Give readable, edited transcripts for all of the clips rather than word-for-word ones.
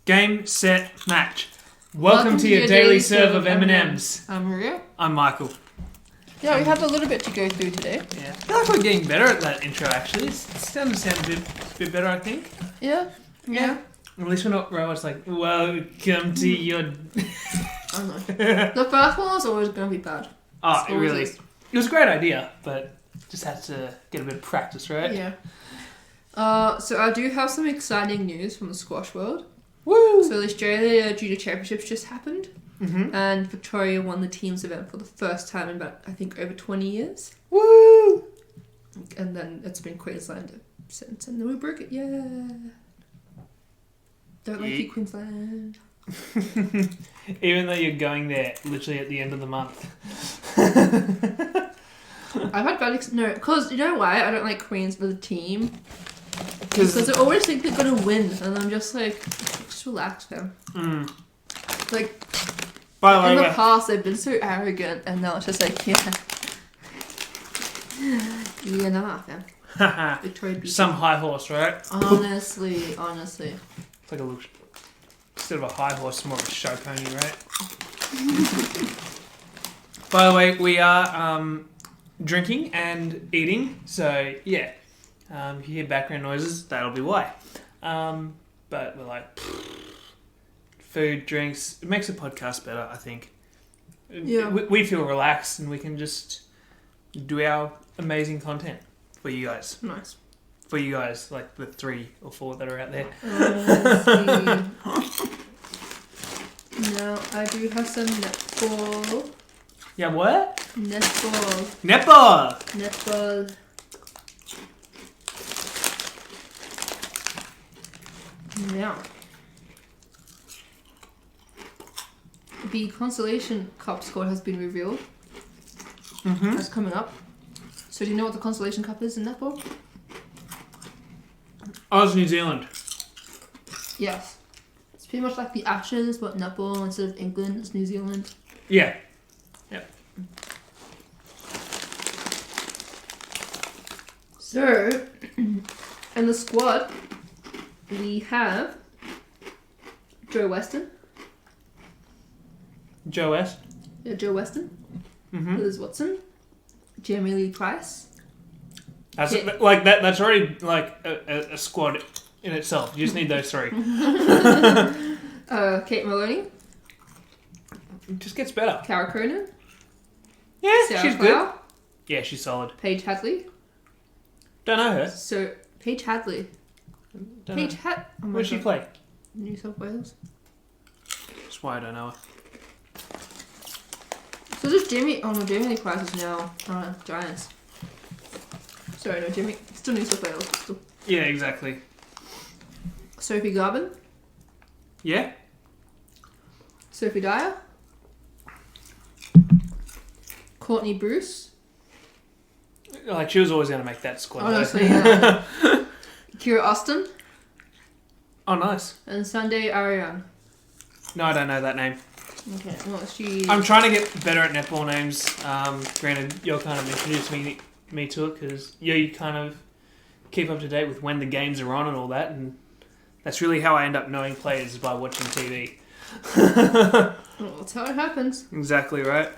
Game, set, match. Welcome to your daily serve of M&Ms. I'm Maria. I'm Michael. Yeah, we have a little bit to go through today. Yeah, I feel like we're getting better at that intro, actually. It's starting to sound a bit better, I think. Yeah. At least we're not robots like, welcome to your... I know. The first one was always going to be bad. Oh, it really... It was a great idea, but just had to get a bit of practice, right? Yeah. So I do have some exciting news from the squash world. Woo! So the Australia Junior Championships just happened. Mm-hmm. And Victoria won the teams event for the first time in about, I think, over 20 years. Woo! And then it's been Queensland since. And then we broke it. Yeah. Don't like you, Queensland. Even though you're going there literally at the end of the month. I've had bad no, because you know why I don't like Queens as a team? Because I always think they're going to win. And I'm just like, just relax, fam. Like, by the way, in the past they've been so arrogant, and now it's just like, yeah, nah, fam. Victoria beat some high horse, right? Honestly. It's like a little, instead of a high horse, more of a show pony, right? By the way, we are drinking and eating, so yeah. If you hear background noises, that'll be why. But we're like, food, drinks, it makes the podcast better, I think. Yeah. We feel relaxed and we can just do our amazing content for you guys. Nice. For you guys, like the 3 or 4 that are out there. Now, I do have some netball. Yeah, what? Netball. Now, the Consolation Cup squad has been revealed. Mm-hmm. That's coming up. So do you know what the Consolation Cup is in netball? Oh, it's New Zealand. Yes. It's pretty much like the Ashes, but netball, instead of England, it's New Zealand. Yeah. Yep. So, in the squad, we have Joe Weston. Joe West. Yeah, Joe Weston. Mm-hmm. Liz Watson. Jamie Lee Price. That's like that. That's already like a squad in itself. You just need those 3. Kate Maloney. It just gets better. Cara Cronin. Yeah, Sarah she's Clow. good. Yeah, she's solid. Paige Hadley. Don't know her. So, Paige Hadley. Don't know. Oh my Where'd she God. play? New South Wales. That's why I don't know her. So does Jamie Lee Price is now Giants. Sorry, no, Jamie. Still New South Wales. Still. Yeah, exactly. Sophie Garvin. Yeah? Sophie Dyer. Courtney Bruce. Like, she was always going to make that squad. Honestly, yeah. Kira Austin. Oh, nice. And Sunday Ariane. No, I don't know that name. Okay, well, she... I'm trying to get better at netball names. Granted, you'll kind of introduce me to it because you kind of keep up to date with when the games are on and all that, and that's really how I end up knowing players, is by watching TV. Well, that's how it happens. Exactly right.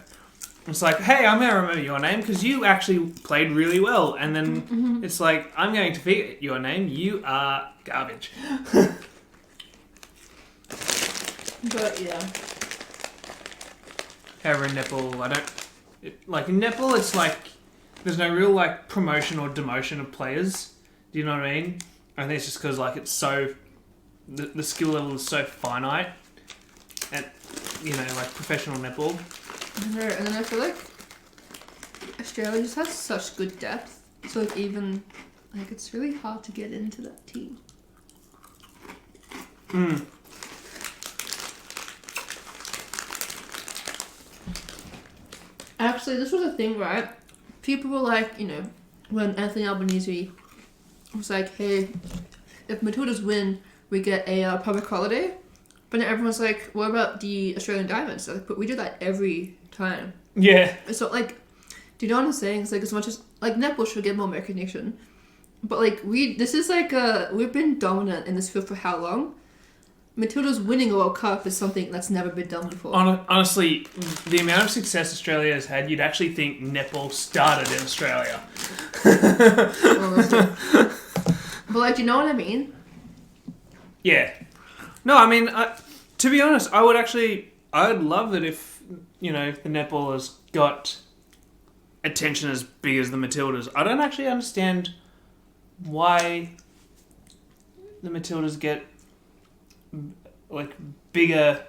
It's like, hey, I'm going to remember your name because you actually played really well, and then it's like, I'm going to forget your name. You are garbage. But yeah. However, in netball, in netball, it's like, there's no real, like, promotion or demotion of players. Do you know what I mean? I think it's just because, like, it's so, the skill level is so finite at, like, professional netball. And then I feel like Australia just has such good depth. So, like, even, like, it's really hard to get into that team. Actually, this was a thing, right? People were like, when Anthony Albanese was like, hey, if Matildas win, we get a public holiday. But then everyone's like, what about the Australian Diamonds? Like, but we do that every time. Yeah. It's not like, do you know what I'm saying? It's like, as much as, like, netball should get more recognition. But, like, we've been dominant in this field for how long? Matilda's winning a World Cup is something that's never been done before. Honestly, the amount of success Australia has had, you'd actually think netball started in Australia. Honestly. But like, do you know what I mean? Yeah. No, I mean, to be honest, I would love it if, the netballers got attention as big as the Matildas. I don't actually understand why the Matildas get like bigger.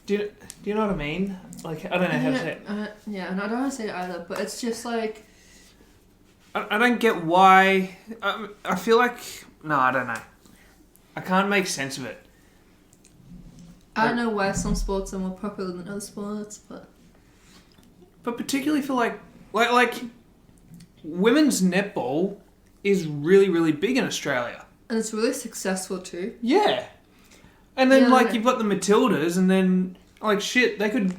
Do you know what I mean? Like, I don't know how to say it. Yeah, and I don't want to say it either, but it's just like I don't get why. I feel like I don't know. I can't make sense of it. I don't know why some sports are more popular than other sports, but particularly for like women's netball is really, really big in Australia. And it's really successful too. Yeah. And then you've got the Matildas, and then shit, they could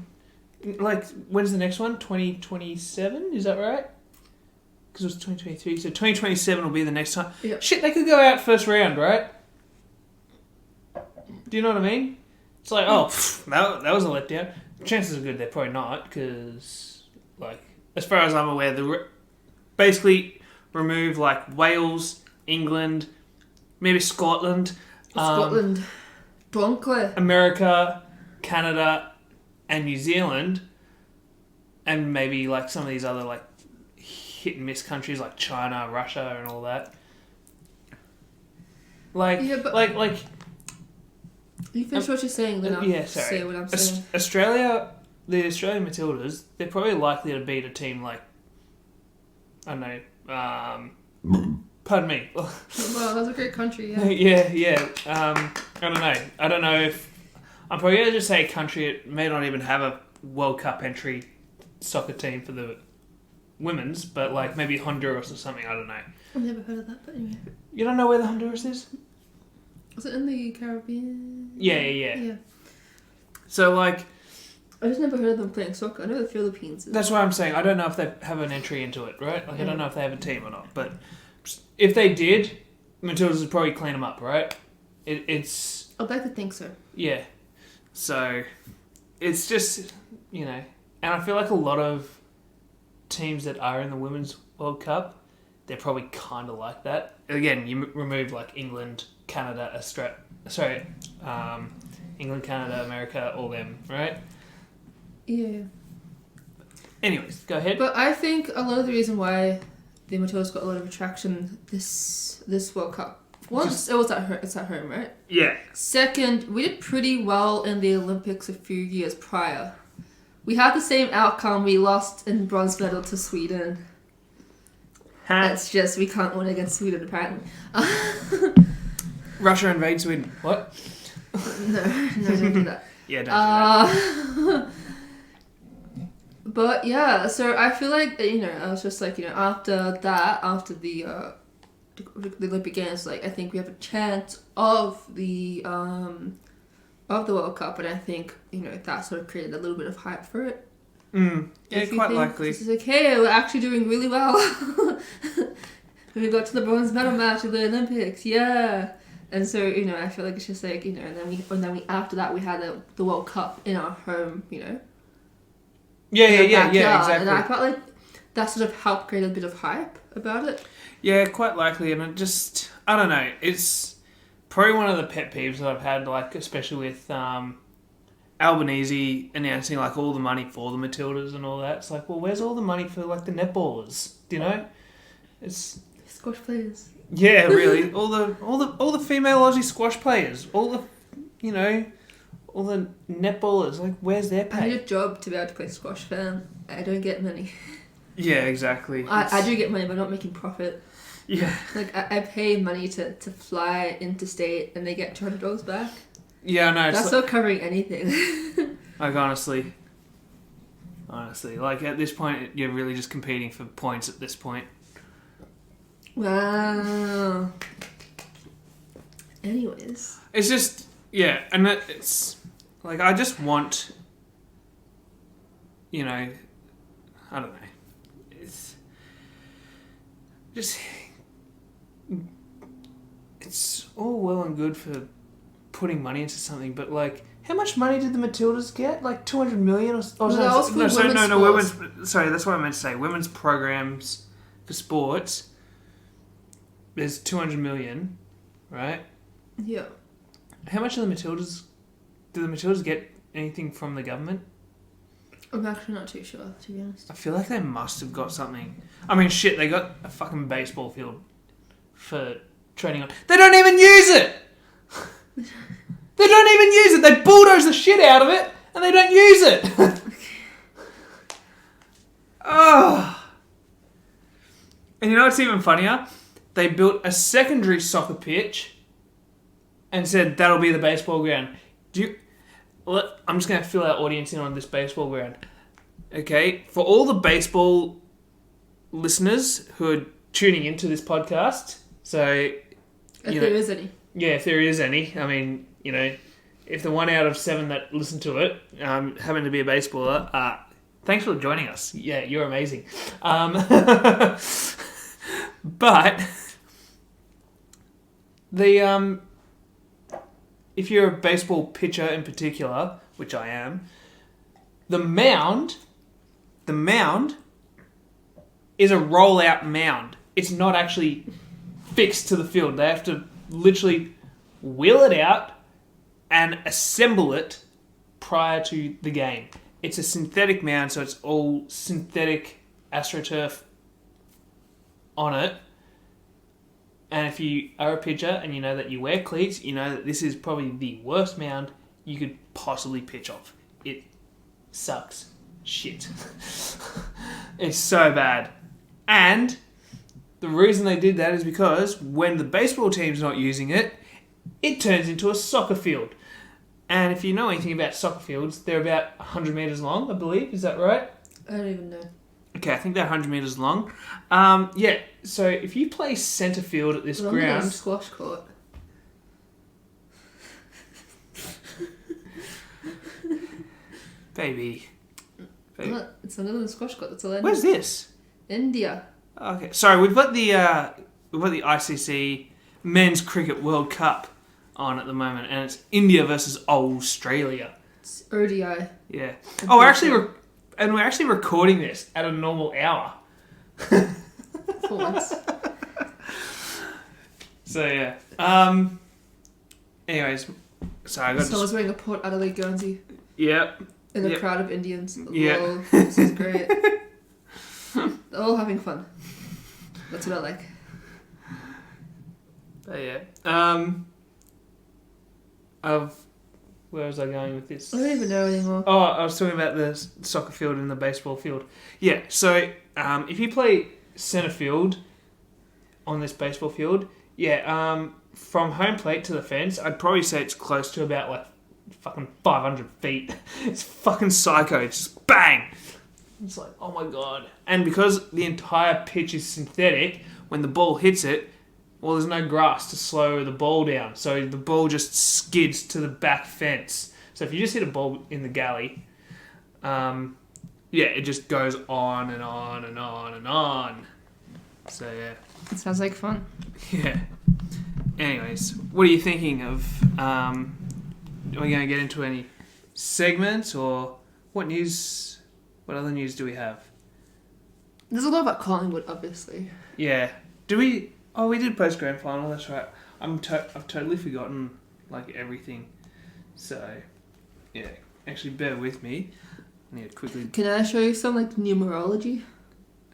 when's the next one? 2027, is that right? Because it was 2023, so 2027 will be the next time. Yeah. Shit, they could go out first round, right? Do you know what I mean? It's like, that was a letdown. Chances are good they're probably not, because, as far as I'm aware, basically remove, Wales, England, maybe Scotland. Bronco. America, Canada, and New Zealand, and maybe, some of these other, hit and miss countries like China, Russia, and all that. You finish what you're saying, then I'll say what I'm saying. Australia, the Australian Matildas, they're probably likely to beat a team like, I don't know, pardon me. Well, that's a great country, yeah. yeah. I don't know if... I'm probably going to just say a country that may not even have a World Cup entry soccer team for the women's, but maybe Honduras or something, I don't know. I've never heard of that, but anyway. You don't know where the Honduras is? Was it in the Caribbean? Yeah. So, I just never heard of them playing soccer. I know the Philippines. That's what I'm saying. I don't know if they have an entry into it, right? I don't know if they have a team or not. But if they did, Matildas would probably clean them up, right? It's... I'd like to think so. Yeah. So, it's just, and I feel like a lot of teams that are in the Women's World Cup, they're probably kind of like that. Again, you remove, England, Canada, England, Canada, America, all them, right? Yeah. Anyways, go ahead. But I think a lot of the reason why the Matildas got a lot of attraction this World Cup. Once it's at home, right? Yeah. Second, we did pretty well in the Olympics a few years prior. We had the same outcome. We lost in bronze medal to Sweden. That's just, we can't win against Sweden apparently. Russia invades Sweden. What? No, don't do that. Yeah, don't do that. But yeah, so I feel like, I was just after the Olympic Games, I think we have a chance of the World Cup, and I think, that sort of created a little bit of hype for it. Yeah, quite likely. This is okay, we're actually doing really well. We got to the bronze medal match of the Olympics, yeah. And so, I feel like it's just and then we after that we had the World Cup in our home, Yeah, exactly. And I felt like that sort of helped create a bit of hype about it. Yeah, quite likely, and it just, I don't know, it's probably one of the pet peeves that I've had, especially with Albanese announcing all the money for the Matildas and all that. It's well, where's all the money for the netballers? Do you know? It's squash players. Yeah, really. all the female Aussie squash players, all the netballers. Where's their pay? I need a job to be able to play squash, fam. I don't get money. Yeah, exactly. I do get money, but I'm not making profit. Yeah. I pay money to fly interstate, and they get $200 back. Yeah, no. That's not covering anything. Honestly, at this point, you're really just competing for points at this point. Wow. Anyways. It's just, yeah, and it's, I just want, I don't know, it's just, it's all well and good for putting money into something, but like, how much money did the Matildas get? Like 200 million or No, that was for women's sports. women's. Sorry, that's what I meant to say. Women's programs for sports. There's 200 million, right? Yeah. How much do the Matildas get anything from the government? I'm actually not too sure, to be honest. I feel like they must have got something. I mean, shit, they got a fucking baseball field for training on. They don't even use it! They don't even use it! They bulldoze the shit out of it, and they don't use it! Oh. And you know what's even funnier? They built a secondary soccer pitch and said, that'll be the baseball ground. I'm just going to fill our audience in on this baseball ground. Okay? For all the baseball listeners who are tuning into this podcast, so... If there is any. Yeah, if there is any. I mean, you know, if the 1 out of 7 that listen to it happen to be a baseballer, thanks for joining us. Yeah, you're amazing. But... if you're a baseball pitcher in particular, which I am, the mound is a roll-out mound. It's not actually fixed to the field. They have to literally wheel it out and assemble it prior to the game. It's a synthetic mound, so it's all synthetic AstroTurf on it. And if you are a pitcher and you know that you wear cleats, you know that this is probably the worst mound you could possibly pitch off. It sucks shit. It's so bad. And the reason they did that is because when the baseball team's not using it, it turns into a soccer field. And if you know anything about soccer fields, they're about 100 metres long, I believe. Is that right? I don't even know. Okay, I think they're 100 metres long. Yeah, so if you play centre field at this ground... Than a squash court. Baby. It's longer than a squash court, that's all I know. Where's this? India. Okay, sorry, we've got the ICC Men's Cricket World Cup on at the moment, and it's India versus Australia. It's ODI. Yeah. Oh, we're actually recording this at a normal hour. For once. So yeah. Anyways, sorry, I got. Someone's wearing a Port Adelaide Guernsey. Yep. In a crowd of Indians. Yeah. Lol, this is great. They're all having fun. That's what I like. But yeah. Where was I going with this? I don't even know anymore. Oh, I was talking about the soccer field and the baseball field. Yeah, so if you play centre field on this baseball field, from home plate to the fence, I'd probably say it's close to about like fucking 500 feet. It's fucking psycho. It's just bang. It's like, oh my god. And because the entire pitch is synthetic, when the ball hits it, well, there's no grass to slow the ball down. So the ball just skids to the back fence. So if you just hit a ball in the galley, it just goes on and on and on and on. So, yeah. It sounds like fun. Yeah. Anyways, what are you thinking of? Are we going to get into any segments or what other news do we have? There's a lot about Collingwood, obviously. Yeah. Do we... Oh, we did post grand final. That's right. I've totally forgotten like everything. So, yeah. Actually, bear with me. I need to quickly. Can I show you some like numerology?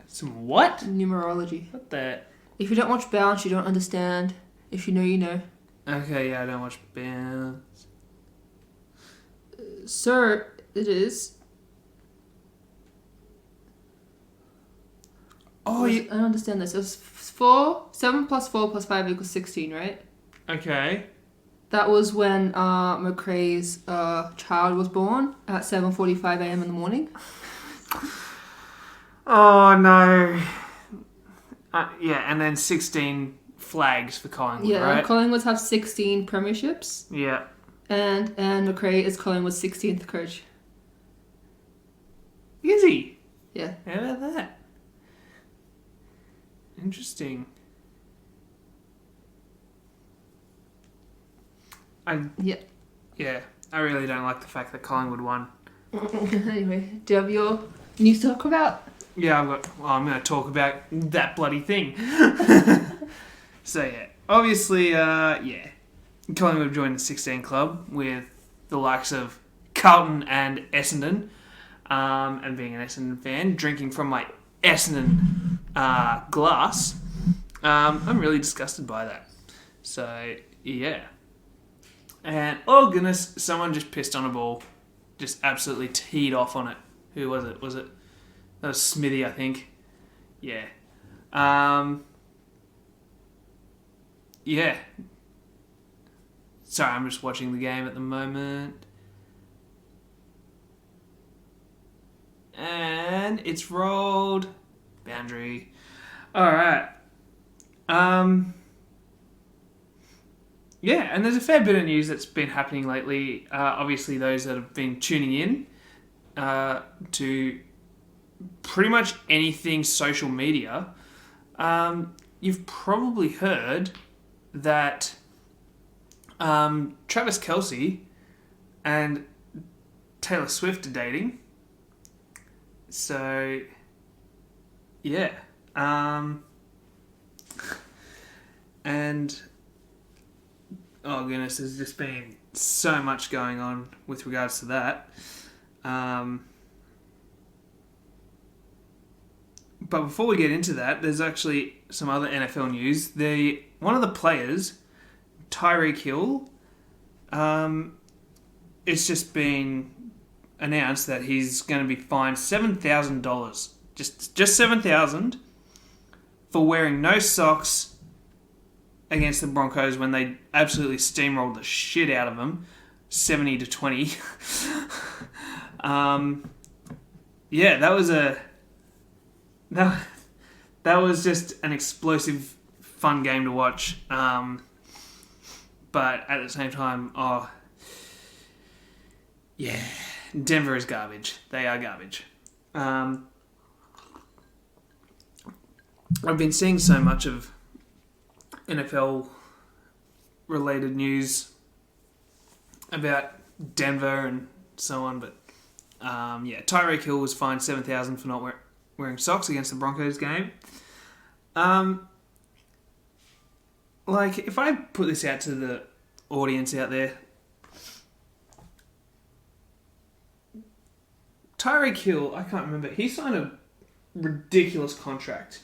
Some what? Numerology. What the? If you don't watch Bounce, you don't understand. If you know, you know. Okay, yeah, I don't watch Bounce. Sir, it is. Oh, I don't understand this. It's 7 plus 4 plus 5 equals 16, right? Okay. That was when McRae's child was born at 7:45 a.m. in the morning. Oh no. And then 16 flags for Collingwood, right? Collingwood have 16 premierships. Yeah. And McRae is Collingwood's 16th coach. Is he? Yeah. How about that? Interesting. Yeah, I really don't like the fact that Collingwood won. Anyway, do you have your news to talk about? Yeah, I'm going to talk about that bloody thing. So, yeah. Obviously, Collingwood joined the 16 club with the likes of Carlton and Essendon. And being an Essendon fan, drinking from my Essendon glass, I'm really disgusted by that. So, yeah. And, oh goodness, someone just pissed on a ball. Just absolutely teed off on it. Who was it? That was Smithy, I think. Yeah. Yeah. Sorry, I'm just watching the game at the moment. And it's rolled. Boundary. Alright. Yeah, and there's a fair bit of news that's been happening lately. Obviously, those that have been tuning in to pretty much anything social media, you've probably heard that Travis Kelce and Taylor Swift are dating. So, yeah. And, oh goodness, there's just been so much going on with regards to that. But before we get into that, there's actually some other NFL news. One of the players, Tyreek Hill, it's just been announced that he's going to be fined $7,000, just $7,000 for wearing no socks against the Broncos when they absolutely steamrolled the shit out of them, 70-20. Yeah, that was just an explosive, fun game to watch. But at the same time, yeah, Denver is garbage. They are garbage. I've been seeing so much of NFL-related news about Denver and so on, but yeah, Tyreek Hill was fined $7,000 for not wearing socks against the Broncos game. Like, if I put this out to the audience out there, Tyreek Hill, I can't remember, he signed a ridiculous contract.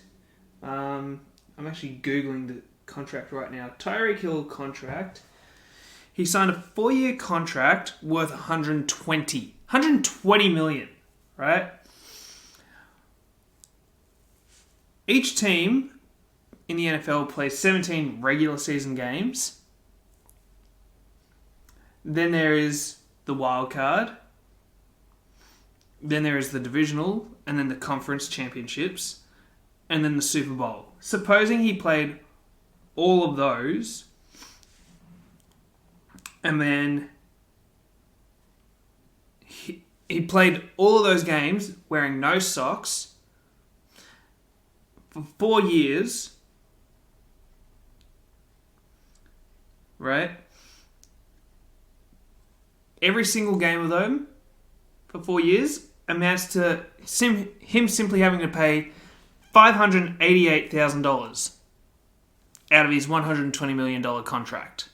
I'm actually Googling the contract right now. Tyreek Hill contract. He signed a 4-year contract worth $120 million, right? Each team in the NFL plays 17 regular season games. Then there is the wild card. Then there is the divisional, and then the conference championships, and then the Super Bowl. Supposing he played all of those, and then he played all of those games wearing no socks for 4 years, right? Every single game of them for 4 years amounts to him simply having to pay $588,000 out of his $120 million contract.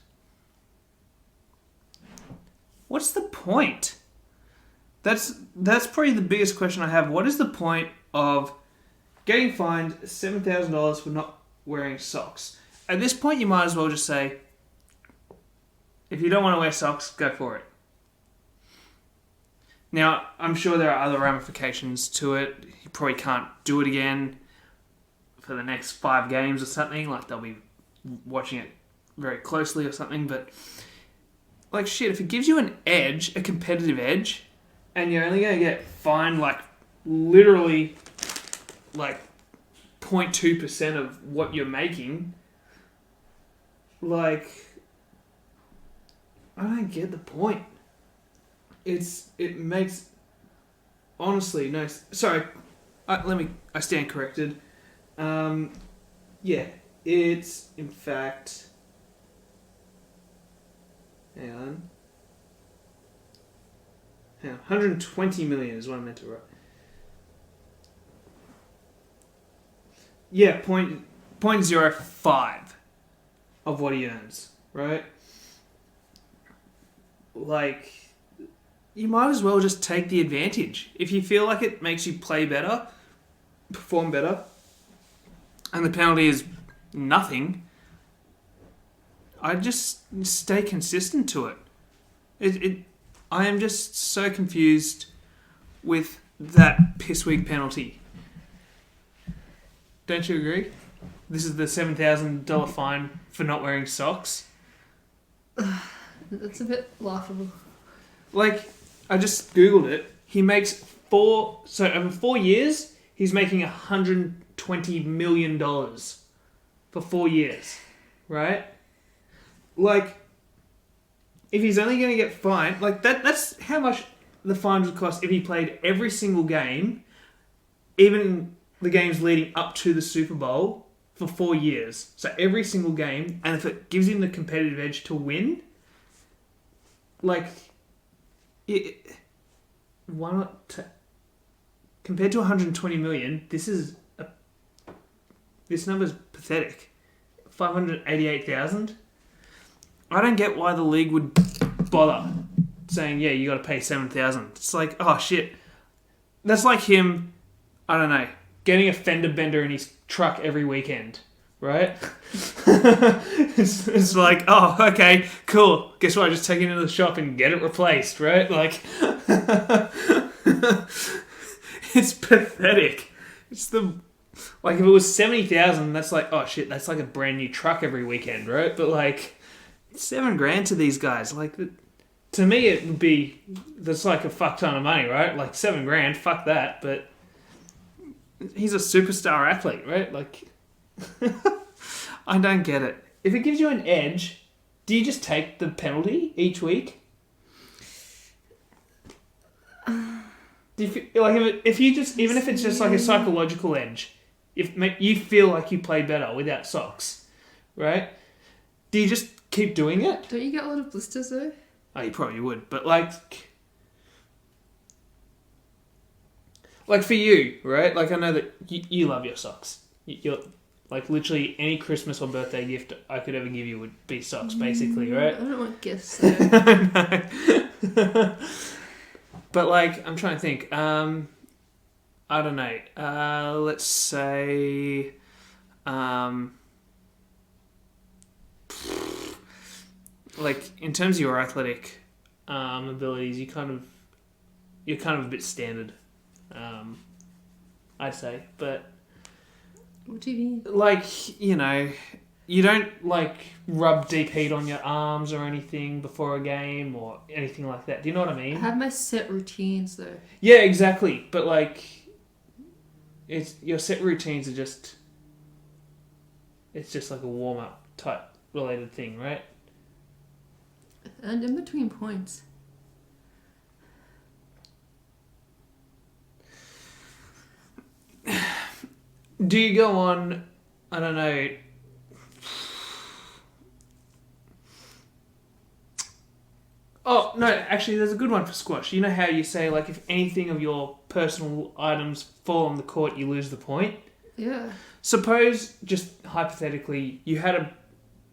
What's the point? That's probably the biggest question I have. What is the point of getting fined $7,000 for not wearing socks? At this point, you might as well just say, if you don't want to wear socks, go for it. Now, I'm sure there are other ramifications to it. You probably can't do it again for the next 5 games or something. Like, they'll be watching it very closely or something. But, like, shit, if it gives you an edge, a competitive edge, and you're only going to get fined, like, literally, like, 0.2% of what you're making, like, I don't get the point. It makes, honestly, no, sorry, I stand corrected. Yeah, it's, in fact, Hang on. 120 million is what I meant to write. Yeah, 0.05 of what he earns, right? Like, you might as well just take the advantage. If you feel like it makes you play better, perform better, and the penalty is nothing, I'd just stay consistent to it. I am just so confused with that piss weak penalty. Don't you agree? This is the $7,000 fine for not wearing socks. That's a bit laughable. Like, I just Googled it. He makes over 4 years, he's making $120 million for 4 years, right? Like, if he's only going to get fined, like that's how much the fine would cost if he played every single game, even the games leading up to the Super Bowl, for 4 years. So every single game, and if it gives him the competitive edge to win, like, why not? Compared to 120 million, this number's pathetic. 588,000. I don't get why the league would bother saying, yeah, you got to pay 7,000. It's like, oh shit, that's like him. I don't know, getting a fender bender in his truck every weekend, right? it's like, oh, okay, cool. Guess what? I just take it into the shop and get it replaced, right? Like, it's pathetic. It's like, if it was 70,000, that's like, oh shit, that's like a brand new truck every weekend, right? But like, $7,000 to these guys, like, to me, it would be, that's like a fuck ton of money, right? Like, $7,000, fuck that, but he's a superstar athlete, right? Like, I don't get it. If it gives you an edge, do you just take the penalty each week? Do you feel, like, if you just, even if it's just like a psychological edge, if you feel like you play better without socks, right? Do you just keep doing it? Don't you get a lot of blisters though? Oh, you probably would, but like for you, right? Like, I know that you love your socks. You're like, literally any Christmas or birthday gift I could ever give you would be socks, basically, right? I don't want gifts though. No. But like, I'm trying to think. I don't know. Let's say, like, in terms of your athletic abilities, you're kind of a bit standard, I'd say. But What do you mean? like, you know, you don't like rub deep heat on your arms or anything before a game or anything like that. Do you know what I mean? I have my set routines though. Yeah, exactly. But like, your set routines are just, it's just like a warm up type related thing, right? And in between points. Do you go on, I don't know, oh, no, actually, there's a good one for squash. You know how you say, like, if anything of your personal items fall on the court, you lose the point? Yeah. Suppose, just hypothetically, you had a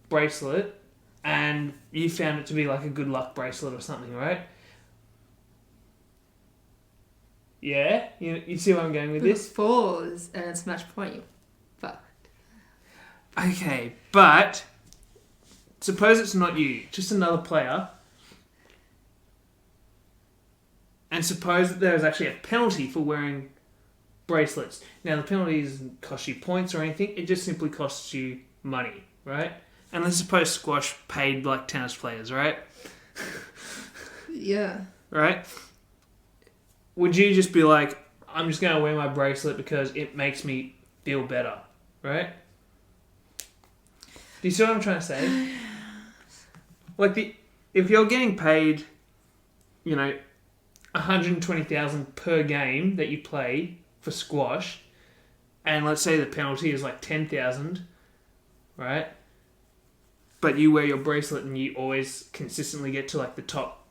bracelet and you found it to be like a good luck bracelet or something, right? Yeah? You see where I'm going with If it this? falls and it's match point, you fucked. Okay, but suppose it's not you, just another player. And suppose that there is actually a penalty for wearing bracelets. Now, the penalty doesn't cost you points or anything. It just simply costs you money, right? And let's suppose squash paid like tennis players, right? Yeah. Right? Would you just be like, I'm just going to wear my bracelet because it makes me feel better, right? Do you see what I'm trying to say? Like, if you're getting paid, you know, 120,000 per game that you play for squash, and let's say the penalty is like 10,000, right? but you wear your bracelet and you always consistently get to like the top.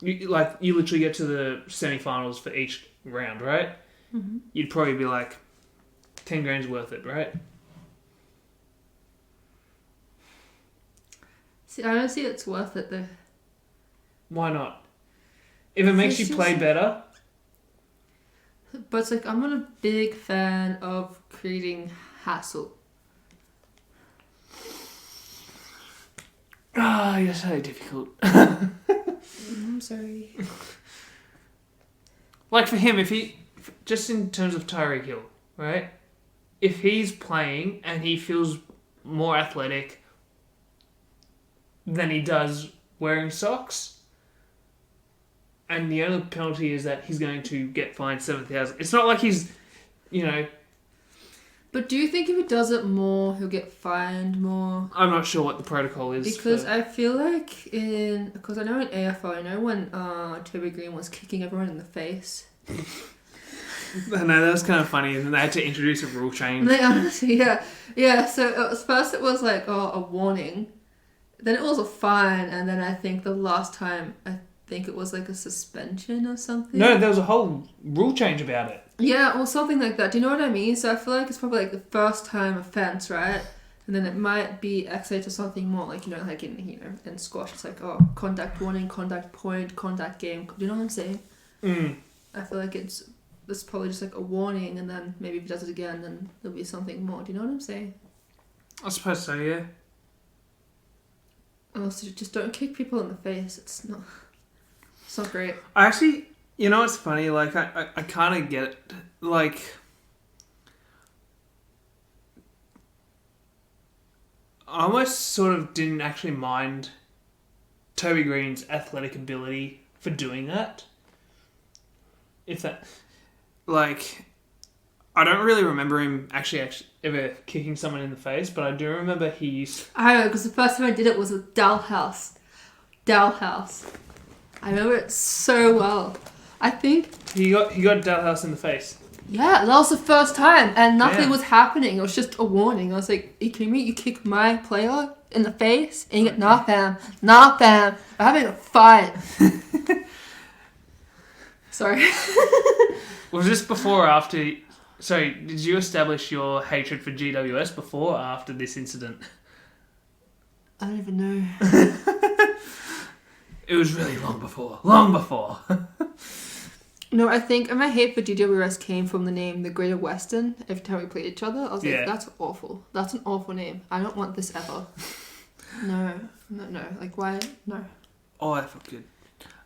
You literally get to the semi-finals for each round, right? Mm-hmm. You'd probably be like, 10 grand's worth it, right? See, I don't see it's worth it though. Why not? If it makes It's you play just- better, But it's like, I'm not a big fan of creating hassle. you're so difficult. I'm sorry. Like for him, just in terms of Tyreek Hill, right? If he's playing and he feels more athletic than he does wearing socks, and the only penalty is that he's going to get fined 7,000. It's not like he's, But do you think if he does it more, he'll get fined more? I'm not sure what the protocol is. Because I feel like because I know in AFL, I know when Toby Green was kicking everyone in the face. I know, that was kind of funny, and then they had to introduce a rule change. Like, honestly, yeah. So first it was like a warning, then it was a fine, and then I think the last time I think it was like a suspension or something. No, there was a whole rule change about it. Yeah, or something like that. Do you know what I mean? So I feel like it's probably like the first time offense, right? And then it might be escalated to something more, like like in squash, it's like contact warning, contact point, contact game. Do you know what I'm saying? I feel like it's probably just like a warning, and then maybe if he does it again, then there'll be something more. Do you know what I'm saying? I suppose so, yeah. And also, just don't kick people in the face. It's not great. I actually, it's funny, like, I kind of get it. Like, I almost sort of didn't actually mind Toby Green's athletic ability for doing that. If that, like, I don't really remember him actually ever kicking someone in the face, but I do remember he used... I know, because the first time I did it was with Dalhouse. I remember it so well. I think... He got Dalhouse in the face. Yeah, that was the first time, and nothing Yeah. was happening. It was just a warning. I was like, are you kidding me? You kick my player in the face? And you get, nah fam. We're having a fight. Sorry. Was this before or after... Sorry, did you establish your hatred for GWS before or after this incident? I don't even know. It was really long before. Long before. No, I think my hate for GWS came from the name the Greater Western. Every time we played each other, I was like, that's awful. That's an awful name. I don't want this ever. No. Like, why? No. Oh, that felt good.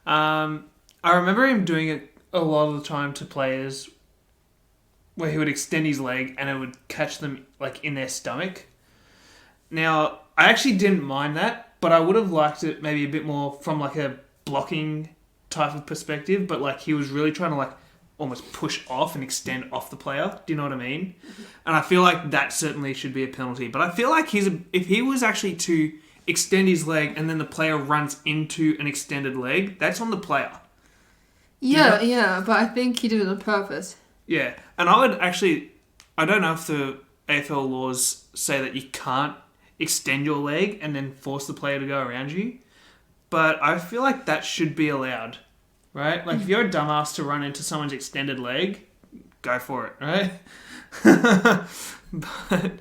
I remember him doing it a lot of the time to players where he would extend his leg and it would catch them like in their stomach. Now, I actually didn't mind that, but I would have liked it maybe a bit more from like a blocking type of perspective, but like he was really trying to like almost push off and extend off the player. Do you know what I mean? And I feel like that certainly should be a penalty. But I feel like if he was actually to extend his leg and then the player runs into an extended leg, that's on the player. Yeah, but I think he did it on purpose. Yeah, and I would actually... I don't know if the AFL laws say that you can't extend your leg and then force the player to go around you, but I feel like that should be allowed, right? Like, if you're a dumbass to run into someone's extended leg, go for it, right? But...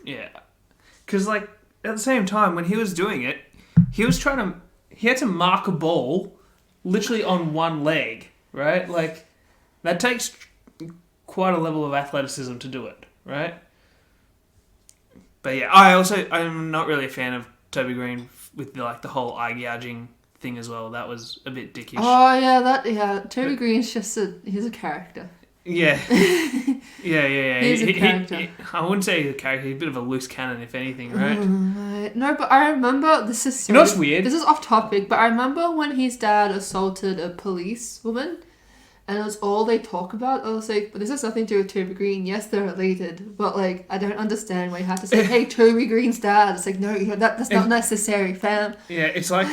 yeah. Because, like, at the same time, when he was doing it, he had to mark a ball literally on one leg, right? Like, that takes quite a level of athleticism to do it, right? But yeah, I'm not really a fan of Toby Green with the whole eye gouging thing as well. That was a bit dickish. Oh yeah, Toby Green's just he's a character. Yeah. Yeah. He's a character. I wouldn't say he's a character. He's a bit of a loose cannon, if anything, right? No, but I remember, this is... You know what's weird? This is off topic, but I remember when his dad assaulted a police woman, and it was all they talk about. I was like, but this has nothing to do with Toby Green. Yes, they're related, but like, I don't understand why you have to say, hey, Toby Green's dad. It's like, no, that's not necessary, fam. Yeah, it's like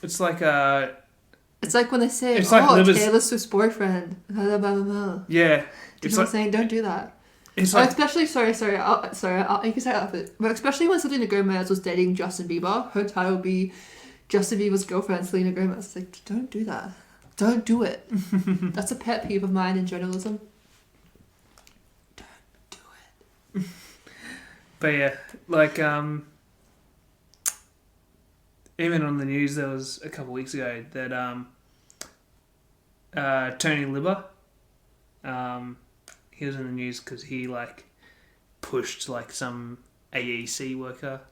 It's like when they say, it's like Taylor Swift's boyfriend. Blah, blah, blah, blah. Yeah. Do you know what I'm saying? Don't do that. It's like, especially, you can say it, but especially when Selena Gomez was dating Justin Bieber, her title would be Justin Bieber's girlfriend, Selena Gomez. It's like, don't do that. Don't do it. That's a pet peeve of mine in journalism. Don't do it. but yeah, like, even on the news, there was a couple of weeks ago that Tony Libber, he was in the news because he like pushed like some AEC worker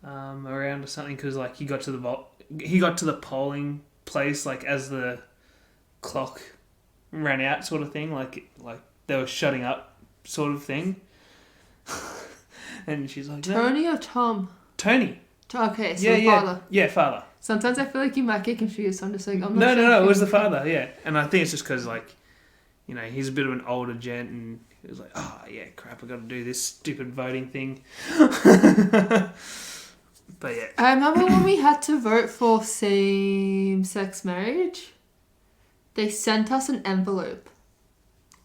around or something, because like he got to the polling place like as the clock ran out, sort of thing, like they were shutting up, sort of thing. And she's like, Tony or Tom? Tony. Okay, so the father. Yeah, father. Sometimes I feel like you might get confused. So I'm just like, I'm not No, sure. no, it was the father, yeah. And I think it's just because, like, you know, he's a bit of an older gent, and he was like, oh, yeah, crap, I got to do this stupid voting thing. But yeah. I remember when we had to vote for same-sex marriage, they sent us an envelope.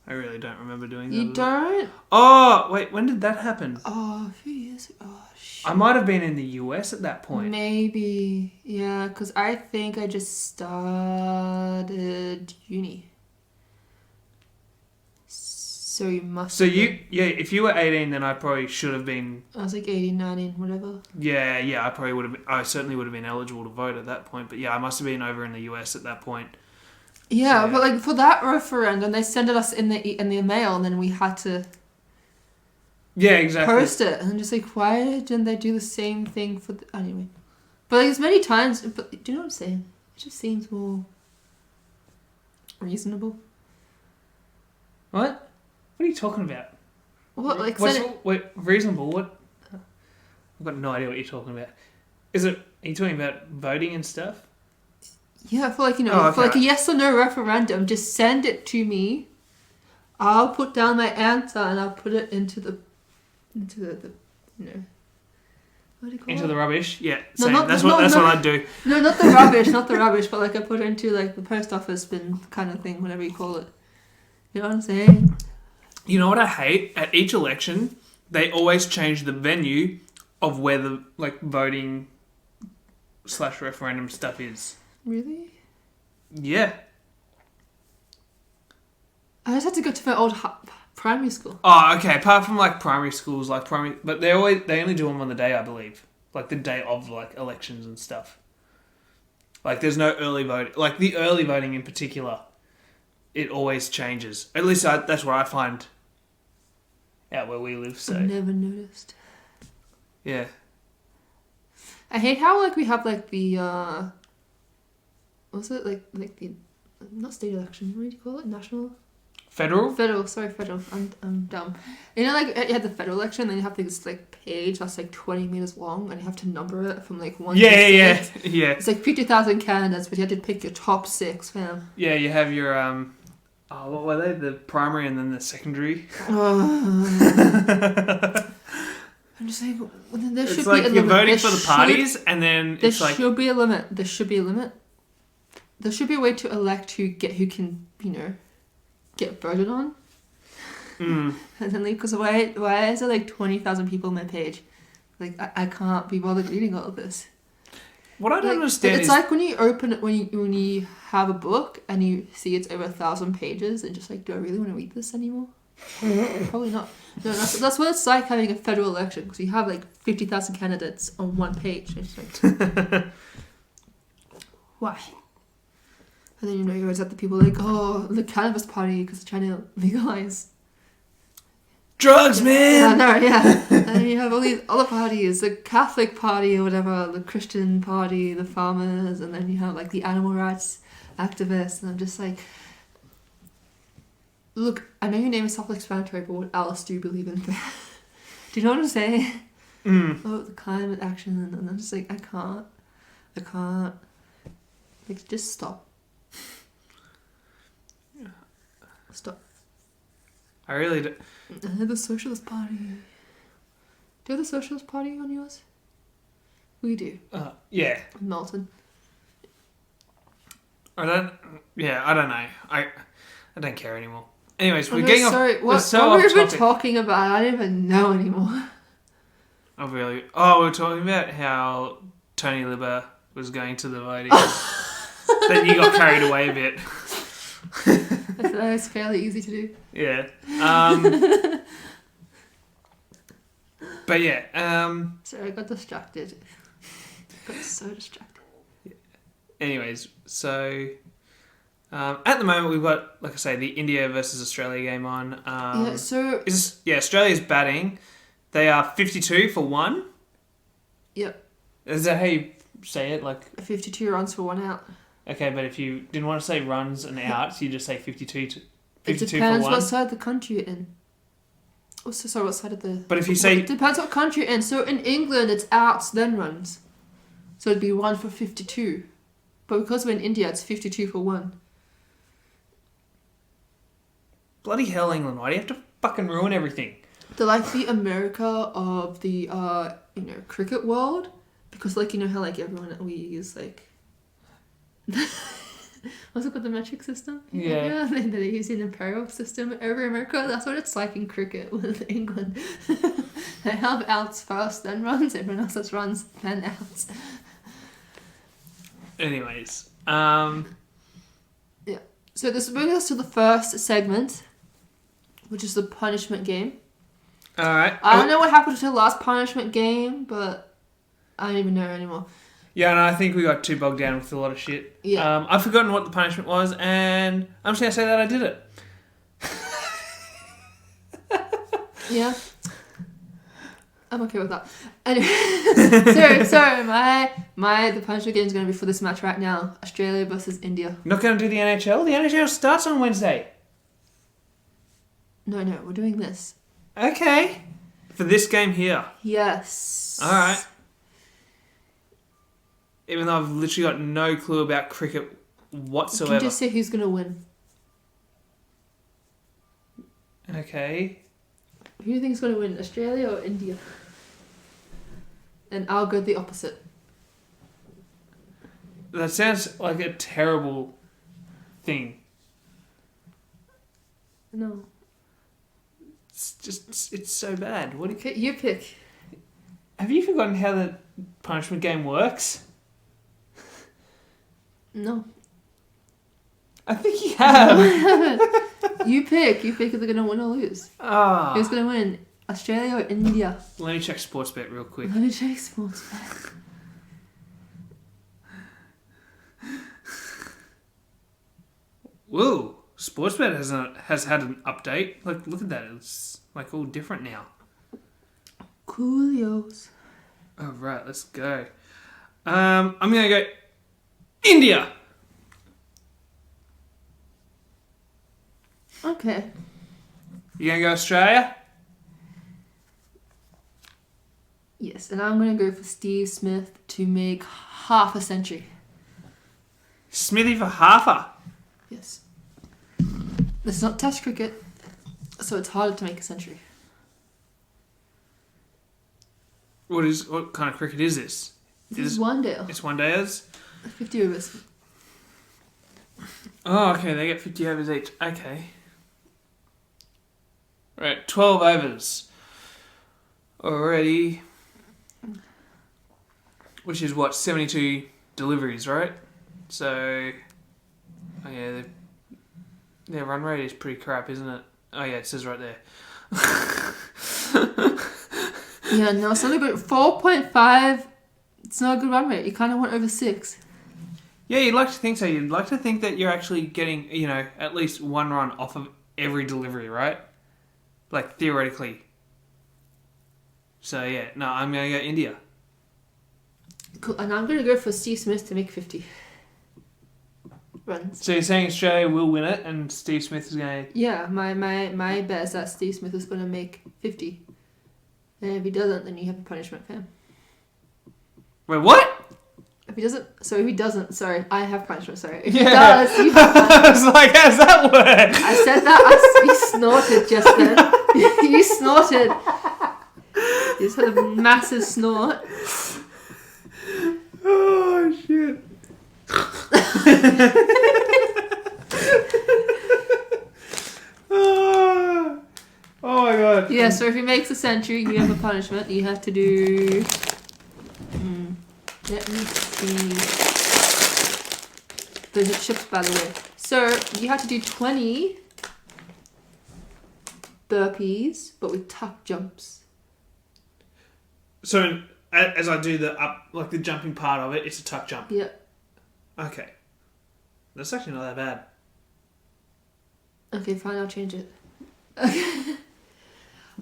I really don't remember doing that. You don't? Oh, wait, when did that happen? Oh, a few years ago. Oh, shit. I might have been in the US at that point. Maybe. Yeah, because I think I just started uni. So you must So if you were 18, then I probably should have been... I was like 18, 19, whatever. Yeah, I probably would have been... I certainly would have been eligible to vote at that point. But yeah, I must have been over in the US at that point. Yeah, So, but like for that referendum, they sent it us in the mail, and then we had to post it. And I'm just like, why didn't they do the same thing for anyway? But like as many times, but do you know what I'm saying? It just seems more reasonable. What? What are you talking about? What like wait, reasonable? What? I've got no idea what you're talking about. Are you talking about voting and stuff? Yeah, for like, you know, for like a yes or no referendum, just send it to me. I'll put down my answer and I'll put it into the you know, what do you call into it? the rubbish. Yeah, No, same. not That's the- what no. I'd do. No, not the rubbish, not the rubbish, but like I put it into like the post office bin kind of thing, whatever you call it. You know what I'm saying? You know what I hate? At each election, they always change the venue of where the like voting / referendum stuff is. Really? Yeah. I just had to go to my old primary school. Oh, okay. Apart from like primary schools, but they only do them on the day, I believe, like the day of like elections and stuff. Like there's no early voting. Like the early voting in particular, it always changes. At least that's what I find out where we live. So I've never noticed. yeah. I hate how like we have like the what's it like the not state election, what do you call it? National? Federal? Federal. I'm dumb. You know, like you had the federal election, then you have this like page that's like 20 meters long, and you have to number it from like 1 to 6. Yeah. It's like 50,000 candidates, but you had to pick your top 6, fam. Yeah, you have your what were they? The primary and then the secondary. I'm just like, there should It's be like a you're limit. voting for the parties, and then There it's like should be a limit. There should be a limit. There should be a way to elect who can, you know, get voted on. And then like, because why is there like 20,000 people on my page? Like I can't be bothered reading all of this. What I don't understand it's is like when you open it, when you have a book and you see it's over 1,000 pages and just like, do I really want to read this anymore? Probably not. No, that's what it's like having a federal election, because you have like 50,000 candidates on one page. And it's like, why? And then you know you always have the people like, oh, the cannabis party because they're trying to legalize drugs, man. Yeah. And then you have all these other parties, the Catholic party or whatever, the Christian party, the farmers, and then you have like the animal rights activists, and I'm just like, look, I know your name is self-explanatory, but what else do you believe in? Do you know what I'm saying? Oh, the climate action, and I'm just like, I can't. Like, just stop. Stop. I really do. The Socialist Party. Do you have the Socialist Party on yours? We do. Yeah. Melton. I don't know. I don't care anymore. Anyways, we're Okay, getting off. sorry, we're what so were off we even topic. talking about? I don't even know anymore. Oh really? Oh, we were talking about how Tony Libber was going to the voting. Then you got carried away a bit. That was fairly easy to do. Yeah. But yeah. Sorry, I got distracted. Got so distracted. Anyways, so at the moment we've got, like I say, the India versus Australia game on. Yeah, so... Australia's batting. They are 52 for 1. Yep. Is that how you say it? Like 52 runs for 1 out. okay, but if you didn't want to say runs and outs, you just say 52 to 52 It depends for 1. what side of the country you're in. Oh, so sorry, what side of the... But if you say... It depends what country you're in. So in England, it's outs, then runs. So it'd be 1 for 52. But because we're in India, it's 52 for 1. Bloody hell, England, why do you have to fucking ruin everything? They're like the America of the, cricket world. Because, like, you know how, like, everyone, we use, like... What's it called, the metric system? Yeah. They use an imperial system over America. That's what it's like in cricket with England. They have outs first, then runs. Everyone else has runs, then outs. Anyways, Yeah. So this brings us to the first segment, which is the punishment game. alright. I don't know what happened to the last punishment game, but I don't even know anymore. Yeah, no, I think we got too bogged down with a lot of shit. Yeah. I've forgotten what the punishment was, and I'm just going to say that I did it. Yeah. I'm okay with that. Anyway, so the punishment game is going to be for this match right now. Australia versus India. Not going to do the NHL? The NHL starts on Wednesday. No, we're doing this. Okay. For this game here. Yes. Alright. Even though I've literally got no clue about cricket whatsoever. You can just say who's going to win. Okay. Who do you think is going to win, Australia or India? And I'll go the opposite. That sounds like a terrible thing. No. It's so bad. What do You pick. have you forgotten how the punishment game works? No. I think you have. You pick if they're going to win or lose. Ah. Who's going to win, Australia or India? Let me check Sportsbet real quick. Let me check sports. Whoa. Sportsbet has had an update. Look at that. It's like all different now. Coolios. All right, let's go. I'm gonna go India. Okay. You gonna go Australia? Yes, and I'm going to go for Steve Smith to make half a century. Smithy for halfer. Yes. This is not Test cricket, so it's harder to make a century. What kind of cricket is this? This is one day. It's one dayers. 50 overs. Oh, okay. They get 50 overs each. Okay. Right, 12 overs. Already. Which is what, 72 deliveries, right? So, oh yeah, their run rate is pretty crap, isn't it? Oh yeah, it says right there. Yeah, no, it's not a good... 4.5, it's not a good run rate. You kind of want over 6. Yeah, you'd like to think so. You'd like to think that you're actually getting, at least one run off of every delivery, right? Like, theoretically. So yeah, no, I'm going to go India. Cool, and I'm going to go for Steve Smith to make 50 runs. So you're saying Australia will win it and Steve Smith is going to... Yeah, my bet is that Steve Smith is going to make 50. And if he doesn't, then you have a punishment for him. Wait, what? If he doesn't, sorry, I have punishment, sorry. If Yeah. he does, you have I was like, how does that work? I said that, you snorted just then. You snorted. You just had a massive snort. Oh, shit. Oh, Yeah, so if he makes a century, you have a punishment. You have to do... Let me see. Those are chips, by the way. So, you have to do 20 burpees, but with tuck jumps. So, as I do the up, like the jumping part of it, it's a tuck jump. Yep. Okay. That's actually not that bad. Okay, fine, I'll change it.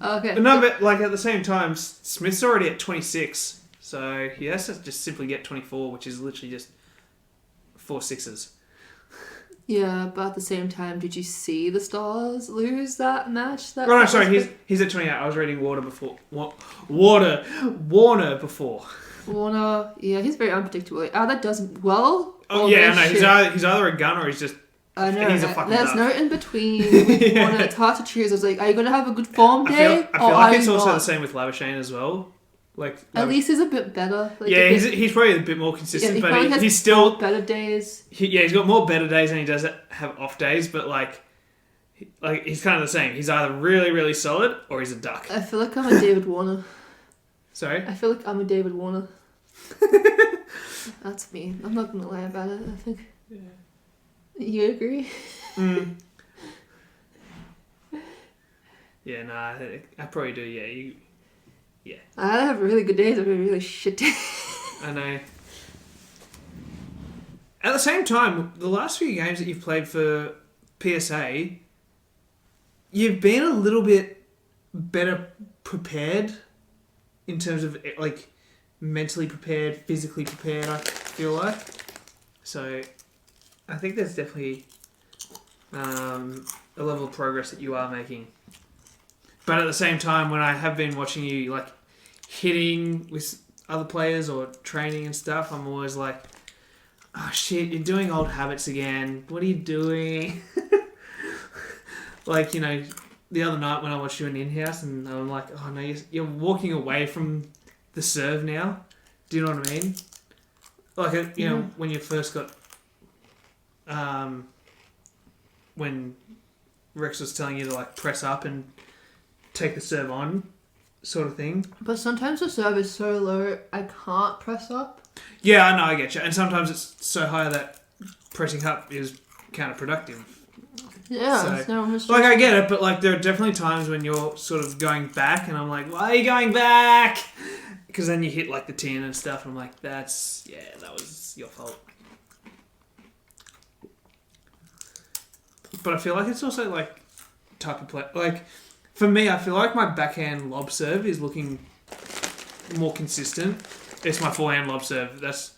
Okay. But no, but like at the same time, Smith's already at 26, so he has to just simply get 24, which is literally just 4 sixes. Yeah, but at the same time, did you see the Stars lose that match? Oh no, sorry, he's at 28. I was reading Warner before. Warner before. Warner, yeah, he's very unpredictable. That doesn't well. Oh yeah, no, he's either a gun or he's just. I know. He's a fucking There's duck. no in between with Yeah. Warner. It's hard to choose. I was like, are you gonna have a good form day? I feel or like are it's you also not? the same with Labuschagne as well. Like At least he's a bit better. Like, yeah, a bit, he's probably a bit more yeah, consistent, he but probably has he's still more better days. he's got more better days than he does have off days. But like he's kind of the same. He's either really really solid or he's a duck. I feel like I'm a David Warner. Sorry. I feel like I'm a David Warner. That's me. I'm not gonna lie about it. I think. Yeah. You agree? Mm. Yeah, no, I probably do. Yeah, I have really good days. I have really shit days. I know. At the same time, the last few games that you've played for PSA, you've been a little bit better prepared in terms of like mentally prepared, physically prepared. I feel like so. I think there's definitely a level of progress that you are making. But at the same time, when I have been watching you like hitting with other players or training and stuff, I'm always like, oh shit, you're doing old habits again. What are you doing? Like, you know, the other night when I watched you in in-house and I'm like, oh no, you're walking away from the serve now. Do you know what I mean? Like, you know, when you first got... when Rex was telling you to like press up and take the serve on, sort of thing. But sometimes the serve is so low, I can't press up. Yeah, I know, I get you. And sometimes it's so high that pressing up is counterproductive. Yeah, So, it's no like, I get it, but like there are definitely times when you're sort of going back, and I'm like, why are you going back? Because then you hit like the tin and stuff, and I'm like, that was your fault. But I feel like it's also like type of play. Like for me, I feel like my backhand lob serve is looking more consistent. It's my forehand lob serve. That's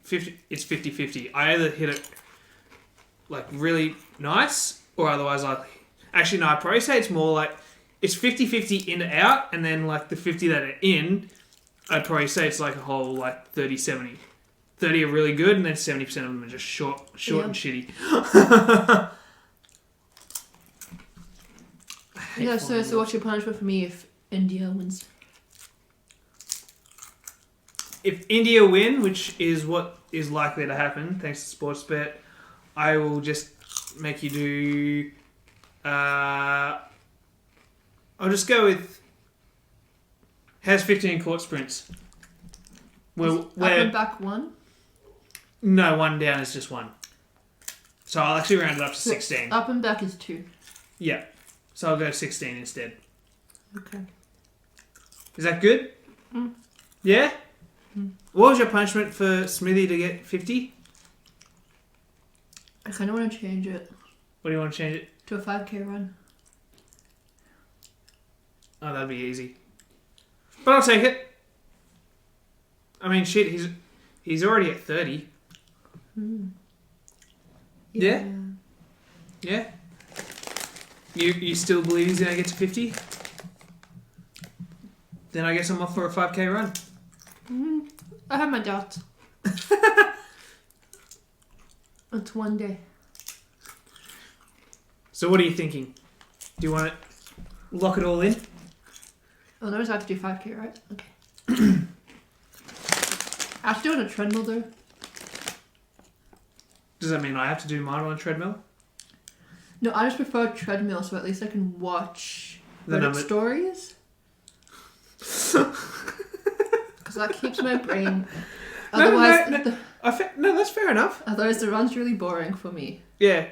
50. It's 50-50. I either hit it like really nice, or otherwise actually no. I'd probably say it's more like it's 50-50 in to out, and then like the 50 that are in, I'd probably say it's like a whole like 30-70. 30 are really good, and then 70% of them are just short and shitty. Yeah, so what's your punishment for me if India wins? If India win, which is what is likely to happen, thanks to Sportsbet, I will just make you do... I'll just go with... Has 15 court sprints. Up and back one? No, one down is just one. So I'll actually round it up to 16. Up and back is 2. Yeah. So I'll go 16 instead. Okay. Is that good? Mm. Yeah? Mm. What was your punishment for Smithy to get 50? I kind of want to change it. What do you want to change it? To a 5k run. Oh, that'd be easy. But I'll take it. I mean, shit, he's already at 30. Mm. Yeah? Yeah? You still believe he's going to get to 50? Then I guess I'm off for a 5k run. Mm. I have my doubts. It's one day. So what are you thinking? Do you want to lock it all in? Oh, notice I have to do 5k, right? Okay. I have to do it on a treadmill, though. Does that mean I have to do mine on a treadmill? No, I just prefer treadmill, so at least I can watch Reddit stories. Because that keeps my brain. Otherwise, no, that's fair enough. Otherwise, the run's really boring for me. Yeah.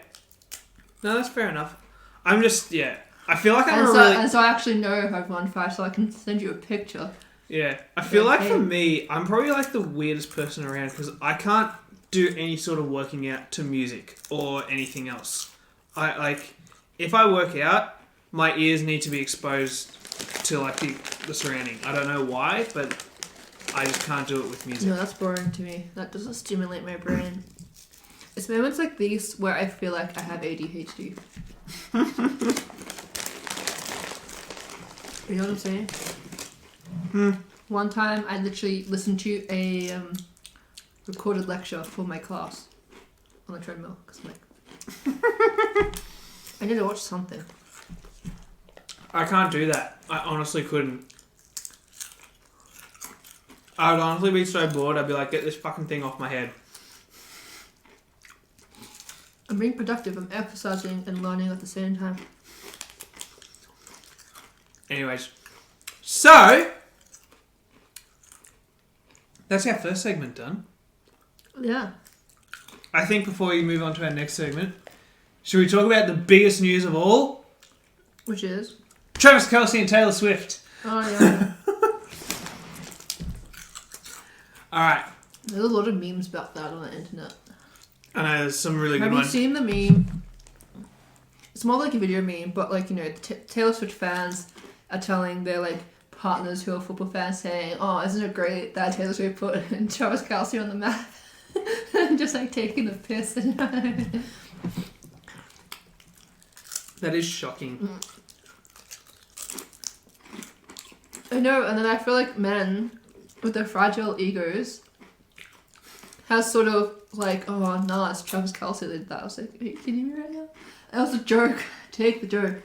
No, that's fair enough. I'm just, yeah. I feel like and so I actually know if I've run fast, so I can send you a picture. Yeah. I feel like for me, I'm probably like the weirdest person around because I can't do any sort of working out to music or anything else. If I work out, my ears need to be exposed to like the surrounding. I don't know why, but I just can't do it with music. No, that's boring to me. That doesn't stimulate my brain. It's moments like these where I feel like I have ADHD. You know what I'm saying? One time I literally listened to a recorded lecture for my class on the treadmill. Cause I'm like, I need to watch something. I can't do that. I honestly couldn't. I would honestly be so bored, I'd be like, get this fucking thing off my head. I'm being productive. I'm exercising and learning at the same time. Anyways. So, that's our first segment done. Yeah. I think before you move on to our next segment, should we talk about the biggest news of all? Which is? Travis Kelce and Taylor Swift. Oh, yeah. Alright. There's a lot of memes about that on the internet. I know, there's some really good ones. Have you seen the meme? It's more like a video meme, but like, you know, Taylor Swift fans are telling their like partners who are football fans saying, oh, isn't it great that Taylor Swift put Travis Kelce on the map? And just like taking the piss. That is shocking. I know, and then I feel like men with their fragile egos has sort of like, oh no, it's Travis Kelce that did that. I was like, are you kidding me right now? That was a joke. Take the joke.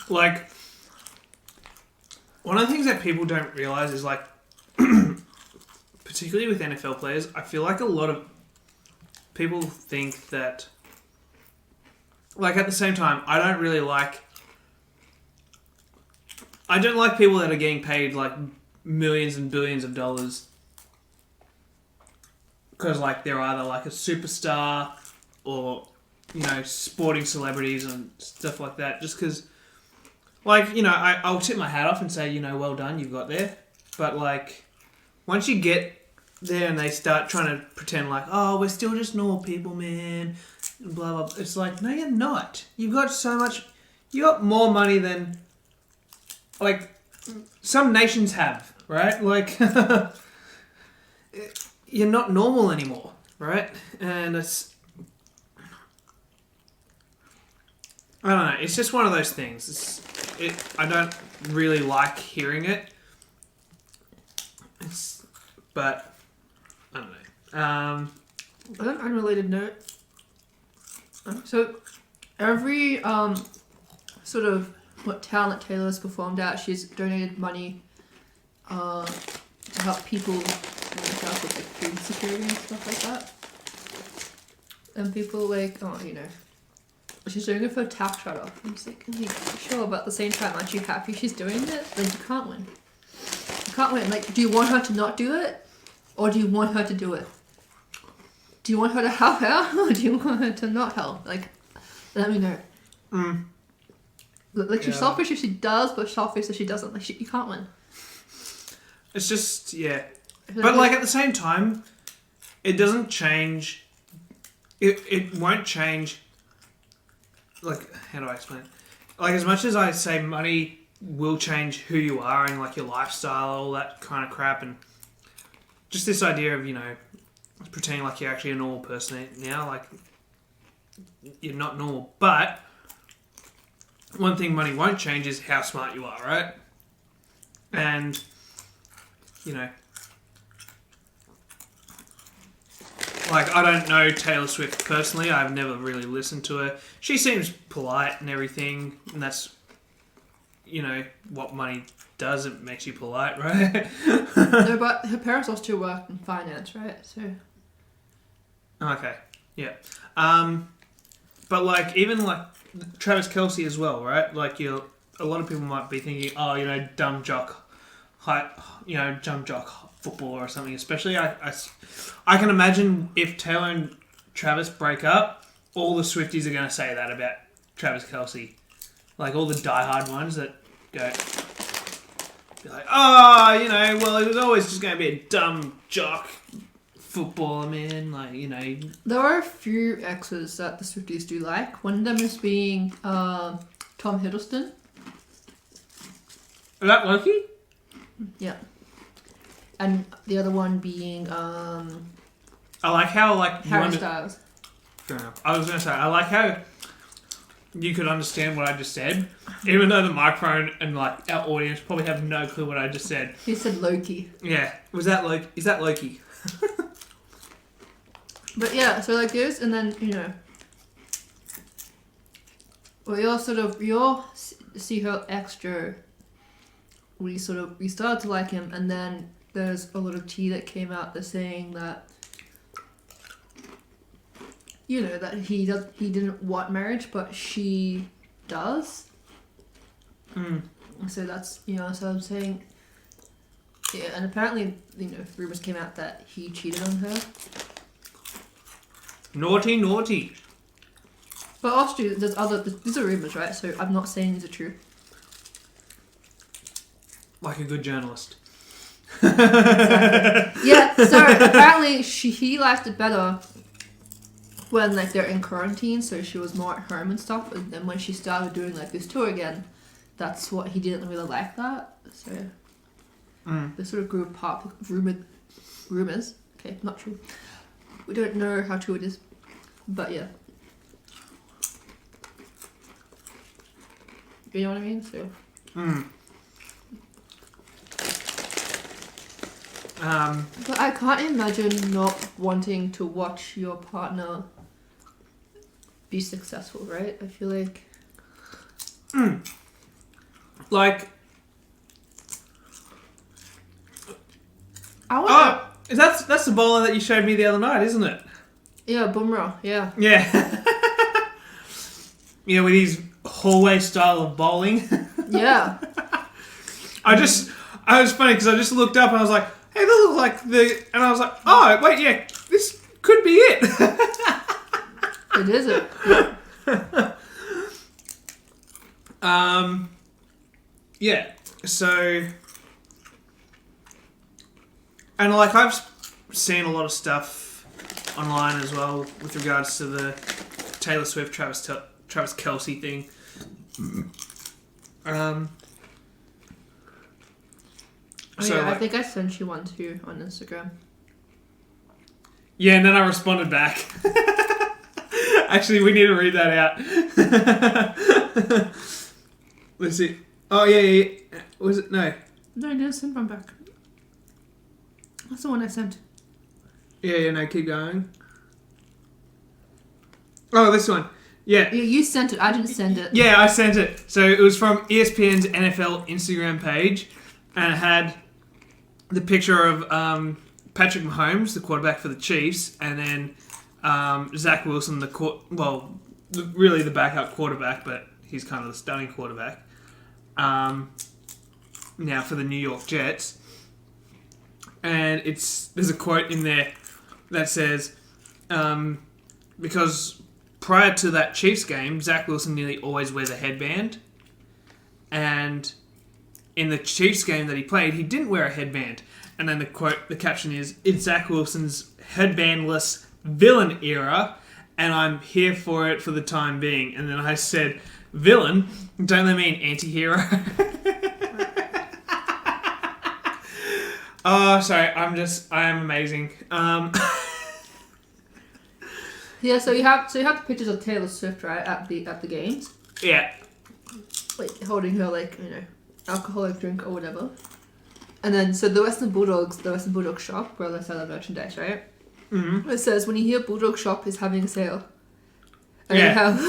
Like, one of the things that people don't realise is like, particularly with NFL players, I feel like a lot of people think that, like at the same time, I don't like people that are getting paid like millions and billions of dollars because like they're either like a superstar or, you know, sporting celebrities and stuff like that. Just because, like, you know, I'll tip my hat off and say, you know, well done, you got there. But like, once you get there and they start trying to pretend like, oh, we're still just normal people, man, and blah blah, it's like, no, you're not. You've got so much. You got more money than like some nations have, right? Like, you're not normal anymore, right? And it's, I don't know. It's just one of those things. I don't really like hearing it. But I don't know. On an unrelated note, so every sort of what town that Taylor's performed at, she's donated money to help people with like food insecurity and stuff like that. And people like, oh, you know, she's doing it for a tax write-off. I'm just like, sure, but at the same time, aren't you happy she's doing it? Then you can't win. You can't win. Like, do you want her to not do it? Or do you want her to do it? Do you want her to help out? Or do you want her to not help? Like, let me know. Like, she's selfish if she does, but selfish if she doesn't. Like, you can't win. It's just, yeah. But, like, at the same time, it doesn't change. It won't change. Like, how do I explain it? Like, as much as I say money will change who you are and, like, your lifestyle, all that kind of crap, and just this idea of, you know, pretending like you're actually a normal person now, like, you're not normal. But one thing money won't change is how smart you are, right? And, you know, like, I don't know Taylor Swift personally. I've never really listened to her. She seems polite and everything, and that's, you know, what money does. It makes you polite, right? No, but her parents also work in finance, right? So. Okay, yeah. But like even like Travis Kelce as well, right? Like a lot of people might be thinking, oh, dumb jock, dumb jock football or something. Especially I can imagine if Taylor and Travis break up, all the Swifties are going to say that about Travis Kelce. Like all the diehard ones that go, be like, oh, well, it was always just going to be a dumb jock footballer, man. Like, There are a few exes that the Swifties do like. One of them is being Tom Hiddleston. Is that Loki? Yeah. And the other one being I like how Harry Styles. Fair enough. I was going to say, I like how you could understand what I just said, even though the microphone and like our audience probably have no clue what I just said. He said Loki. Yeah. Was that Loki? Is that Loki? But yeah, so like this, and then we all see her extra. We started to like him, and then there's a lot of tea that came out that's saying that that he didn't want marriage, but she does. So that's so I'm saying, yeah, and apparently rumors came out that he cheated on her. Naughty. But also, these are rumors, right? So I'm not saying these are true. Like a good journalist. Exactly. Yeah, so apparently he liked it better when like they're in quarantine, so she was more at home and stuff, and then when she started doing like this tour again, that's what he didn't really like that. So they sort of grew apart. Rumors. Okay, not true. We don't know how true it is, but yeah. You know what I mean? So. But I can't imagine not wanting to watch your partner be successful, right? I feel like. Like. That's the bowler that you showed me the other night, isn't it? Yeah, Bumrah. Yeah. Yeah. With his hallway style of bowling. Yeah. I was funny because I just looked up and I was like, hey, they look like and I was like, oh, wait, yeah, this could be it. It is it. Yeah. Yeah, so, and like I've seen a lot of stuff online as well with regards to the Taylor Swift Travis Kelce thing. I think I sent you one too on Instagram. Yeah, and then I responded back. Actually, we need to read that out. Let's see. Oh, yeah. Was it? No. No, I didn't send one back. That's the one I sent. Yeah, no, keep going. Oh, this one. Yeah. You sent it. I didn't send it. Yeah, I sent it. So it was from ESPN's NFL Instagram page, and it had the picture of Patrick Mahomes, the quarterback for the Chiefs, and then Zach Wilson, the backup quarterback, but he's kind of the starting quarterback. Now for the New York Jets, and there's a quote in there that says, because prior to that Chiefs game, Zach Wilson nearly always wears a headband, and in the Chiefs game that he played, he didn't wear a headband. And then the caption is, it's Zach Wilson's headbandless villain era, and I'm here for it for the time being. And then I said, villain? Don't they mean anti-hero? Oh, sorry, I am amazing. Yeah, so you have the pictures of Taylor Swift, right, at the games. Yeah. Like holding her alcoholic drink or whatever. And then so the Western Bulldogs shop where they sell their merchandise, right? Mm-hmm. It says when you hear Bulldog shop is having a sale. And you have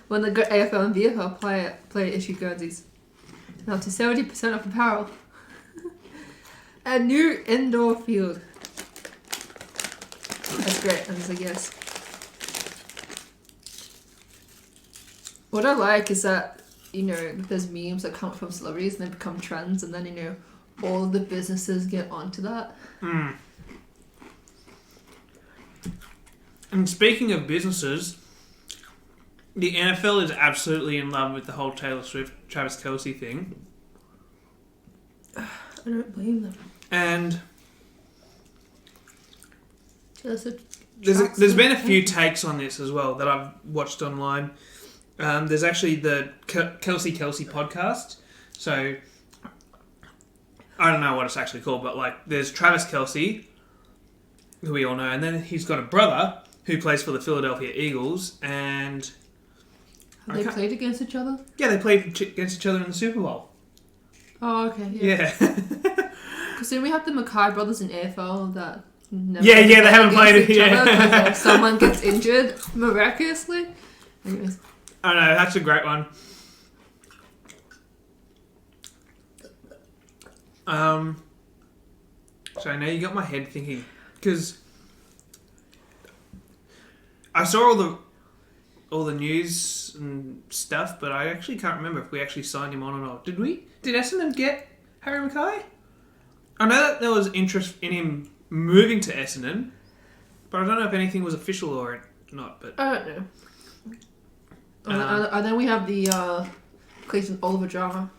when the AFL and VFL player issue guernseys. Now to 70% off apparel. A new indoor field. That's great. I was like, yes. What I like is that, there's memes that come from celebrities and they become trends, and then, all of the businesses get onto that. Mm. And speaking of businesses, the NFL is absolutely in love with the whole Taylor Swift, Travis Kelce thing. I don't blame them. And There's there's been a few takes on this as well that I've watched online. There's actually the Kelsey podcast. So I don't know what it's actually called, but like there's Travis Kelce, who we all know, and then he's got a brother who plays for the Philadelphia Eagles, and have they played against each other? Yeah, they played against each other in the Super Bowl. Oh, okay. Yeah. Because then we have the Mackay brothers in AFL that never they haven't played each other yeah. if someone gets injured miraculously. Anyways. I know, that's a great one. So now you got my head thinking, because I saw all the news and stuff, but I actually can't remember if we actually signed him on or not. Did we? Did Essendon get Harry Mackay? I know that there was interest in him moving to Essendon, but I don't know if anything was official or not. But I don't know. And then we have the Clayton Oliver drama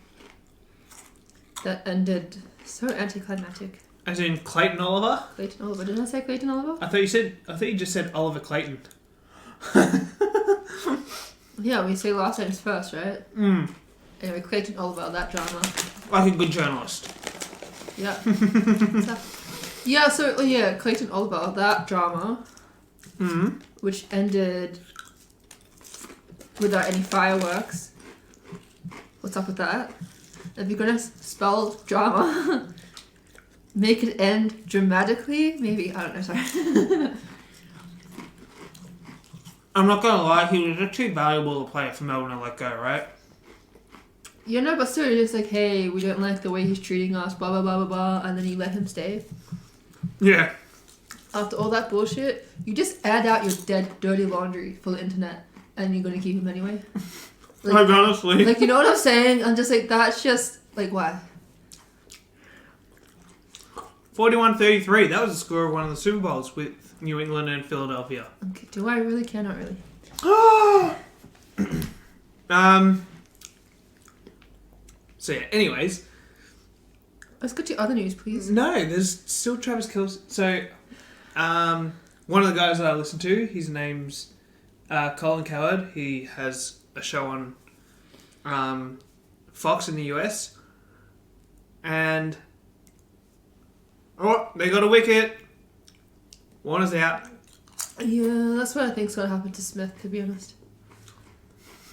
that ended so anticlimactic. As in Clayton Oliver? Clayton Oliver. Didn't I say Clayton Oliver? I thought you just said Oliver Clayton. Yeah, we say last names first, right? Anyway, Clayton Oliver, that drama. Like a good journalist. Yeah. Clayton Oliver, that drama. Which ended without any fireworks. What's up with that? If you're gonna spell drama, make it end dramatically. Maybe, I don't know, sorry. I'm not gonna lie, he was just too valuable to play for Melbourne to let go, right? Yeah, no, but still, you're just like, hey, we don't like the way he's treating us, blah, blah, blah, blah, blah, and then you let him stay. Yeah. After all that bullshit, you just add out your dead, dirty laundry for the internet, and you're gonna keep him anyway. Like honestly. Like, you know what I'm saying? I'm just like, that's just, like, why? 41-33, that was the score of one of the Super Bowls with New England and Philadelphia. Okay, do I really? Cannot really. So yeah, anyways. Let's go to other news, please. No, there's still Travis Kelce. So, one of the guys that I listen to, his name's Colin Coward. He has a show on Fox in the US. And they got a wicket. Warner's out. Yeah, that's what I think's gonna happen to Smith, to be honest.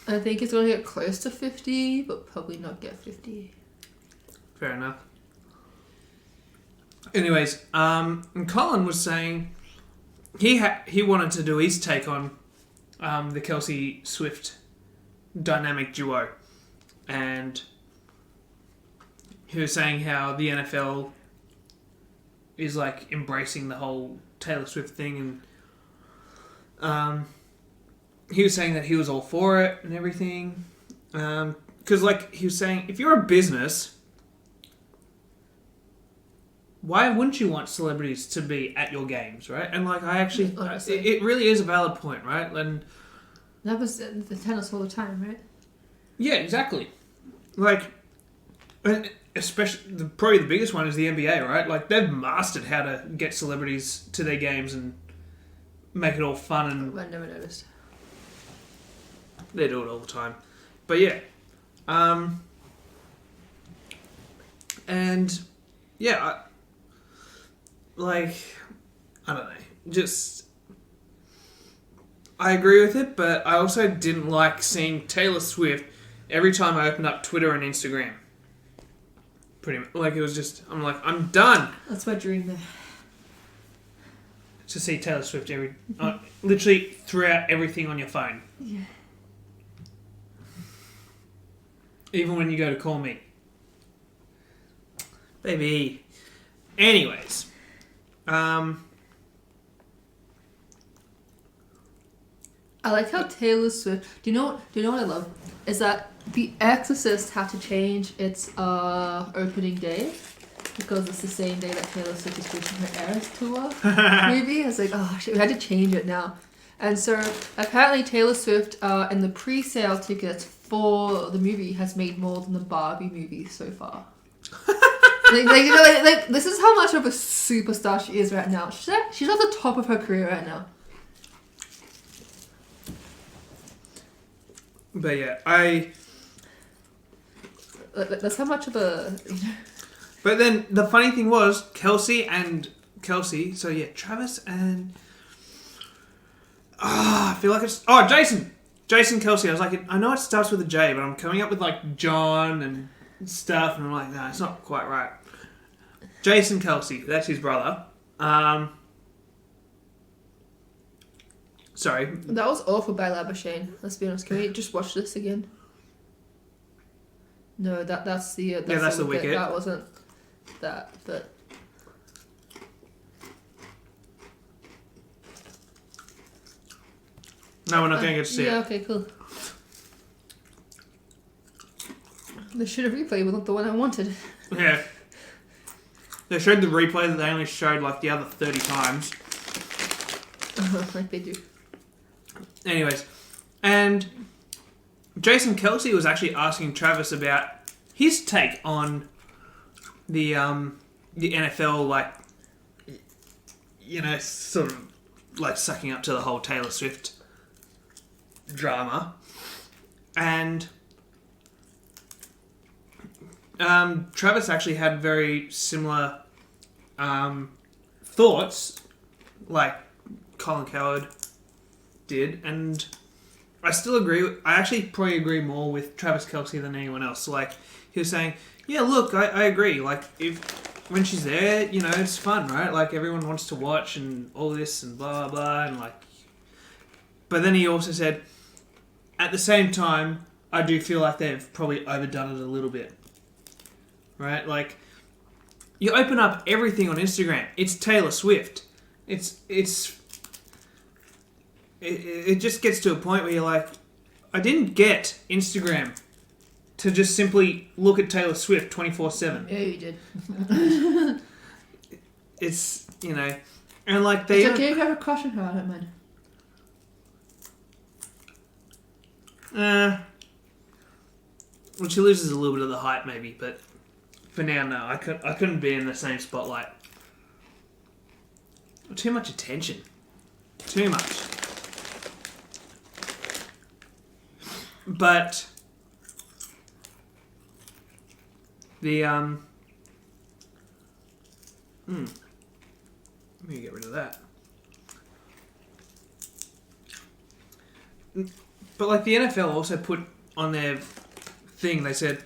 I think he's gonna get close to 50, but probably not get 50. Fair enough. Anyways, and Colin was saying he wanted to do his take on the Kelce Swift dynamic duo, and he was saying how the NFL is like embracing the whole Taylor Swift thing, and he was saying that he was all for it and everything, because like he was saying, if you're a business, why wouldn't you want celebrities to be at your games, right? And like, I actually, it really is a valid point, right? And that was the tennis all the time, right? Yeah, exactly. Like, especially probably the biggest one is the NBA, right? Like, they've mastered how to get celebrities to their games and make it all fun, and I never noticed. They do it all the time. But yeah, and yeah, I don't know, just I agree with it, but I also didn't like seeing Taylor Swift every time I opened up Twitter and Instagram. Pretty much, like, it was just, I'm like, I'm done. That's my dream there. To see Taylor Swift literally throughout everything on your phone. Yeah. Even when you go to call me. Baby. Anyways. I like how Taylor Swift. Do you know what I love? Is that The Exorcist had to change its opening day because it's the same day that Taylor Swift is doing her Eras tour. Maybe it's like, oh shit, we had to change it now. And so apparently Taylor Swift in the pre-sale tickets for the movie has made more than the Barbie movie so far. like this is how much of a superstar she is right now. She's at the top of her career right now. But yeah, That's how much of a. But then the funny thing was Kelsey. So yeah, Travis and I feel like it's Jason Kelsey. I was like, I know it starts with a J, but I'm coming up with like John and stuff, and I'm like, no, it's not quite right. Jason Kelsey, that's his brother. Sorry. That was awful by Labashane. Let's be honest. Can we just watch this again? No, that's the that's the Wicket. That wasn't that, but. No, we're not going to get to see it. Yeah, okay, cool. They should have replayed with the one I wanted. Yeah. They showed the replay that they only showed like the other 30 times. Like they do. Anyways, and Jason Kelsey was actually asking Travis about his take on the NFL, like, you know, sort of like sucking up to the whole Taylor Swift drama, and Travis actually had very similar thoughts, like Colin Coward did, and I still agree. I actually probably agree more with Travis Kelsey than anyone else. Like, he was saying, yeah, look, I agree. Like, when she's there, you know, it's fun, right? Like, everyone wants to watch and all this and blah, blah, and like... But then he also said, at the same time, I do feel like they've probably overdone it a little bit. Right? Like, you open up everything on Instagram, it's Taylor Swift. It just gets to a point where you're like, I didn't get Instagram to just simply look at Taylor Swift 24/7. Yeah, you did. It's, you know, and like they... It's okay if you have a crush on her, I don't mind. Well, she loses a little bit of the hype maybe, but for now, no. I couldn't be in the same spotlight. Too much attention. Too much. But the let me get rid of that. But like the NFL also put on their thing, they said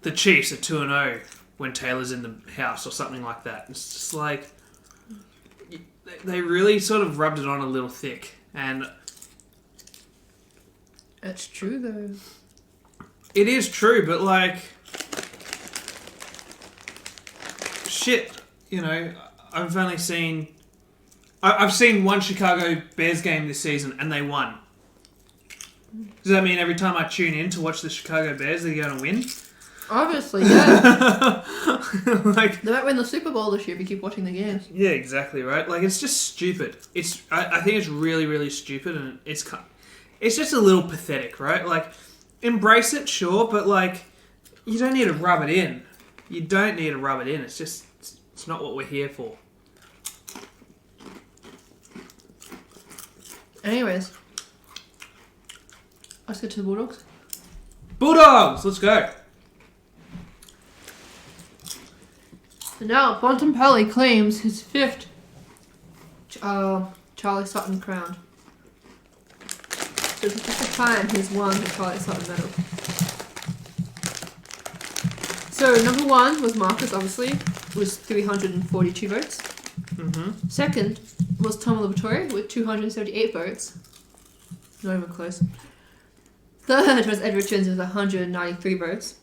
the Chiefs are 2-0 when Taylor's in the house or something like that. It's just like they really sort of rubbed it on a little thick, and That's true, though. it is true, but like shit, you know, I've seen one Chicago Bears game this season and they won. Does that mean every time I tune in to watch the Chicago Bears they're going to win? Obviously, yeah. Like, They might win the Super Bowl this year if you keep watching the games. yeah, exactly, right? Like, it's just stupid. I think it's really, really stupid, and it's just a little pathetic, right? Like, embrace it, sure, but like, you don't need to rub it in. You don't need to rub it in. It's just, it's not what we're here for. Anyways, let's get to the Bulldogs. Bulldogs, let's go. Now, Bontempelli claims his 5th Charlie Sutton crown. So it's the 5th time he's won the Charlie Sutton medal. So number 1 was Marcus, obviously, with 342 votes. Mm-hmm. Second was Tom Laboratory with 278 votes. Not even close. Third was Ed Richards with 193 votes.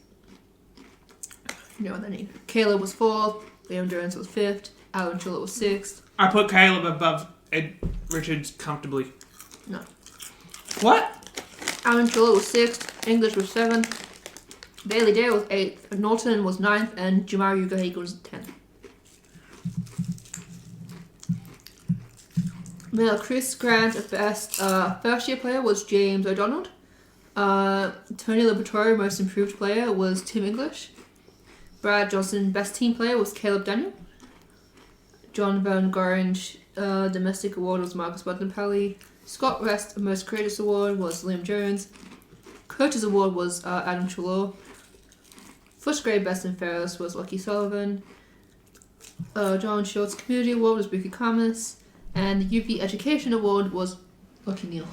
You know what that means. Caleb was 4th. Liam Jones was 5th. Alan Trillett was 6th. I put Caleb above Ed Richards comfortably. No. What? Adam Treloar was 6th, English was 7th, Bailey Dale was 8th, Norton was 9th, and Jamari Ugahega was 10th. Male Chris Grant, best first year player was James O'Donnell. Tony Liberatore, most improved player was Tim English. Brad Johnson, best team player was Caleb Daniel. John Van Gorange, domestic award was Marcus Bontempelli. Scott West, most courageous award was Liam Jones. Coaches award was Adam Treloar. First grade best and fairest was Lucky Sullivan. John Schultz community award was Buki Kamas. And the UP education award was Lucky Neal.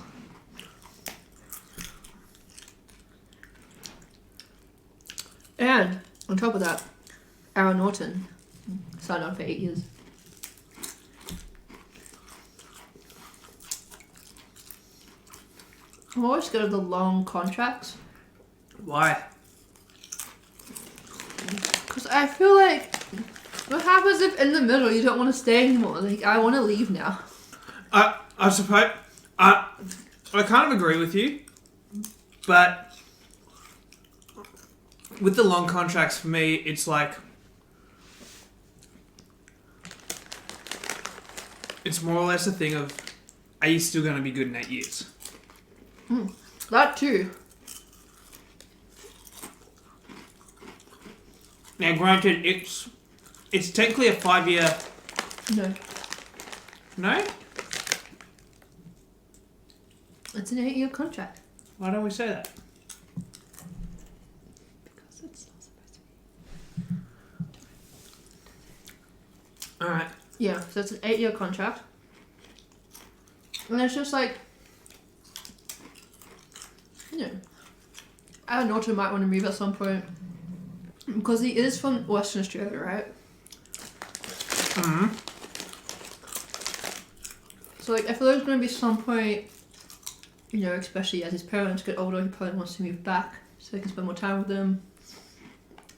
And on top of that, Aaron Norton signed on for 8 years. I'm always scared of the long contracts. Why? Because I feel like, what happens if in the middle you don't want to stay anymore? Like, I want to leave now. I suppose... I kind of agree with you, but with the long contracts, for me, it's like... It's more or less a thing of, are you still going to be good in 8 years? That too. Now, granted, it's technically a 5-year... No. No? It's an 8-year contract. Why don't we say that? Because it's not supposed to be. Alright. Yeah, so it's an 8-year contract. And it's just like, you know, Aaron Norton might want to move at some point. Because he is from Western Australia, right? Mm-hmm. So, like, I feel there's going to be some point, you know, especially as his parents get older, he probably wants to move back so he can spend more time with them.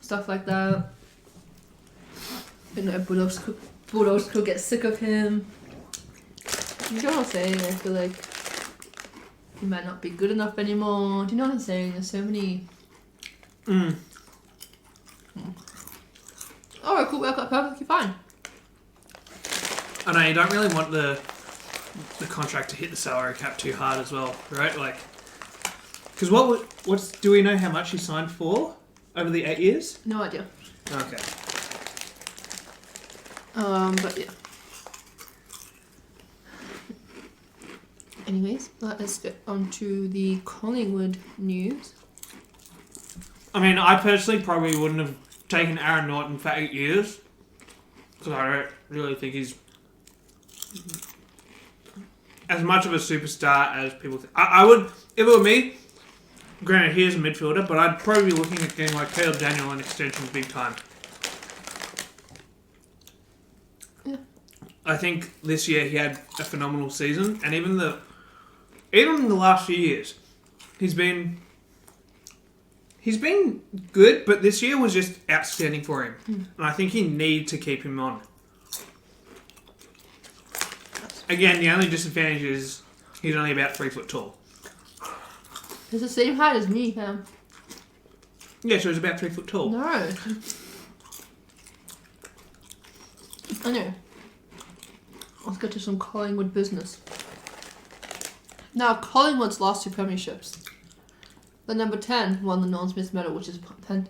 Stuff like that. You know, Bulldogs could get sick of him. You know what I'm saying? I feel like he might not be good enough anymore. Do you know what I'm saying? There's so many... Alright, cool, work out perfectly fine. I know, you don't really want the contract to hit the salary cap too hard as well, right? Like, because do we know how much he signed for over the 8 years? No idea. Okay. But yeah. Anyways, let's get on to the Collingwood news. I mean, I personally probably wouldn't have taken Aaron Norton for 8 years, because I don't really think he's as much of a superstar as people think. I would, if it were me, granted he is a midfielder, but I'd probably be looking at getting like Caleb Daniel and extensions big time. Yeah. I think this year he had a phenomenal season, and even in the last few years, he's been good, but this year was just outstanding for him. And I think you need to keep him on. Again, the only disadvantage is he's only about 3 foot tall. He's the same height as me, fam. Yeah, so he's about 3 foot tall. No. I know. Let's get to some Collingwood business. Now, Collingwood's lost 2 premierships. The number 10 won the Norm Smith medal, which is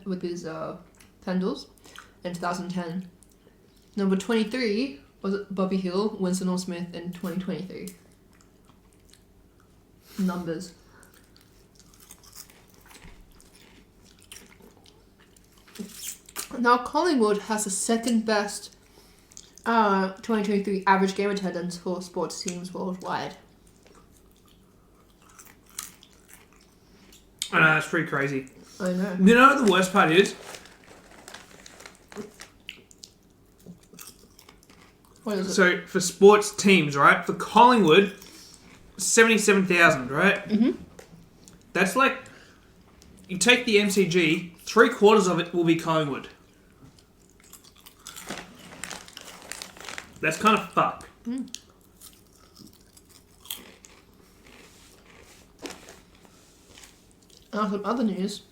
with his Pendles, in 2010. Number 23 was Bobby Hill, wins the Norm Smith in 2023. Numbers. Now, Collingwood has the second best 2023 average game attendance for sports teams worldwide. I know, that's pretty crazy. I know. You know what the worst part is? What is it? So, for sports teams, right? For Collingwood, 77,000, right? Mm-hmm. That's like, you take the MCG, 3/4 of it will be Collingwood. That's kind of fucked. And some other news.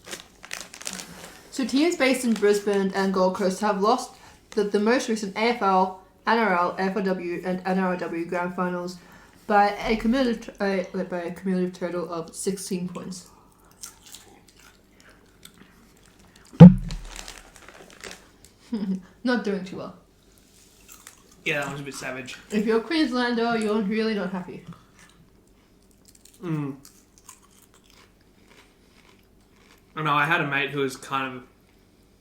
So teams based in Brisbane and Gold Coast have lost the most recent AFL, NRL, AFLW and NRLW grand finals by a cumulative total of 16 points. Not doing too well. Yeah, that was a bit savage. If you're a Queenslander, you're really not happy. I know, I had a mate who was kind of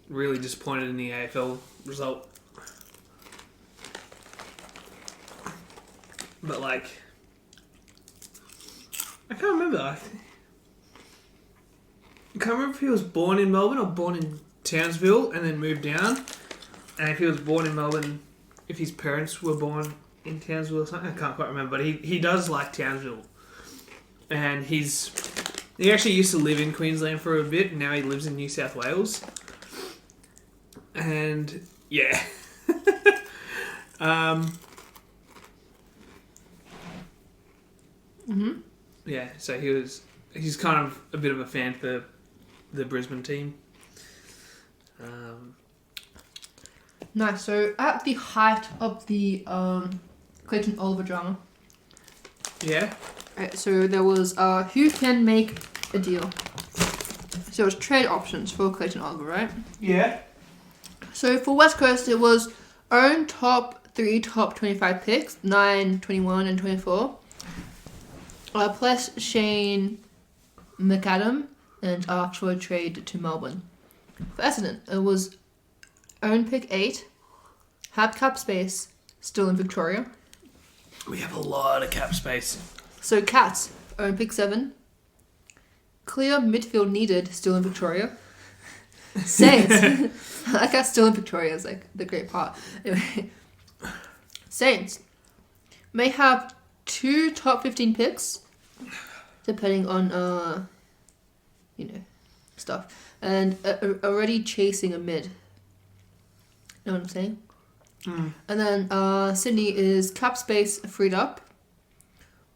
really disappointed in the AFL result. But, like, I can't remember. I can't remember if he was born in Melbourne or born in Townsville and then moved down. And if he was born in Melbourne, if his parents were born in Townsville or something. I can't quite remember. But he does like Townsville. And he actually used to live in Queensland for a bit, and now he lives in New South Wales. And yeah. Yeah, so he's kind of a bit of a fan for the Brisbane team. Nice. So at the height of the Clayton Oliver drama. Yeah. Right, so there was who can make a deal. So it was trade options for Clayton Oliver, right? Yeah. So for West Coast, it was own top 25 picks, 9, 21 and 24. Plus Shane McAdam and for a trade to Melbourne. For Essendon, it was own pick 8, have cap space, still in Victoria. We have a lot of cap space. So Cats, own pick 7, clear midfield needed, still in Victoria. Saints, that guy's still in Victoria is like the great part. Anyway, Saints may have 2 top 15 picks, depending on stuff, and already chasing a mid. Know what I'm saying? And then Sydney is cap space freed up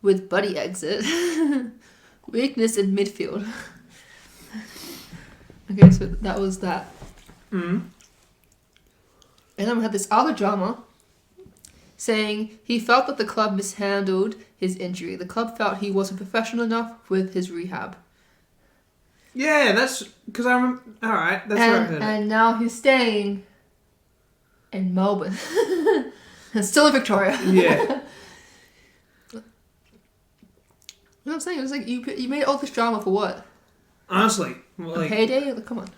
with Buddy exit, weakness in midfield. Okay, so that was that. And then we had this other drama saying he felt that the club mishandled his injury. The club felt he wasn't professional enough with his rehab. Yeah, that's because I remember. All right, that's where I heard it. And now he's staying in Melbourne. And still in Victoria. Yeah. You know what I'm saying? It was like you made all this drama for what? Honestly, like, a payday? Like, come on.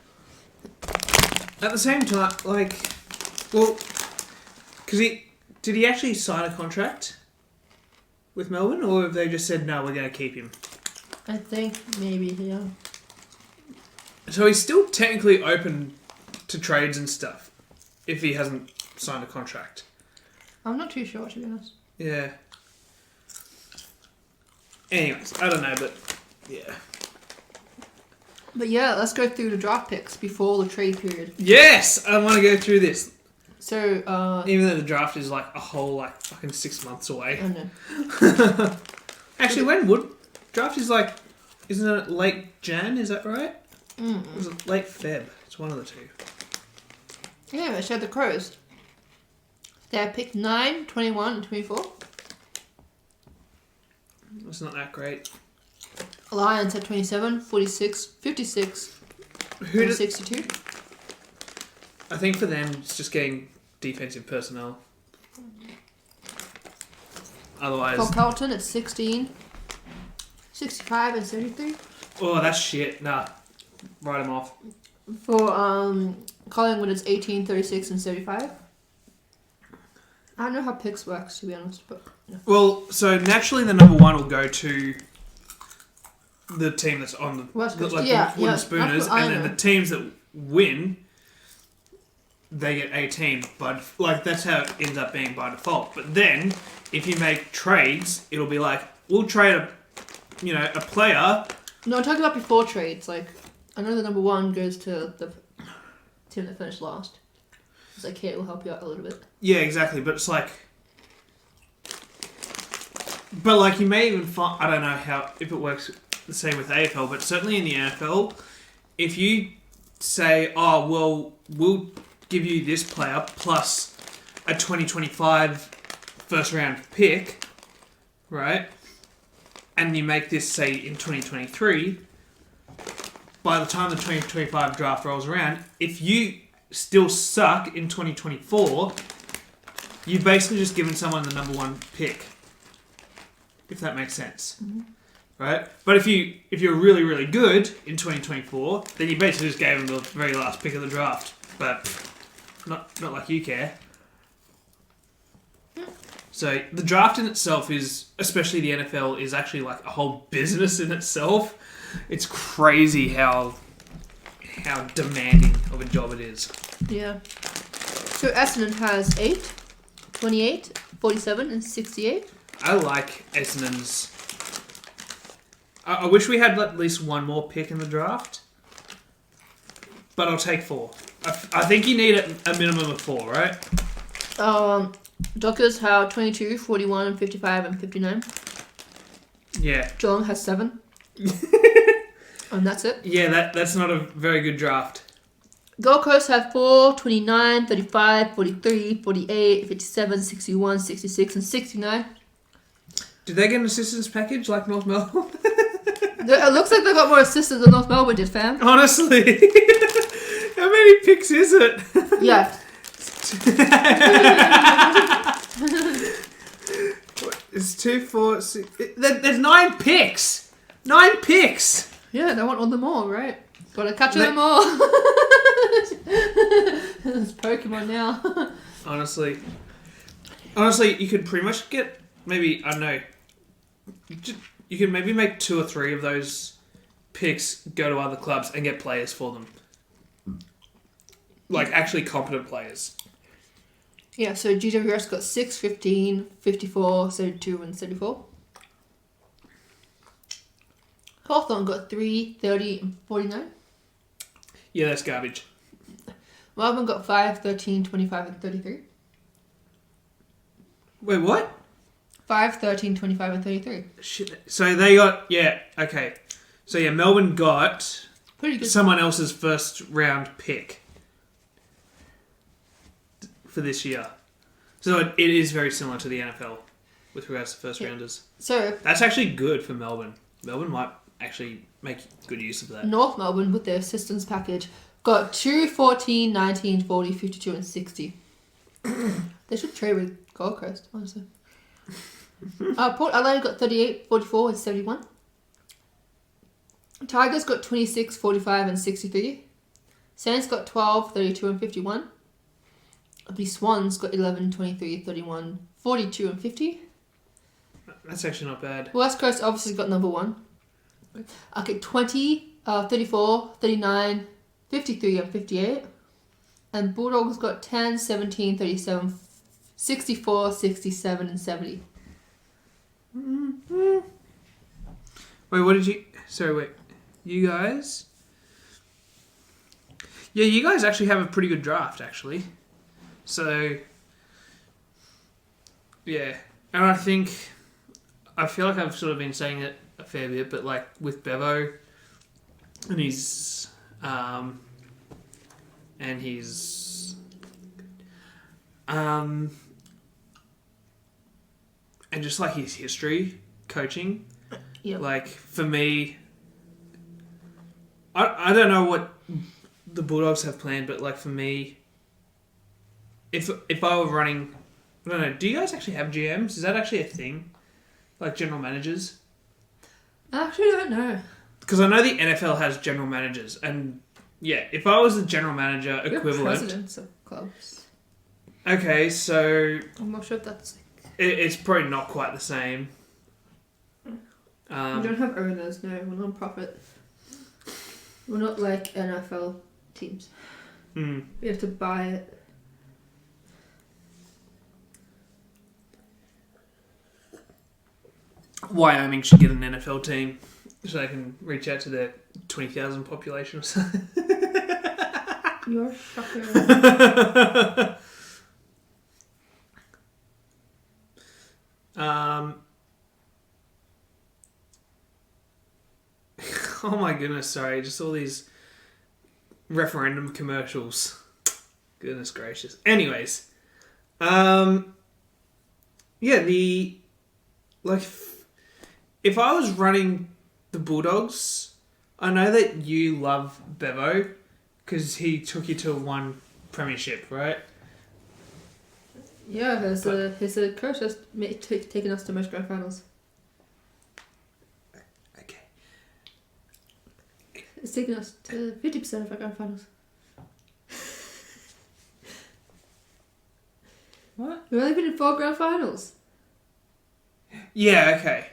At the same time, like, well, because did he actually sign a contract with Melbourne, or have they just said no, we're going to keep him? I think maybe, yeah. So he's still technically open to trades and stuff if he hasn't signed a contract. I'm not too sure, to be honest. Yeah. Anyways, I don't know, but yeah. But yeah, let's go through the draft picks before the trade period. Yes! I want to go through this. So, even though the draft is like a whole, like, fucking 6 months away. I know. Actually, when would... Draft is like... Isn't it late Jan, is that right? Or is it late Feb? It's one of the two. Anyway, so the Crows. They have picked 9, 21 and 24. It's not that great. Lions at 27, 46, 56, and 62. I think for them, it's just getting defensive personnel. Otherwise... For Carlton at 16, 65 and 73. Oh, that's shit. Nah. Write them off. For Collingwood, it's 18, 36 and 75. I don't know how picks works, to be honest, but... Yeah. Well, so naturally the number 1 will go to the team that's on the... West Coast. Like Yeah, the Wooden Spooners, and then know. the teams that win... They get 18, but like that's how it ends up being by default. But then, if you make trades, it'll be like we'll trade a player. No, I'm talking about before trades. Like, I know the number 1 goes to the team that finished last. It's like, here, we'll help you out a little bit. Yeah, exactly. But it's like, but like you may even find I don't know if it works the same with AFL, but certainly in the NFL, if you say, oh, well, we'll give you this player plus a 2025 first round pick, right? And you make this, say, in 2023, by the time the 2025 draft rolls around, if you still suck in 2024, you've basically just given someone the number one pick. If that makes sense. Mm-hmm. Right? But if you're really, really good in 2024, then you basically just gave them the very last pick of the draft. But not like you care. So the draft in itself is, especially the NFL, is actually like a whole business in itself. It's crazy how demanding of a job it is. Yeah. So Essendon has 8, 28, 47, and 68. I like Essendon's. I wish we had at least one more pick in the draft, but I'll take 4. I think you need a minimum of 4, right? Dockers have 22, 41, and 55, and 59. Yeah. Geelong has 7. And that's it. Yeah, that's not a very good draft. Gold Coast have 4, 29, 35, 43, 48, 57, 61, 66, and 69. Did they get an assistance package like North Melbourne? It looks like they got more assistants than North Melbourne did, fam. Honestly. How many picks is it? Yeah. It's 2, 4, 6... There's 9 picks! 9 picks! Yeah, they want all them all, right? Gotta catch them all. It's Pokemon now. Honestly, you could pretty much get maybe, I don't know, you could maybe make 2 or 3 of those picks go to other clubs and get players for them. Like, actually competent players. Yeah, so GWS got 6, 15, 54, 72, and 74. Hawthorn got 3, 30, and 49. Yeah, that's garbage. Melbourne got 5, 13, 25, and 33. Wait, what? 5, 13, 25, and 33. Shit. So they got... Yeah, okay. So yeah, Melbourne got Pretty good. someone else's first round pick for this year. So it is very similar to the NFL with regards to first rounders. So That's actually good for Melbourne. Melbourne might actually make good use of that. North Melbourne, with their assistance package, got 2, 14, 19, 40, 52, and 60. They should trade with Gold Coast, honestly. Port Adelaide got 38, 44, and 71. Tigers got 26, 45, and 63. Saints got 12, 32, and 51. The Swans got 11, 23, 31, 42, and 50. That's actually not bad. West Coast obviously got number 1. Okay, 20, 34, 39, 53, and 58. And Bulldogs got 10, 17, 37, 64, 67, and 70. Mm-hmm. Wait, what did you... Sorry, wait. You guys... Yeah, you guys actually have a pretty good draft, actually. So... Yeah. And I feel like I've sort of been saying it a fair bit, but like with Bevo and his... and just like his history coaching. Yep. Like for me, I don't know what the Bulldogs have planned, but like for me, if I were running, I don't know, do you guys actually have GMs? Is that actually a thing? Like general managers? I actually don't know. Because I know the NFL has general managers, and yeah, if I was the general manager equivalent... We're presidents of clubs. Okay, so... I'm not sure if that's... It's probably not quite the same. We don't have owners, no. We're non-profit. We're not like NFL teams. Mm. We have to buy it. Wyoming should get an NFL team so they can reach out to their 20,000 population or something. You're shocking. Oh my goodness, sorry. Just all these referendum commercials. Goodness gracious. Anyways. Yeah, if I was running the Bulldogs, I know that you love Bevo because he took you to one premiership, right? Yeah, his coach has taken us to most grand finals. Okay. It's taken us to 50% of our grand finals. What? We've only been in 4 grand finals. Yeah, okay.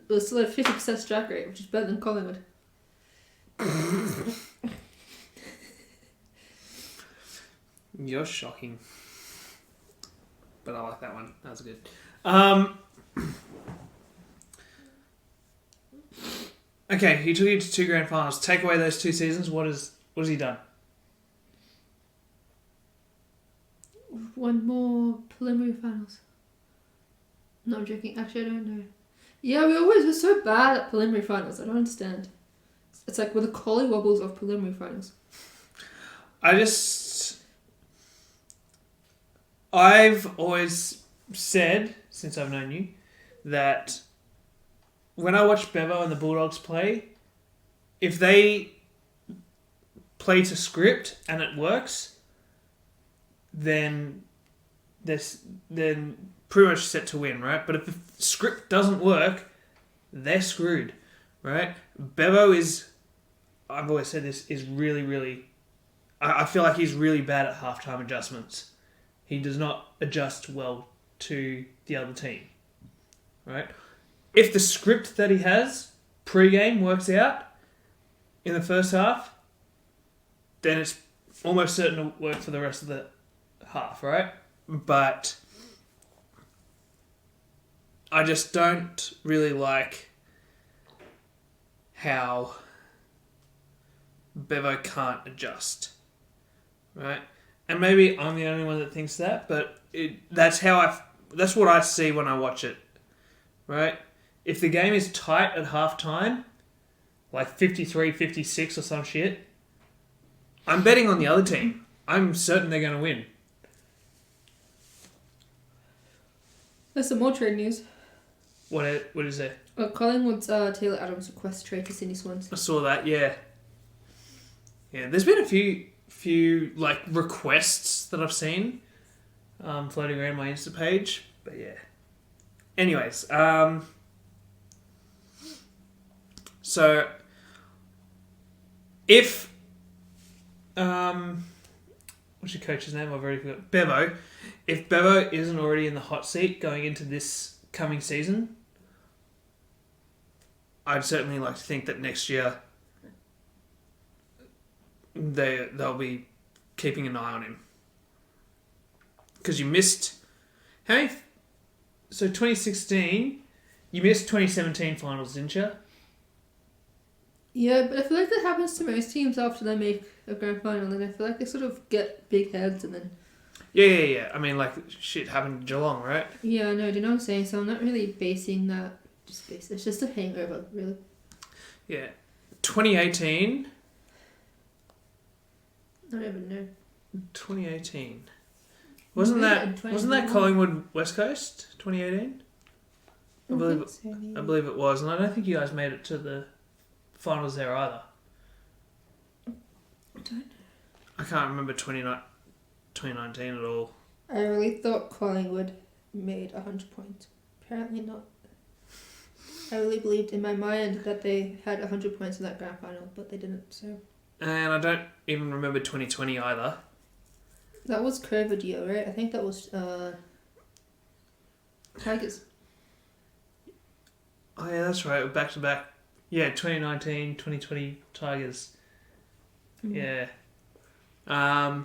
It's still a 50% strike rate, which is better than Collingwood. You're shocking. But I like that one. That was good. Okay, he took you to 2 grand finals. Take away those 2 seasons. What has he done? One more preliminary finals. No, I'm joking. Actually, I don't know. Yeah, we're so bad at preliminary finals. I don't understand. It's like we're the collywobbles of preliminary finals. I've always said, since I've known you, that when I watch Bevo and the Bulldogs play, if they play to script and it works, then pretty much set to win, right? But if the script doesn't work, they're screwed, right? Bevo is, I've always said this, is really, really, I feel like he's really bad at halftime adjustments. He does not adjust well to the other team, right? If the script that he has pre-game works out in the first half, then it's almost certain to work for the rest of the half, right? But I just don't really like how Bevo can't adjust, right? And maybe I'm the only one that thinks that, but that's what I see when I watch it, right? If the game is tight at halftime, like 53-56 or some shit, I'm betting on the other team. I'm certain they're going to win. There's some more trade news. What is there? Collingwood's Taylor Adams requests trade to Sydney Swans. I saw that, yeah. Yeah, there's been a few like requests that I've seen floating around my Insta page, but yeah. Anyways, so if what's your coach's name? I've already forgot. Bevo. If Bevo isn't already in the hot seat going into this coming season, I'd certainly like to think that next year they'll be keeping an eye on him. Because you missed... How many... So 2016, you missed 2017 finals, didn't you? Yeah, but I feel like that happens to most teams after they make a grand final, and I feel like they sort of get big heads and then... Yeah. I mean, like, shit happened to Geelong, right? Yeah, no, do you know what I'm saying? So I'm not really basing that... It's just a hangover, really. Yeah. 2018... I don't even know. 2018. Wasn't that Collingwood West Coast? 2018? I believe it was, and I don't think you guys made it to the finals there either. I don't know. I can't remember 2019 at all. I really thought Collingwood made 100 points. Apparently not. I really believed in my mind that they had 100 points in that grand final, but they didn't, so... And I don't even remember 2020 either. That was COVID year, right? I think that was Tigers. Oh yeah, that's right. Back to back. Yeah, 2019, 2020 Tigers. Yeah. I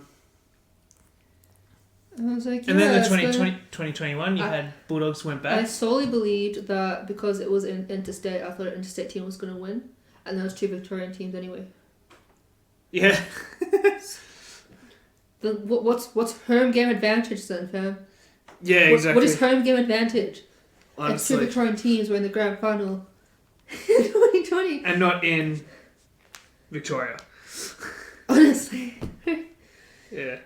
was like, and then the 2021, you had Bulldogs went back. I solely believed that because it was in interstate, I thought an interstate team was going to win, and there was 2 Victorian teams anyway. Yeah. What's home game advantage then, fam? Yeah, exactly. What is home game advantage? Honestly. If 2 Victorian teams were in the grand final, 2020. And not in Victoria. Honestly. Yeah.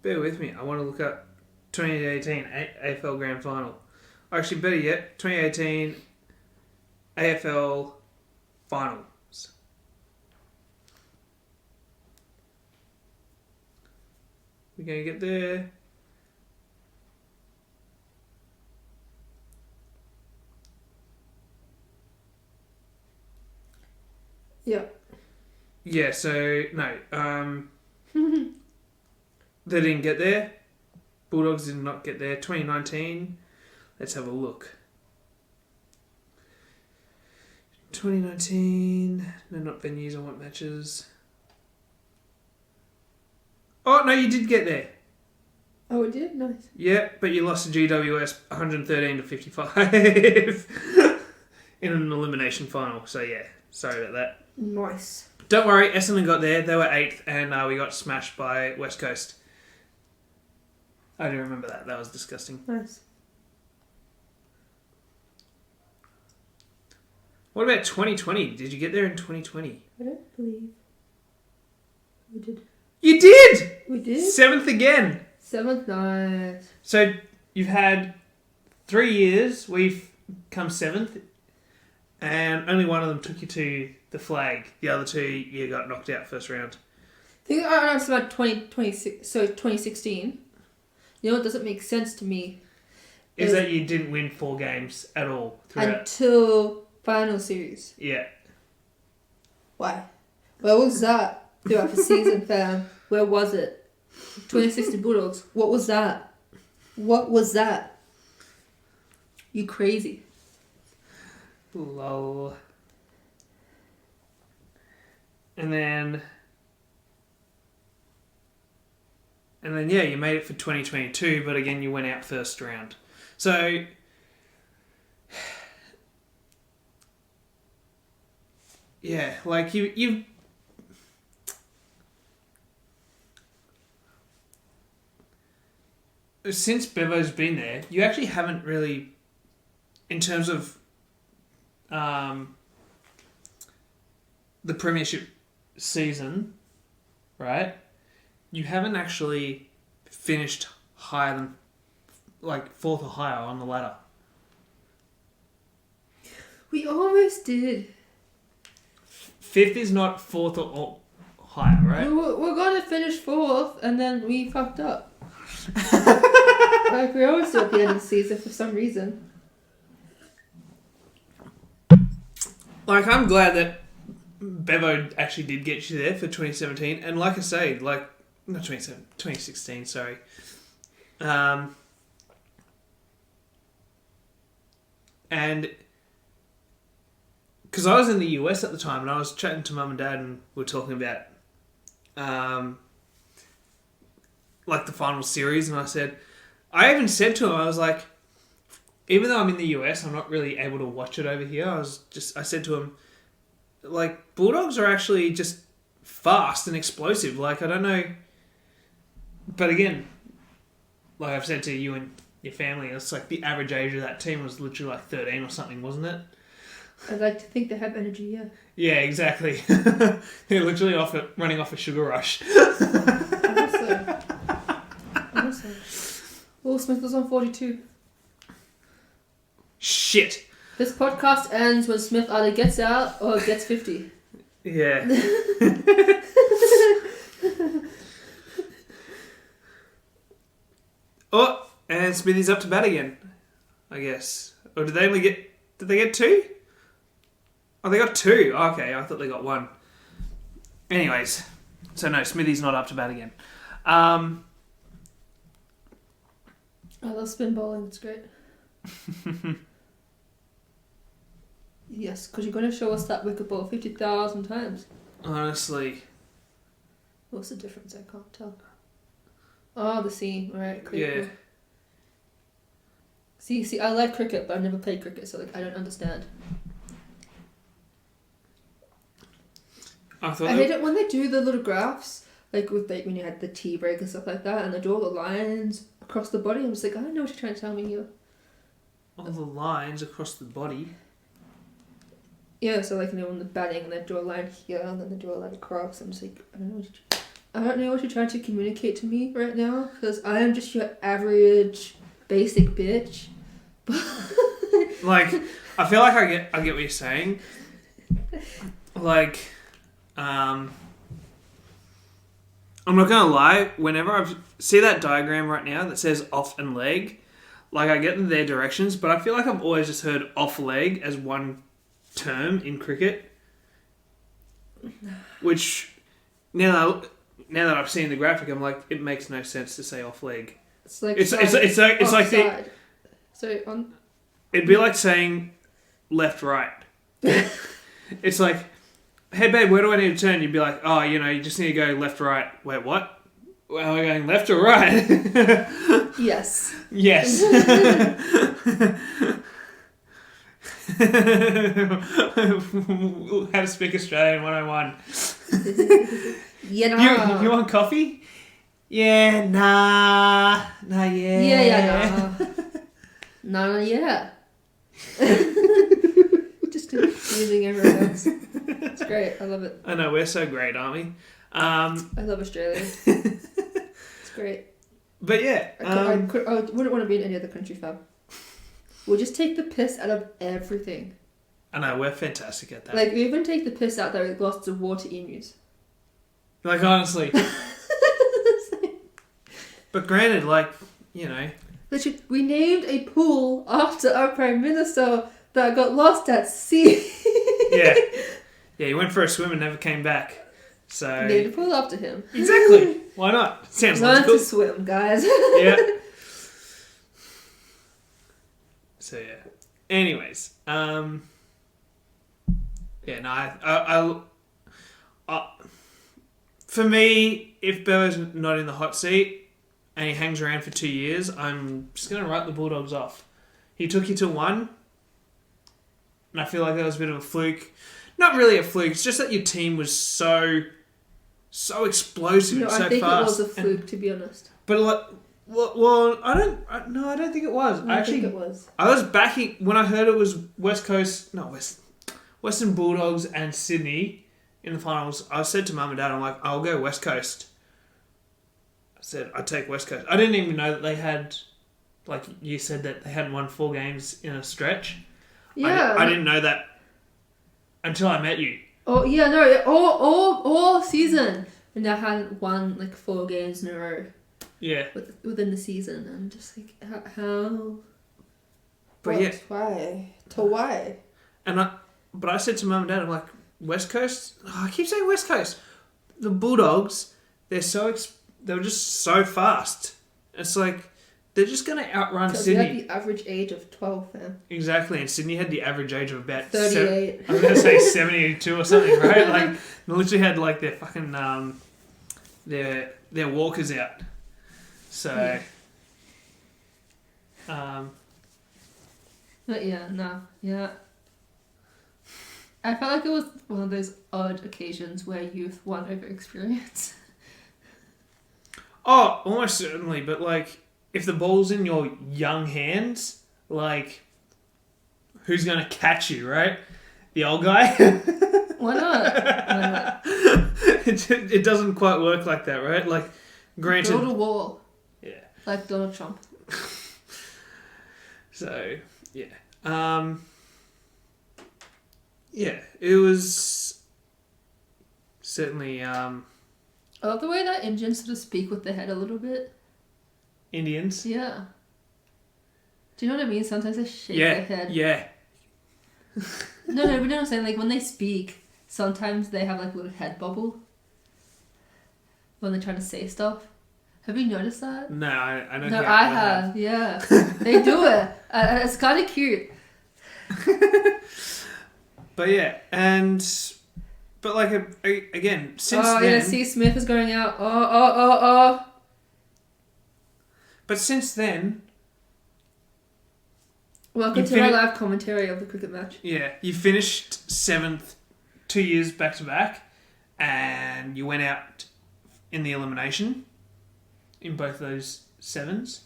Bear with me. I want to look up 2018 AFL Grand Final. Actually, better yet, 2018 AFL Finals. We're going to get there. Yeah. Yeah, so, no. They didn't get there. Bulldogs did not get there. 2019. Let's have a look. 2019. No, not venues. I want matches. Oh, no, you did get there. Oh, it did? Nice. Yeah, but you lost to GWS 113 to 55 in an elimination final. So, yeah, sorry about that. Nice. Don't worry, Essendon got there. They were 8th, and we got smashed by West Coast. I do remember that. That was disgusting. Nice. What about 2020? Did you get there in 2020? I don't believe we did. You did! We did? 7th again. 7th, nice. So you've had 3 years. We've come 7th. And only one of them took you to the flag. The other 2, you got knocked out first round. I think I announced about 2016. You know what doesn't make sense to me? Is that you didn't win 4 games at all throughout. Until final series. Yeah. Why? Where was that throughout the season, fam? Where was it? 2016 Bulldogs. What was that? What was that? You crazy. Lol. And then, yeah, you made it for 2022, but again, you went out first round. So, yeah, like you've since Bevo's been there, you actually haven't really, in terms of the premiership season, right? You haven't actually finished higher than, like, 4th or higher on the ladder. We almost did. 5th is not 4th or higher, right? We're gonna finish 4th, and then we fucked up. Like we always do at the end of the season for some reason. Like, I'm glad that Bevo actually did get you there for 2017, and like I say, like, not 2016, sorry. And because I was in the US at the time, and I was chatting to Mum and Dad, and we were talking about like the final series, and I even said to him, I was like, even though I'm in the US, I'm not really able to watch it over here. I said to him, like, Bulldogs are actually just fast and explosive. Like, I don't know, but again, like I've said to you and your family, it's like the average age of that team was literally like 13 or something, wasn't it? I'd like to think they have energy, yeah. Yeah, exactly. They're literally running off a sugar rush. Honestly. Will Smith was on 42. Shit. This podcast ends when Smith either gets out or gets 50. Yeah. Oh, and Smithy's up to bat again, I guess. Or did they get 2? Oh, they got 2. Okay, I thought they got 1. Anyways, so no, Smithy's not up to bat again. I love spin bowling, it's great. Yes, because you're going to show us that wicket ball 50,000 times. Honestly. What's the difference? I can't tell. Oh, the seam. Right, clear. Yeah. See, I like cricket, but I've never played cricket, so like I don't understand. I hate it when they do the little graphs, like with when you had the tea break and stuff like that, and they draw the lines across the body. I'm just like, I don't know what you're trying to tell me here. all the lines across the body. Yeah, so like, you know, when they're batting, they draw a line here, and then they draw a line across. I'm just like, I don't know what you're trying to communicate to me right now, because I am just your average, basic bitch. Like, I feel like I get what you're saying. Like, I'm not gonna lie. Whenever I see that diagram right now that says off and leg, like I get their directions, but I feel like I've always just heard off leg as one term in cricket. Which now that I've seen the graphic, I'm like, it makes no sense to say off leg. It's like it's like the. So on. It'd be like saying left right. It's like, hey babe, where do I need to turn? You'd be like, oh, you know, you just need to go left right. Wait, what? Well, we're going left or right? Yes. Yes. How to speak Australian 101. Yeah, nah. You want coffee? Yeah, nah, yeah. Yeah, nah. Yeah. Just confusing everyone else. It's great. I love it. I know, we're so great, aren't we? I love Australia. It's great. But yeah. I wouldn't want to be in any other country, fam. We'll just take the piss out of everything. I know, we're fantastic at that. Like, we even take the piss out that we lost the war to emus. Like, honestly. But granted, like, you know. We named a pool after our Prime Minister that got lost at sea. Yeah. Yeah, he went for a swim and never came back. So Named a pool after him. Exactly. Why not? Sounds Learn logical. to swim, guys. Yeah. So yeah. Anyways, yeah, no, I for me, if Bella's not in the hot seat and he hangs around for 2 years, I'm just gonna write the Bulldogs off. He took you to 1, and I feel like that was a bit of a fluke. Not really a fluke. It's just that your team was so explosive and so fast. I think it was a fluke, to be honest. But like, well, I don't think it was. I think it was. I was backing when I heard it was Western Bulldogs and Sydney in the finals. I said to Mum and Dad, I'm like, I'll go West Coast. I said I'd take West Coast. I didn't even know that they had, like you said, that they hadn't won 4 games in a stretch. Yeah, I didn't know that until I met you. Oh yeah, no, all season, and I hadn't won like 4 games in a row. Yeah. Within the season, I'm just like, how? But yeah, why? To why? But I said to Mum and Dad, I'm like, West Coast. Oh, I keep saying West Coast. The Bulldogs, they were just so fast. It's like they're just gonna outrun Sydney. They had the average age of 12, man. Exactly, and Sydney had the average age of about 38. I was gonna say 72 or something, right? Like they literally had like their fucking their walkers out. So, But yeah, no, yeah. I felt like it was one of those odd occasions where youth won over experience. Oh, almost certainly, but like, if the ball's in your young hands, like, who's gonna catch you, right? The old guy? Why not? It doesn't quite work like that, right? Like, granted... Build a wall. Yeah. Like Donald Trump. So, yeah. Yeah, it was certainly... I love the way that Indians sort of speak with their head a little bit. Indians? Yeah. Do you know what I mean? Sometimes they shake their head. Yeah. No, but you know what I'm saying? Like, when they speak, sometimes they have, like, a little head bubble. When they're trying to say stuff. Have you noticed that? No, I don't. No, I have. Yeah. They do it. It's kind of cute. But yeah, but like again, since then. Oh yeah, C. Smith is going out. Oh. But since then. Welcome to my live commentary of the cricket match. Yeah, you finished 7th 2 years back to back, and you went out in the elimination in both those 7s.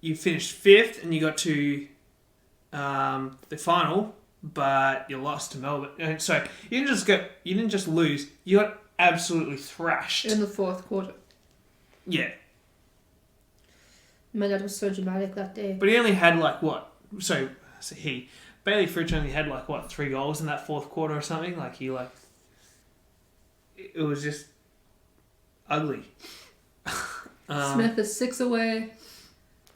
you finished 5th and you got to the final, but you lost to Melbourne. Sorry, you didn't just lose. You got absolutely thrashed in the 4th quarter. Yeah, My dad was so dramatic that day. but he only had like what? So Bailey Fritsch only had like what 3 goals in that 4th quarter or something. Like it was just ugly. Smith is 6 away.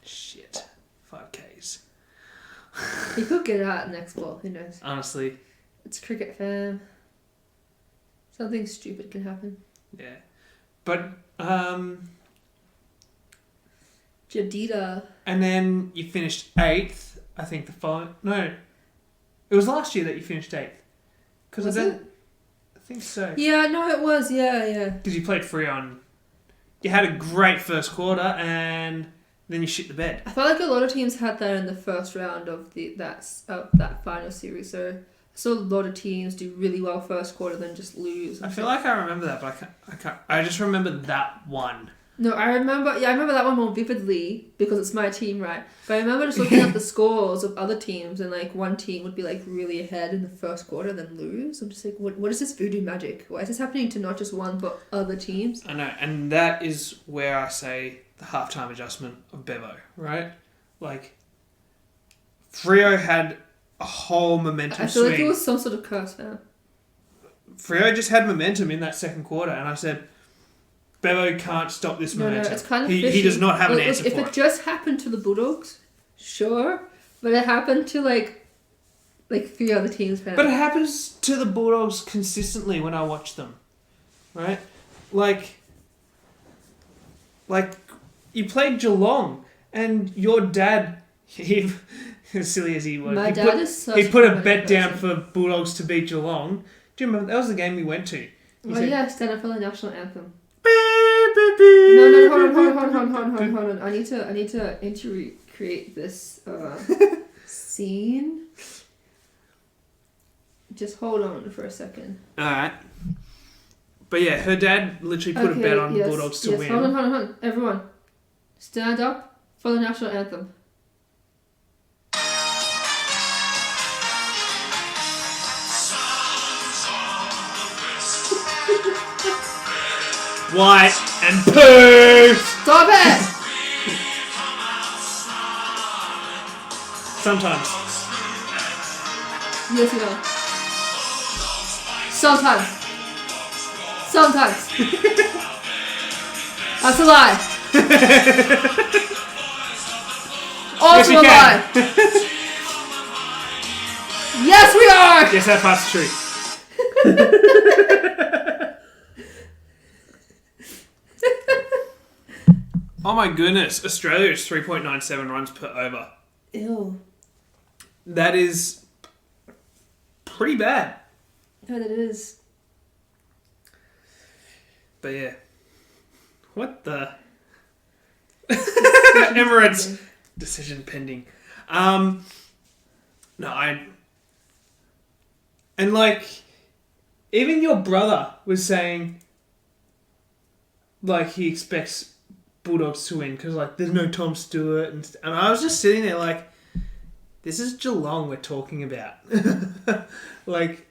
Shit, 5Ks. He could get out next ball. Who knows? Honestly, It's cricket, fam. Something stupid can happen. yeah, but Jadida. and then you finished 8th. I think the following it was last year that you finished 8th. Was it? I think so. Yeah, no, it was. Yeah. Because you played Freo and you had a great first quarter and then you shit the bed. I felt like a lot of teams had that in the first round of that final series. So I saw a lot of teams do really well first quarter, then just lose. I feel like I remember that, but I can't. I just remember that one. No, I remember that one more vividly because it's my team, right? But I remember just looking at the scores of other teams and like one team would be like really ahead in the first quarter, then lose. I'm just like, what is this voodoo magic? Why is this happening to not just one but other teams? I know, and that is where I say the halftime adjustment of Bevo, right? Like, Freo had a whole momentum I feel swing. like it was some sort of curse now. Freo just had momentum in that second quarter, and I said, Bevo can't stop this momentum. No, it's kind of he fishy. does not have an answer if for it it. just happened to the Bulldogs, sure, but it happened to like 3 other teams. Man. But it happens to the Bulldogs consistently when I watch them, right? Like you played Geelong, and your dad, as silly as he was, My dad is such he put a funny bet down person. for Bulldogs to beat Geelong. Do you remember that was the game we went to? Yeah, stand up for the national anthem. No, hold on. I need to recreate this scene. Just hold on for a second. Alright. But yeah, her dad literally put a bet on Bulldogs to win. Hold on. Everyone, stand up for the national anthem. White and poo! Stop it! Sometimes. Yes, we are. Sometimes. That's a lie. Also you a can. lie. Yes, we are! Yes, that part's true. Oh my goodness, Australia is 3.97 runs per over. Ew. That is pretty bad. No, that is. But yeah. What the? Emirates decision pending. And like, even your brother was saying, like, he expects Bulldogs to win because, like, there's no Tom Stewart. And I was just sitting there like, this is Geelong we're talking about. Like,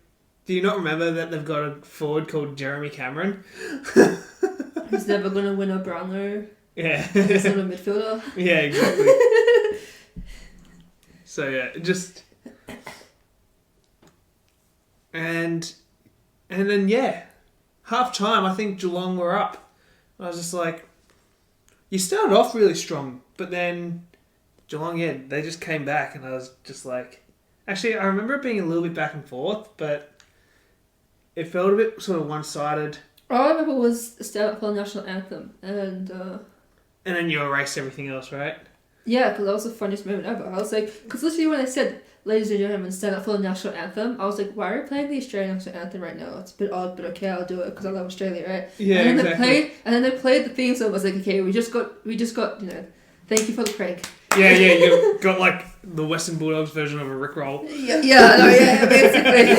do you not remember that they've got a forward called Jeremy Cameron? He's never going to win a Brownlow. Yeah. He's not a midfielder. Yeah, exactly. So, yeah, just... And then, yeah, half time, I think Geelong were up. I was just like, you started off really strong, but then Geelong, yeah, they just came back, and I was just like... Actually, I remember it being a little bit back and forth, but it felt a bit sort of one-sided. All I remember was stand up for the national anthem, and then you erased everything else, right? yeah, because that was the funniest moment ever. I was like, because literally when they said, "Ladies and gentlemen, stand up for the national anthem," I was like, why are we playing the Australian national anthem right now? It's a bit odd, but okay, I'll do it because I love Australia, right? Yeah, and then exactly. they played the theme song. I was like, okay, we just got, thank you for the prank. Yeah, you got like the Western Bulldogs version of a Rickroll. Yeah, basically.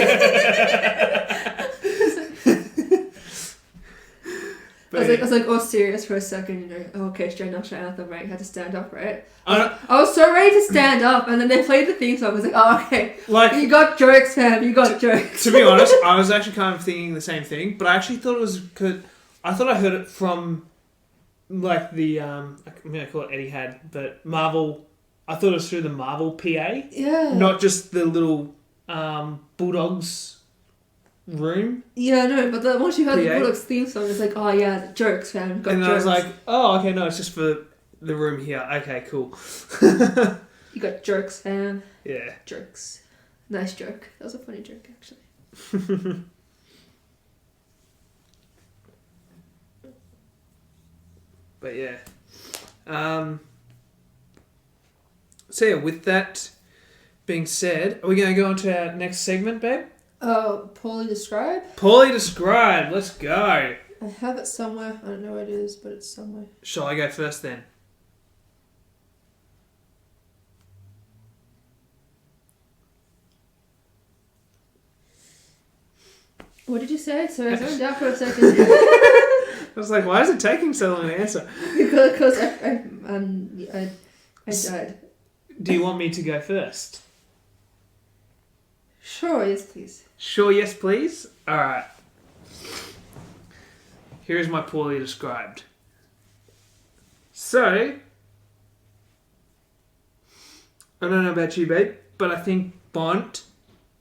I was like, all serious for a second, you know. Oh, okay, it's national anthem, right? You had to stand up, right? I was so ready to stand up, and then they played the theme song. I was like, oh, okay. Like, you got jokes, fam. You got jokes. To be honest, I was actually kind of thinking the same thing, but I actually thought it was because I thought I heard it from like the I call it Etihad, but Marvel. I thought it was through the Marvel PA, not just the little Bulldogs room. Yeah, no, but once you heard the Bulldogs theme song, it's like, oh yeah, jokes, fam. Got jokes. I was like, oh, okay, no, it's just for the room here. Okay, cool. You got jerks, fam. Yeah. Jerks. Nice joke. That was a funny joke, actually. But yeah. So yeah, with that being said, are we going to go on to our next segment, babe? Poorly described? Poorly described. Let's go. I have it somewhere. I don't know where it is, but it's somewhere. Shall I go first then? What did you say? Sorry, I zoned out for a second. I was like, why is it taking so long to answer? Because I died. Do you want me to go first? Sure, yes, please. Sure, yes, please? Alright. Here is my poorly described. So, I don't know about you, babe, but I think Bond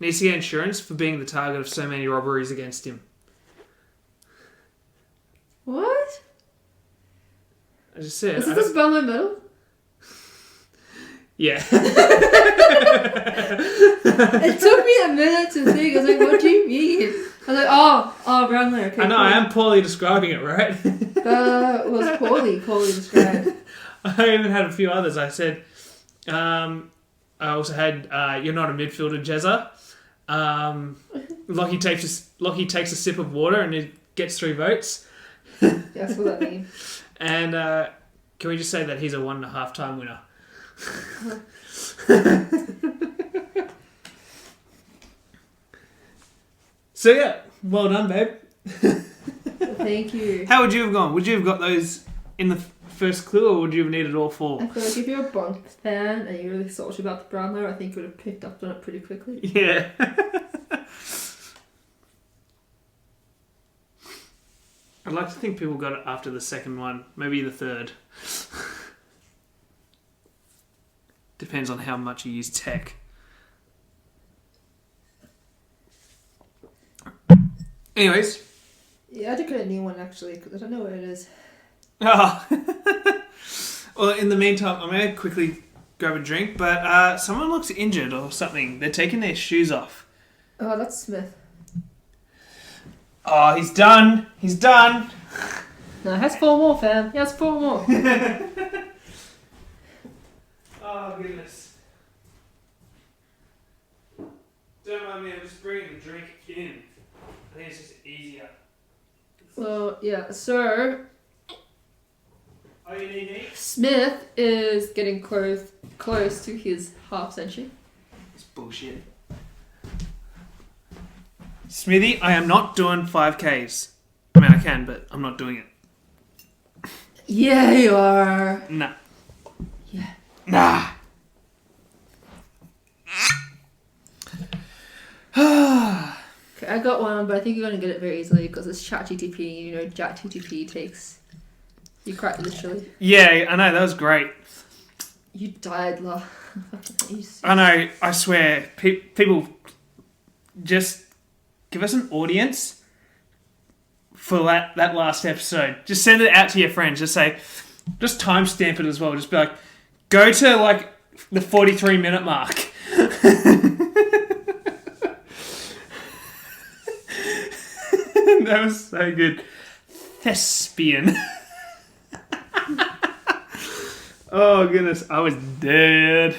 needs to get insurance for being the target of so many robberies against him. What? I just said... Is this Belmo Medal? Yeah. It took me a minute to think. I was like, what do you mean? I was like, oh, Brownlow. Okay, I know, cool. I am poorly describing it, right? That was poorly described. I even had a few others. I said, I also had, you're not a midfielder, Jezza. Lockie takes a sip of water and it gets 3 votes. That's what that means. And can we just say that he's a 1.5 time winner? So yeah, well done, babe. Thank you. How would you have gone? Would you have got those in the first clue, or would you have needed all 4? I feel like if you're a Bond fan and you're really salty about the Brownlow, I think you would have picked up on it pretty quickly. Yeah. I'd like to think people got it after the second one, maybe the third. Depends on how much you use tech. Anyways. Yeah, I did get a new one actually, because I don't know where it is. Oh. Well, in the meantime, I'm going to quickly grab a drink, but someone looks injured or something. They're taking their shoes off. Oh, that's Smith. Oh, he's done. He's done. No, he has 4 more, fam. He has 4 more. Oh, goodness. Don't mind me, I'm just bringing the drink in. I think it's just easier. Well, yeah, so... Oh, you need me? Smith is getting close to his half century. It's bullshit. Smithy, I am not doing 5Ks. I mean, I can, but I'm not doing it. Yeah, you are. Nah. Yeah. Nah. Okay, I got one, but I think you're going to get it very easily because it's ChatGTP. You know, ChatGTP takes you quite literally. Yeah, I know, that was great. You died, La. I know, I swear. People, just give us an audience for that last episode. Just send it out to your friends. Just say, just timestamp it as well. Just be like, go to like the 43-minute mark. That was so good. Thespian. Oh goodness, I was dead.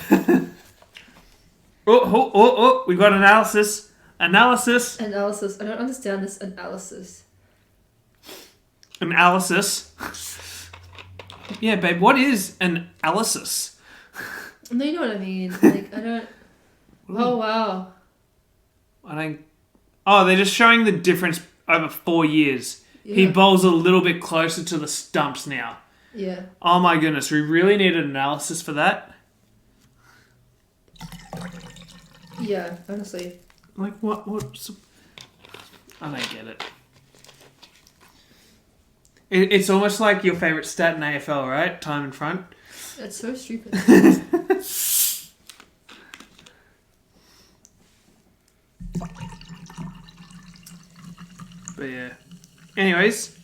Oh, we got analysis. Analysis. I don't understand this analysis. Analysis. Yeah, babe, what is an analysis? No, you know what I mean. Like, I don't... Oh, wow. I don't... Oh, they're just showing the difference over 4 years He bowls a little bit closer to the stumps now. Yeah. Oh my goodness, we really need an analysis for that. Yeah, honestly. Like what? I don't get it. It's almost like your favourite stat in AFL, right? Time in front. That's so stupid. But yeah. Anyways.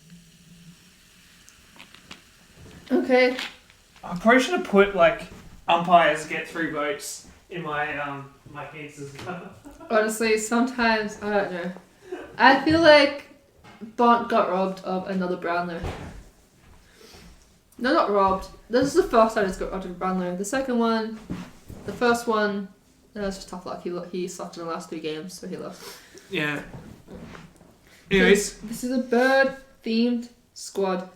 Okay. I probably should have put like umpires get 3 votes in my my heads as well. Honestly, sometimes, I don't know. I feel like Bont got robbed of another Brownlow. No, not robbed. This is the first time he's got robbed of a Brownlow. The second one, the first one, that was just tough luck. He sucked in the last 3 games, so he lost. Yeah. Anyways. This is a bird-themed squad.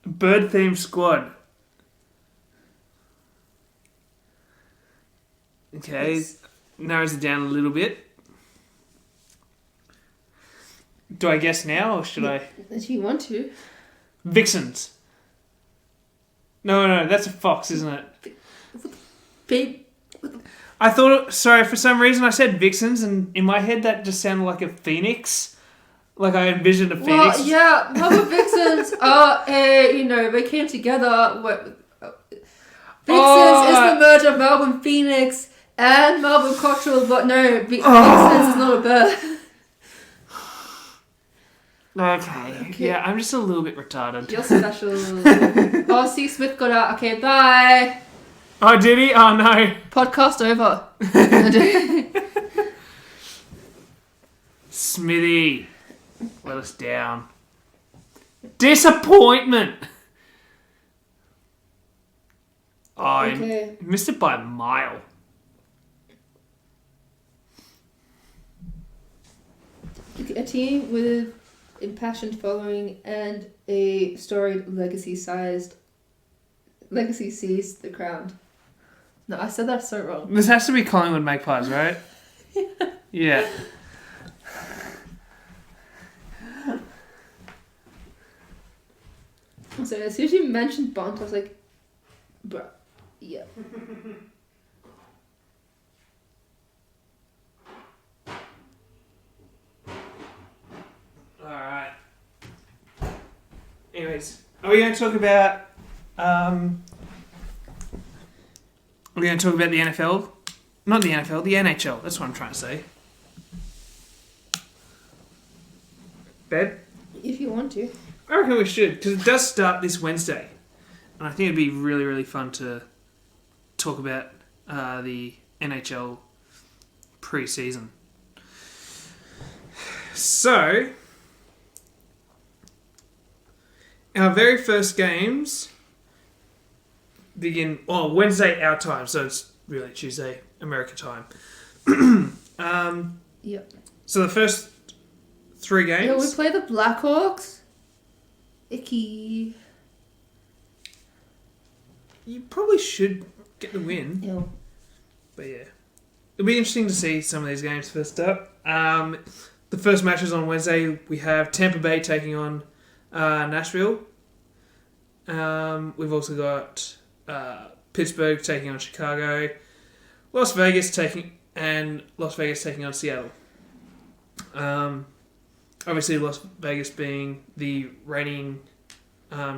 Bird themed squad. Okay. Narrows it down a little bit. Do I guess now or should I? If you want to. Vixens. No, that's a fox, isn't it? Babe. I thought, sorry, for some reason I said vixens, and in my head that just sounded like a phoenix. Like I envisioned a phoenix. Well, yeah, Melbourne Vixens they came together. Vixens is the merge of Melbourne Phoenix and Melbourne Cockerel, but no, Vixens is not a bird. Okay. Yeah, I'm just a little bit retarded. You're special. Oh, C. Smith got out. Okay, bye. Oh, did he? Oh, no. Podcast over. Smithy, let us down. Disappointment. Oh, Okay. I missed it by a mile. A team with impassioned following and a storied legacy seized the crown. No, I said that so wrong. This has to be Collingwood Magpies, right? Yeah. So as soon as you mentioned Bont, I was like, bruh, yeah. Alright. Anyways, are we going to talk about... Are we going to talk about the NFL? Not the NFL, the NHL. That's what I'm trying to say. Bed? If you want to. I reckon we should, because it does start this Wednesday. And I think it'd be really, really fun to talk about the NHL pre-season. So, our very first games begin Wednesday our time, so it's really Tuesday America time. Yep. So the first 3 games. Yeah, we play the Blackhawks. Icky. You probably should get the win. Ew. But yeah. It'll be interesting to see some of these games first up. The first matches on Wednesday, we have Tampa Bay taking on Nashville. We've also got Pittsburgh taking on Chicago. Las Vegas taking on Seattle. Obviously, Las Vegas being the reigning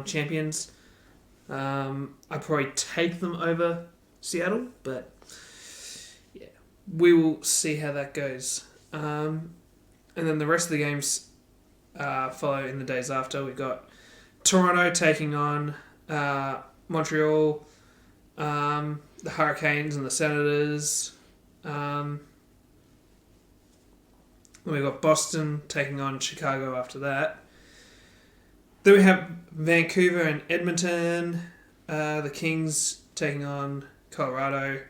champions. I'd probably take them over Seattle, but yeah, we will see how that goes. And then the rest of the games follow in the days after. We've got Toronto taking on Montreal, the Hurricanes and the Senators. Then we've got Boston taking on Chicago after that. Then we have Vancouver and Edmonton. The Kings taking on Colorado.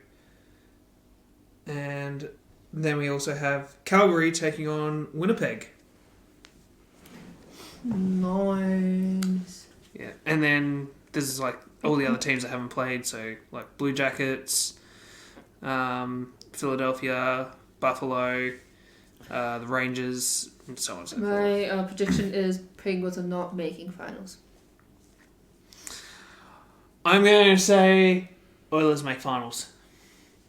And then we also have Calgary taking on Winnipeg. Nice. Yeah, and then this is like all the other teams that haven't played. So like Blue Jackets, Philadelphia, Buffalo, the Rangers, and so on and so forth. My prediction is Penguins are not making finals. I'm going to say Oilers make finals.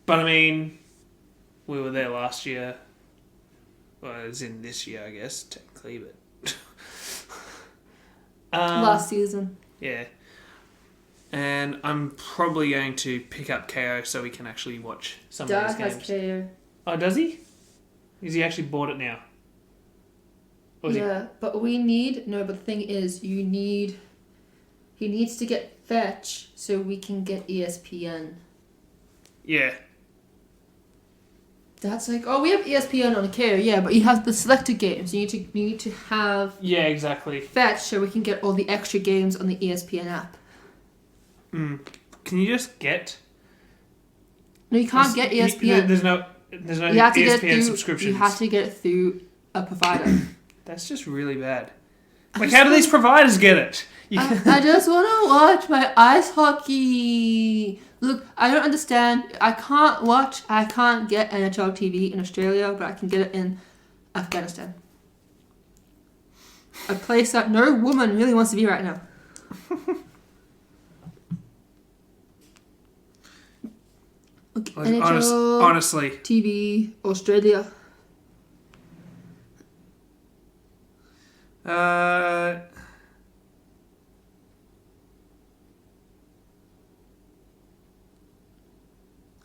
But I mean, we were there last year. Well, it was in this year, I guess, technically, but... Last season. Yeah. And I'm probably going to pick up KO so we can actually watch some of Dad these games. has KO. Oh, does he? Is he actually bought it now? Or is Yeah, but we need... No, but the thing is, you need... He needs to get Fetch so we can get ESPN. Yeah. That's like, oh, we have ESPN on KO, yeah, but you have the selected games. You need to have Yeah, exactly. Fetch so we can get all the extra games on the ESPN app. Can you just get... No, you can't get ESPN. There's no You have to get it ESPN through, subscriptions. you have to get it through a provider. That's just really bad. Like, how do these providers get it? I just want to watch my ice hockey. Look, I don't understand. I can't get NHL TV in Australia, but I can get it in Afghanistan. A place that no woman really wants to be right now. Okay, NHL Honestly. TV, Australia.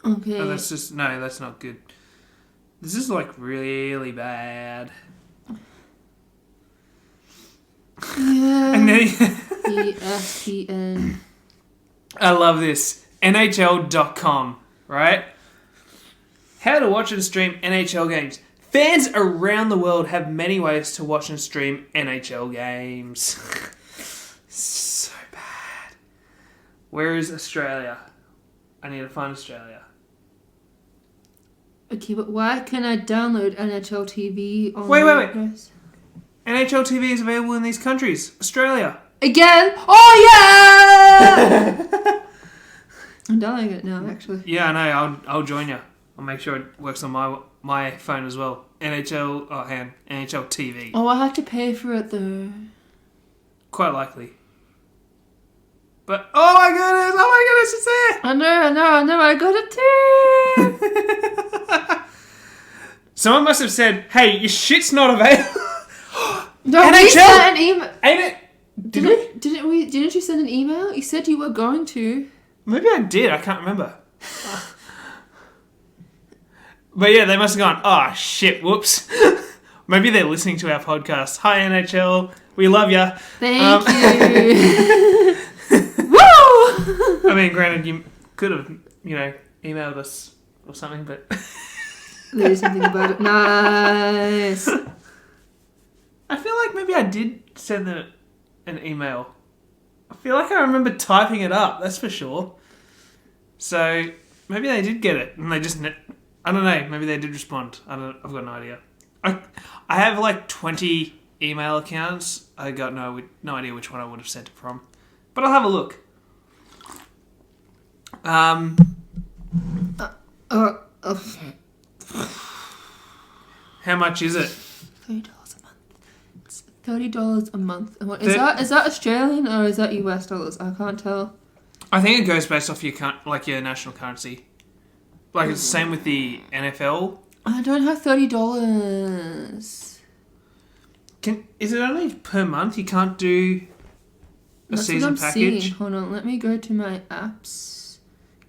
Okay. Oh, that's not good. This is like really bad. Yeah. And then ESPN. I love this. NHL.com, right? How to watch and stream NHL games. Fans around the world have many ways to watch and stream NHL games. So bad. Where is Australia? I need to find Australia. Okay, but why can I download NHL TV on Wait. Yes. NHL TV is available in these countries. Australia. Again? Oh yeah! I'm downloading it now, actually. Yeah, I know. I'll join you. I'll make sure it works on my phone as well. NHL TV. Oh, I have to pay for it though. Quite likely. But oh my goodness, it's there. I know, I got it too. Someone must have said, "Hey, your shit's not available." No, NHL? we sent an email. Ain't it? Didn't you send an email? You said you were going to. Maybe I did. I can't remember. But yeah, they must have gone, "Oh shit, whoops." Maybe they're listening to our podcast. Hi NHL, we love ya. Thank you. Woo! I mean, granted, you could have, emailed us or something, but There's something about it. Nice. I feel like maybe I did send them an email. I feel like I remember typing it up, that's for sure. So maybe they did get it, and they just, I don't know, maybe they did respond. I've got no idea. I have like 20 email accounts. I got no idea which one I would have sent it from, but I'll have a look. How much is it? $30 a month. It's $30 a month. And is that Australian or is that US dollars? I can't tell. I think it goes based off your national currency. Like it's the same with the NFL. I don't have $30. Is it only per month? You can't do a That's season what I'm package? seeing. Hold on, let me go to my apps.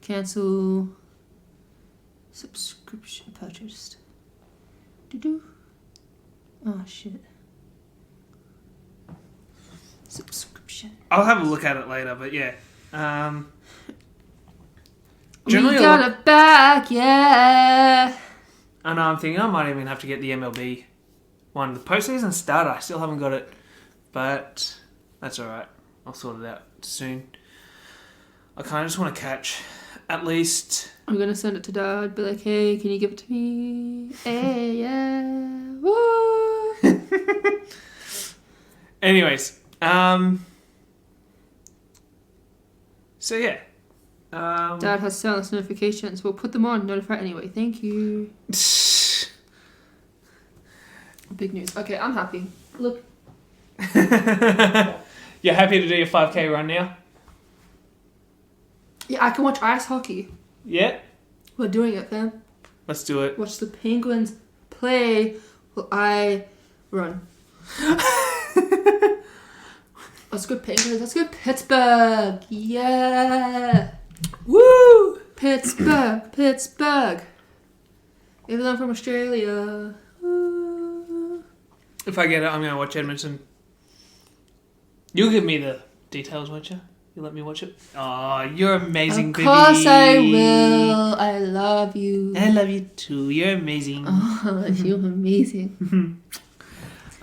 Cancel subscription purchased. Doo-doo. Oh shit. Subscription. I'll have a look at it later, but yeah. We Generally, got it back, yeah. I know, I'm thinking I might even have to get the MLB one. The postseason started, I still haven't got it, but that's alright. I'll sort it out soon. I kind of just want to catch at least... I'm gonna send it to Dad, be like, hey, can you give it to me? Hey, yeah. Woo! Anyways, so yeah. Dad has silence notifications. We'll put them on, notify anyway. Thank you. Big news. Okay, I'm happy. Look. You're happy to do your 5K run now? Yeah, I can watch ice hockey. Yeah? We're doing it, fam. Let's do it. Watch the Penguins play while I run. Let's go Penguins. Let's go Pittsburgh. Yeah. Woo! Pittsburgh. Even though I'm from Australia. Woo. If I get it, I'm going to watch Edmonton. You'll give me the details, won't you? You let me watch it? Oh, you're amazing, baby. Of course I will. I love you. I love you too. You're amazing. Oh, you're amazing.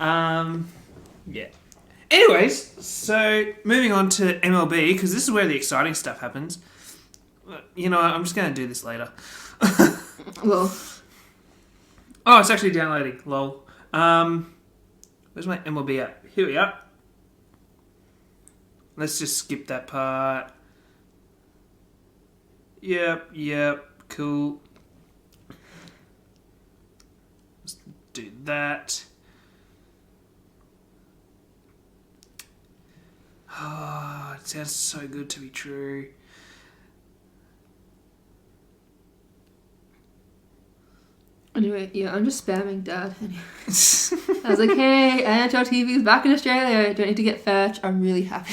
Yeah. Anyways, so moving on to MLB, because this is where the exciting stuff happens. You know, I'm just going to do this later. Well. Oh, it's actually downloading. Lol. Where's my MLB app? Here we are. Let's just skip that part. Yep, cool. Let's do that. Oh, it sounds so good to be true. Anyway, yeah, I'm just spamming Dad. I was like, hey, NHL TV is back in Australia. I don't need to get fetch. I'm really happy.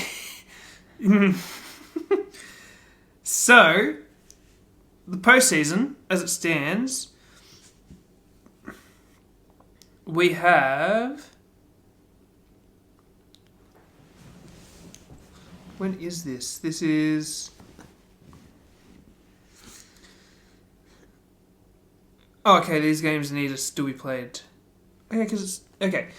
So, the postseason, as it stands, we have... When is this? This is... Oh, okay, these games need to still be played. Okay, because it's... Okay.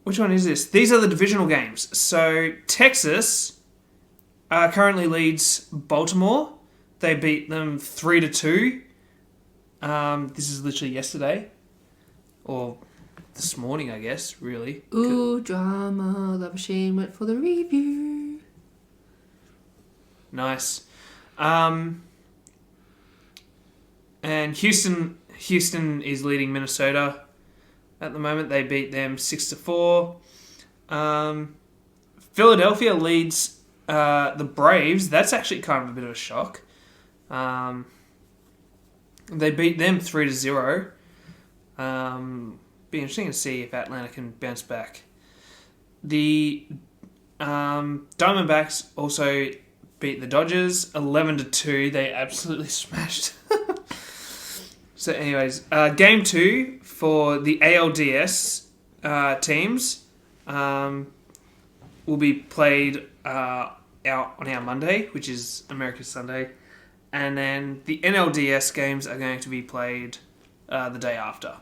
Which one is this? These are the divisional games. So, Texas currently leads Baltimore. They beat them 3-2. This is literally yesterday. Or this morning, I guess, really. Ooh, drama. Love Shane went for the review. Nice. And Houston is leading Minnesota at the moment. They beat them 6-4. Philadelphia leads the Braves. That's actually kind of a bit of a shock. They beat them 3-0. Be interesting to see if Atlanta can bounce back. The Diamondbacks also beat the Dodgers 11-2. They absolutely smashed. So, anyways, game 2 for the ALDS teams will be played out on our Monday, which is America's Sunday, and then the NLDS games are going to be played the day after.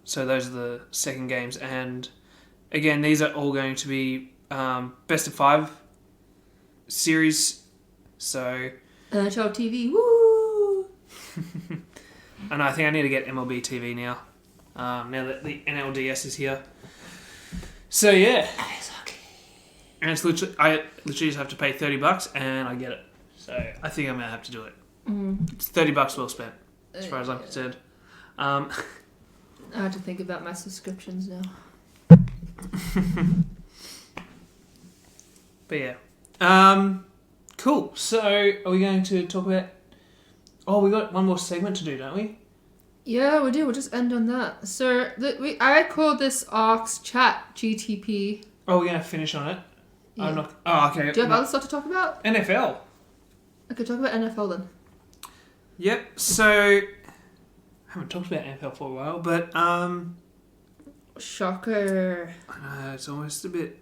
So those are the second games, and again, these are all going to be best of 5 series. So NHL TV, woo! And I think I need to get MLB TV now. Now that the NLDS is here. So yeah. And it's literally, I literally just have to pay $30 and I get it. So I think I'm gonna have to do it. It's $30 well spent, as far as I'm concerned. I have to think about my subscriptions now. But yeah. Cool. So are we going to talk about... Oh, we got one more segment to do, don't we? Yeah, we do. We'll just end on that. So I call this Arcs ChatGTP. Oh, we're going to finish on it? Yeah. I'm not... Oh, okay. Do you have other stuff to talk about? NFL. Okay, talk about NFL then. Yep. So I haven't talked about NFL for a while, but shocker. I know, it's almost a bit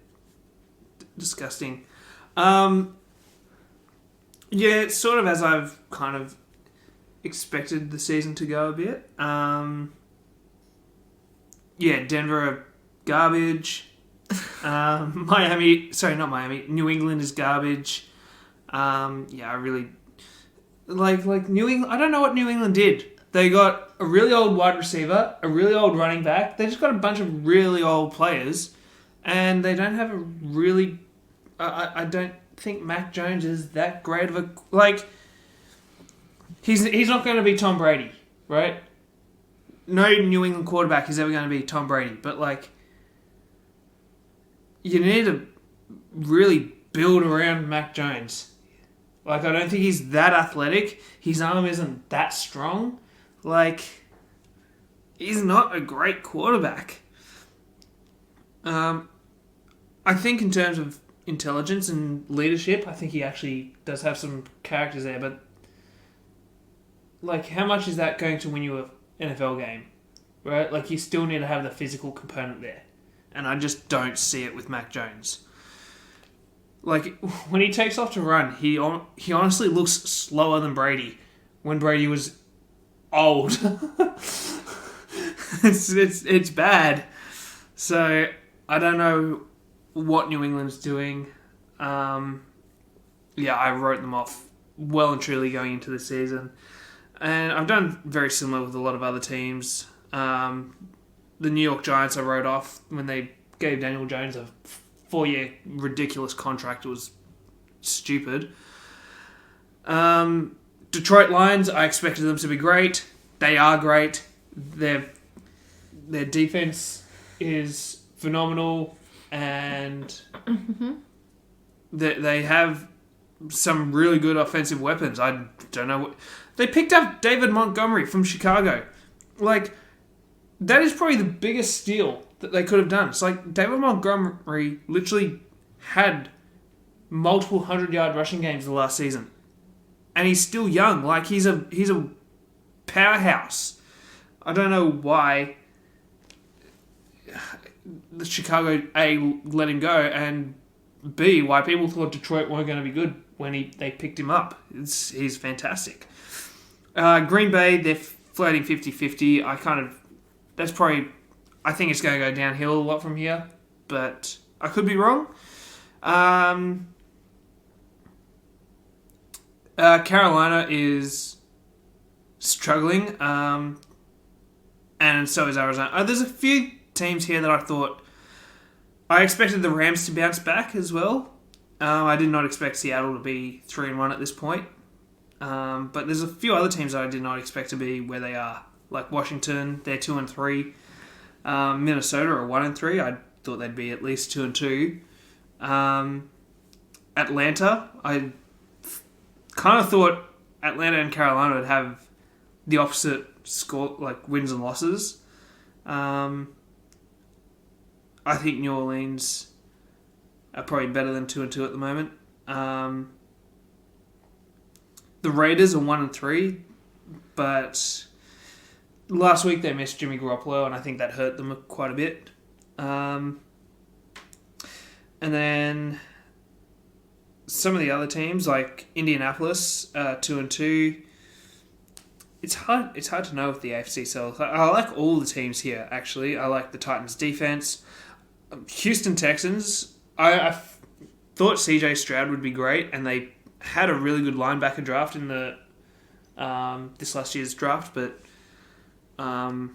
disgusting. Yeah, it's sort of as I've kind of expected the season to go a bit. Yeah, Denver are garbage. New England is garbage. Yeah, I really like New England. I don't know what New England did. They got a really old wide receiver, a really old running back. They just got a bunch of really old players, and they don't have a really. I don't think Mac Jones is that great of a He's not going to be Tom Brady, right? no New England quarterback is ever going to be Tom Brady, but like, you need to really build around Mac Jones. Like, I don't think he's that athletic. His arm isn't that strong. Like, he's not a great quarterback. I think in terms of intelligence and leadership, I think he actually does have some characters there, but like, how much is that going to win you an NFL game? Right? Like, you still need to have the physical component there. And I just don't see it with Mac Jones. Like, when he takes off to run, he honestly looks slower than Brady when Brady was old. it's bad. So, I don't know what New England's doing. I wrote them off well and truly going into the season. And I've done very similar with a lot of other teams. The New York Giants I wrote off when they gave Daniel Jones a 4-year ridiculous contract. It was stupid. Detroit Lions, I expected them to be great. They are great. Their defense is phenomenal, and they have some really good offensive weapons. I don't know what... They picked up David Montgomery from Chicago. Like, that is probably the biggest steal that they could have done. It's like David Montgomery literally had multiple 100-yard rushing games the last season. And he's still young. Like, he's a powerhouse. I don't know why the Chicago A let him go, and B, why people thought Detroit weren't going to be good when they picked him up. He's fantastic. Green Bay, they're floating 50-50. I think it's going to go downhill a lot from here, but I could be wrong. Carolina is struggling, and so is Arizona. There's a few teams here that I expected the Rams to bounce back as well. I did not expect Seattle to be 3-1 at this point. But there's a few other teams that I did not expect to be where they are. Like Washington, they're 2-3. Minnesota are 1-3. I thought they'd be at least 2-2. Atlanta, I kind of thought Atlanta and Carolina would have the opposite score, like wins and losses. I think New Orleans are probably better than 2-2 at the moment. The Raiders are 1-3, but last week they missed Jimmy Garoppolo, and I think that hurt them quite a bit. And then some of the other teams, like Indianapolis, 2-2. It's hard to know with the AFC South. I like all the teams here, actually. I like the Titans' defense. Houston Texans, I thought CJ Stroud would be great, and they had a really good linebacker draft in the this last year's draft, but I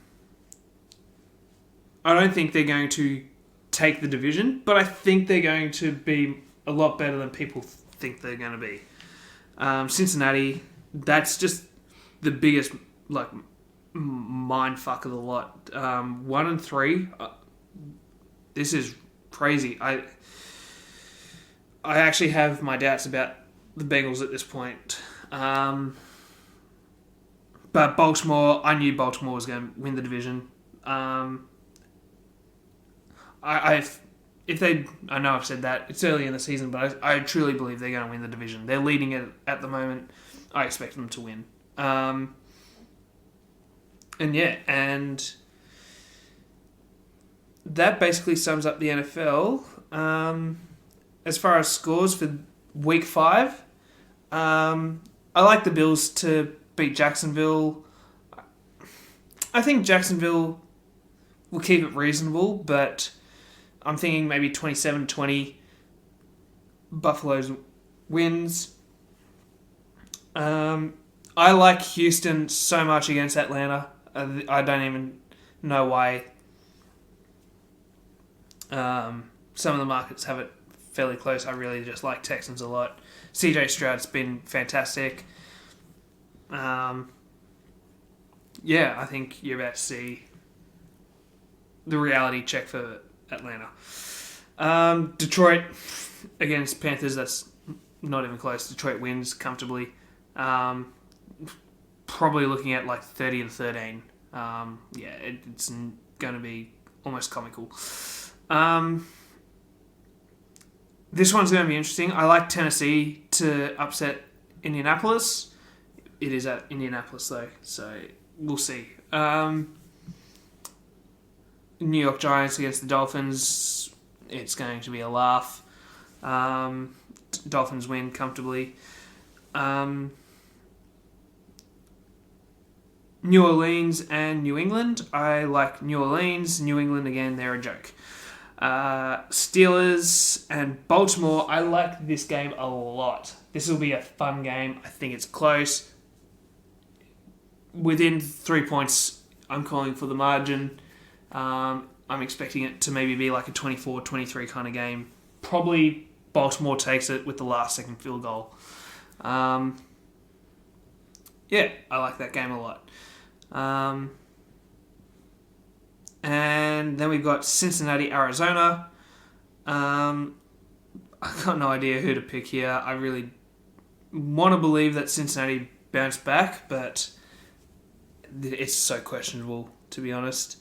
don't think they're going to take the division, but I think they're going to be a lot better than people think they're going to be. Cincinnati, that's just the biggest mind fuck of the lot. 1-3. This is crazy. I actually have my doubts about the Bengals at this point. But Baltimore, I knew Baltimore was going to win the division. I know I've said that, it's early in the season, but I truly believe they're going to win the division. They're leading it at the moment. I expect them to win. And that basically sums up the NFL. As far as scores for Week 5, I like the Bills to beat Jacksonville. I think Jacksonville will keep it reasonable, but I'm thinking maybe 27-20. Buffalo's wins. I like Houston so much against Atlanta. I don't even know why some of the markets have it fairly close. I really just like Texans a lot. CJ Stroud's been fantastic. yeah, I think you're about to see the reality check for Atlanta. Detroit against Panthers, that's not even close. Detroit wins comfortably. Probably looking at like 30-13. It's going to be almost comical. This one's going to be interesting. I like Tennessee to upset Indianapolis. It is at Indianapolis though, so we'll see. New York Giants against the Dolphins. It's going to be a laugh. Dolphins win comfortably. New Orleans and New England. I like New Orleans. New England, again, they're a joke. Steelers and Baltimore. I like this game a lot. This will be a fun game. I think it's close. Within 3 points, I'm calling for the margin. I'm expecting it to maybe be like a 24-23 kind of game. Probably Baltimore takes it with the last second field goal. I like that game a lot. And then we've got Cincinnati, Arizona. I've got no idea who to pick here. I really want to believe that Cincinnati bounced back, but it's so questionable, to be honest.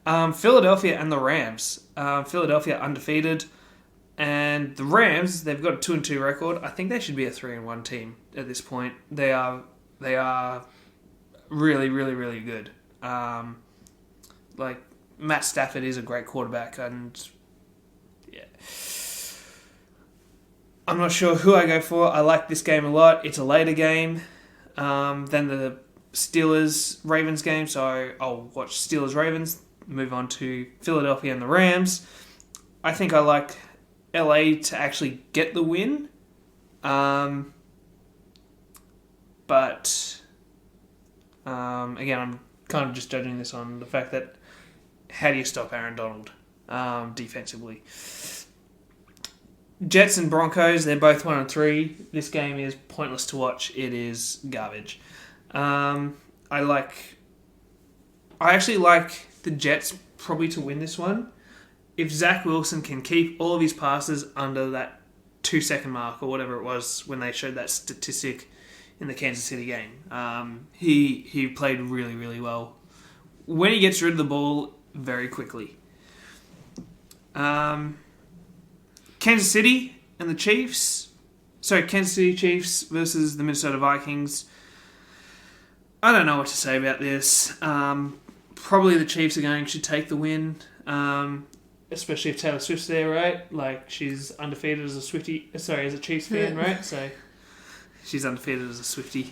Philadelphia and the Rams. Philadelphia undefeated, and the Rams, they've got a 2-2 record. I think they should be a 3-1 team at this point. They are really, really, really good. Matt Stafford is a great quarterback, and I'm not sure who I go for. I like this game a lot. It's a later game than the Steelers-Ravens game, so I'll watch Steelers-Ravens, move on to Philadelphia and the Rams. I think I like LA to actually get the win, but again, I'm kind of just judging this on the fact that how do you stop Aaron Donald defensively? Jets and Broncos, they're both 1-3. This game is pointless to watch. It is garbage. I actually like the Jets probably to win this one. If Zach Wilson can keep all of his passes under that 2-second mark or whatever it was when they showed that statistic in the Kansas City game, he played really, really well. When he gets rid of the ball very quickly. Kansas City and the Chiefs. Kansas City Chiefs versus the Minnesota Vikings. I don't know what to say about this. Probably the Chiefs are going to take the win, especially if Taylor Swift's there, right? Like, she's undefeated as a Chiefs fan, right? So she's undefeated as a Swiftie.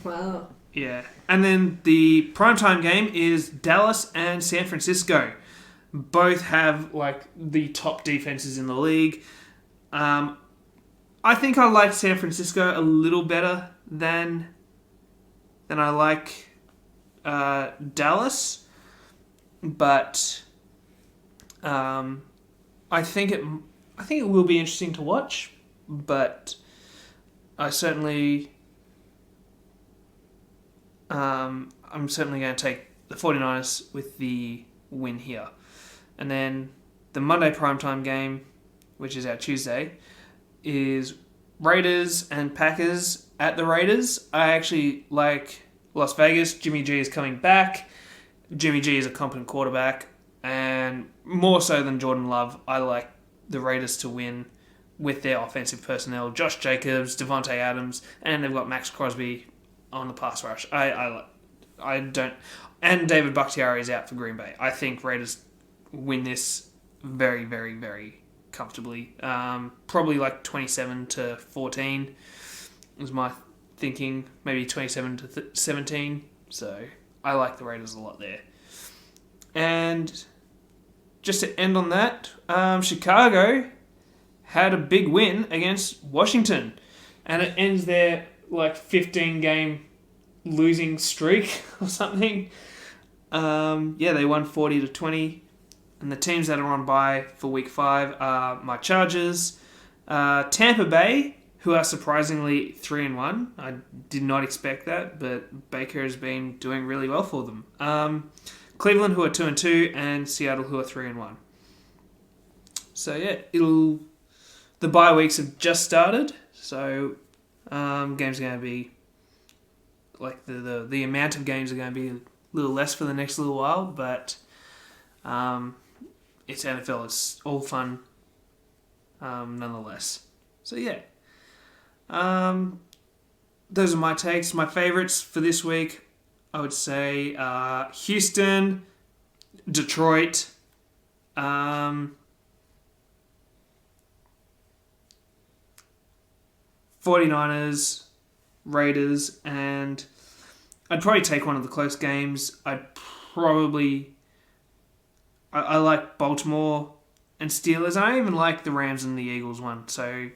Wow. Yeah. And then the primetime game is Dallas and San Francisco. Both have, the top defenses in the league. I think I like San Francisco a little better than I like Dallas. But I think it will be interesting to watch. But I'm certainly going to take the 49ers with the win here. And then the Monday primetime game, which is our Tuesday, is Raiders and Packers at the Raiders. I actually like Las Vegas. Jimmy G is coming back. Jimmy G is a competent quarterback. And more so than Jordan Love, I like the Raiders to win with their offensive personnel. Josh Jacobs, Devontae Adams, and they've got Max Crosby on the pass rush. I don't... And David Bakhtiari is out for Green Bay. I think Raiders win this very, very, very comfortably. Probably 27-14 is my thinking. Maybe 27-17. So I like the Raiders a lot there. And just to end on that, Chicago had a big win against Washington. And it ends their 15-game losing streak or something. They won 40-20. And the teams that are on bye for week 5 are my Chargers, Tampa Bay, who are surprisingly 3-1. I did not expect that, but Baker has been doing really well for them. Cleveland, who are 2-2, and Seattle, who are 3-1. So yeah, the bye weeks have just started, so games are going to be like the amount of games are going to be a little less for the next little while, but it's NFL. It's all fun, nonetheless. So yeah, those are my takes. My favourites for this week, I would say Houston, Detroit, 49ers, Raiders, and I'd probably take one of the close games. I like Baltimore and Steelers. I even like the Rams and the Eagles one. So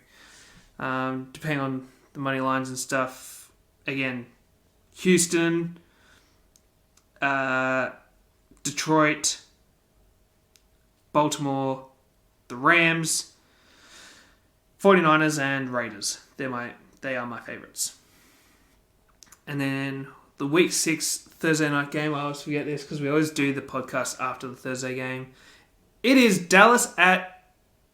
depending on the money lines and stuff, again, Houston, Detroit, Baltimore, the Rams, 49ers, and Raiders. They are my favourites. And then the Week 6 Thursday night game, I always forget this because we always do the podcast after the Thursday game. It is Dallas at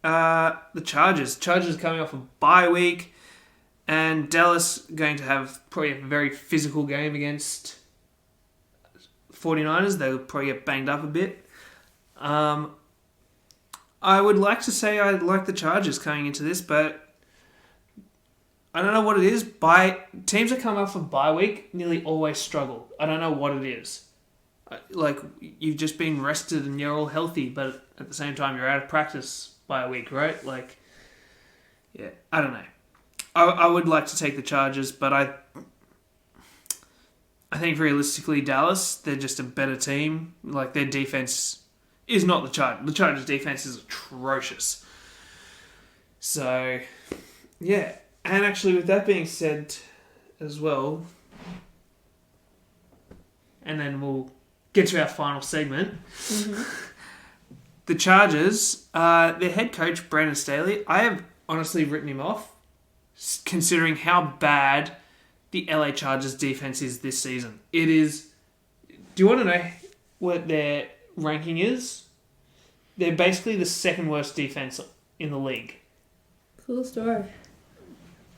the Chargers. Chargers coming off a bye week, and Dallas going to have probably a very physical game against 49ers. They'll probably get banged up a bit. I would like to say I like the Chargers coming into this, but I don't know what it is. Teams that come off a bye week nearly always struggle. I don't know what it is. Like, you've just been rested and you're all healthy, but at the same time you're out of practice by a week, right? Like, yeah, I don't know. I would like to take the Chargers, but I think realistically Dallas, they're just a better team. Like, their defense is not the Chargers. The Chargers' defense is atrocious. So, yeah. And actually, with that being said as well, and then we'll get to our final segment. Mm-hmm. The Chargers, their head coach, Brandon Staley, I have honestly written him off, considering how bad the LA Chargers defense is this season. It is... Do you want to know what their ranking is? They're basically the second worst defense in the league. Cool story.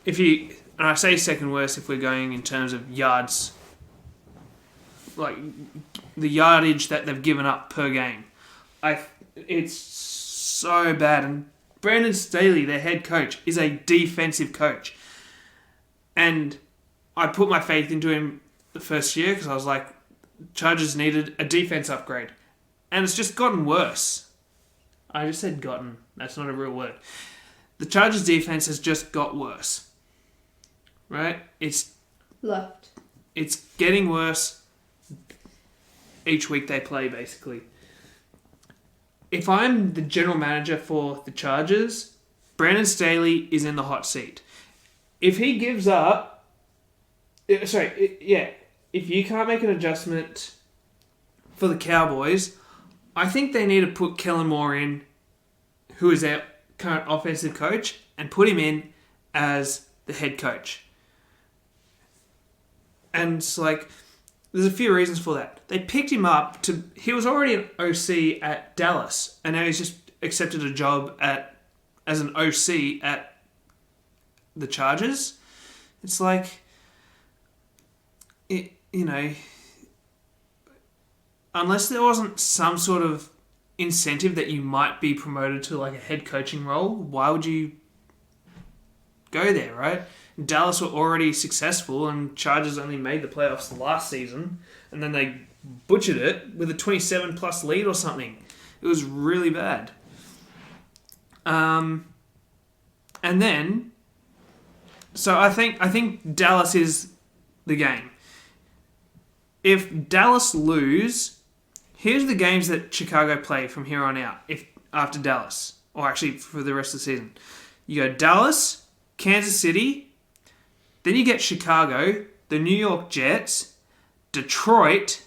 And I say second worst if we're going in terms of yards, like the yardage that they've given up per game. It's so bad. And Brandon Staley, their head coach, is a defensive coach. And I put my faith into him the first year because I was like, Chargers needed a defense upgrade. And it's just gotten worse. I just said gotten. That's not a real word. The Chargers defense has just got worse. Right? It's getting worse each week they play, basically. If I'm the general manager for the Chargers, Brandon Staley is in the hot seat. If he gives up... if you can't make an adjustment for the Cowboys, I think they need to put Kellen Moore in, who is their current offensive coach, and put him in as the head coach. And it's like, there's a few reasons for that. They picked him up he was already an OC at Dallas, and now he's just accepted a job as an OC at the Chargers. It's like, unless there wasn't some sort of incentive that you might be promoted to like a head coaching role, why would you go there, right? Dallas were already successful, and Chargers only made the playoffs last season, and then they butchered it with a 27-plus lead or something. It was really bad. And then, so I think Dallas is the game. If Dallas lose, here's the games that Chicago play from here on out. After Dallas, or actually for the rest of the season, you go Dallas, Kansas City. Then you get Chicago, the New York Jets, Detroit,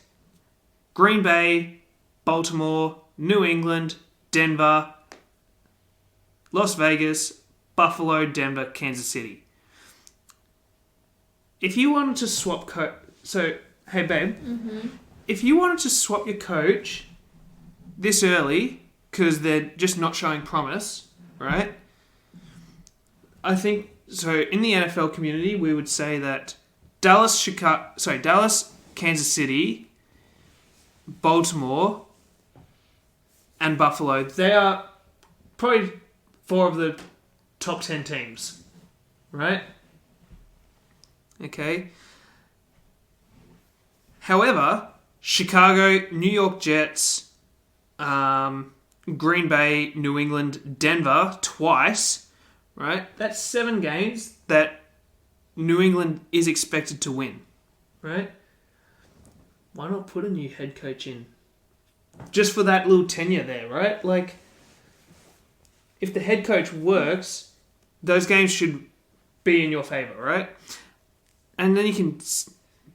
Green Bay, Baltimore, New England, Denver, Las Vegas, Buffalo, Denver, Kansas City. if you wanted to swap so hey babe, if you wanted to swap your coach this early because they're just not showing promise, right? I think so. In the NFL community, we would say that Dallas, Kansas City, Baltimore, and Buffalo, they are probably 4 of the top 10 teams, right? Okay. However, Chicago, New York Jets, Green Bay, New England, Denver, twice, right? That's 7 games that New England is expected to win, right? Why not put a new head coach in? Just for that little tenure there, right? Like, if the head coach works, those games should be in your favour, right? And then you can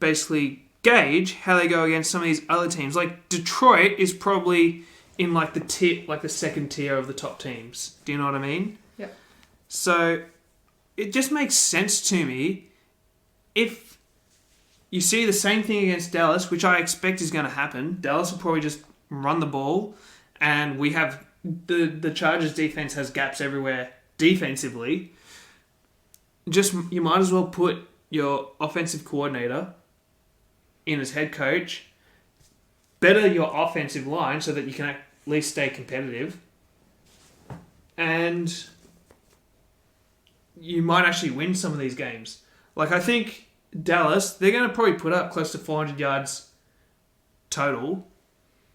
basically gauge how they go against some of these other teams. Like, Detroit is probably in like the second tier of the top teams. Do you know what I mean? Yeah. So it just makes sense to me if you see the same thing against Dallas, which I expect is going to happen. Dallas will probably just run the ball, and we have the Chargers defense has gaps everywhere defensively. Just you might as well put your offensive coordinator in as head coach, better your offensive line so that you can at least stay competitive, and you might actually win some of these games. Like, I think Dallas, they're going to probably put up close to 400 yards total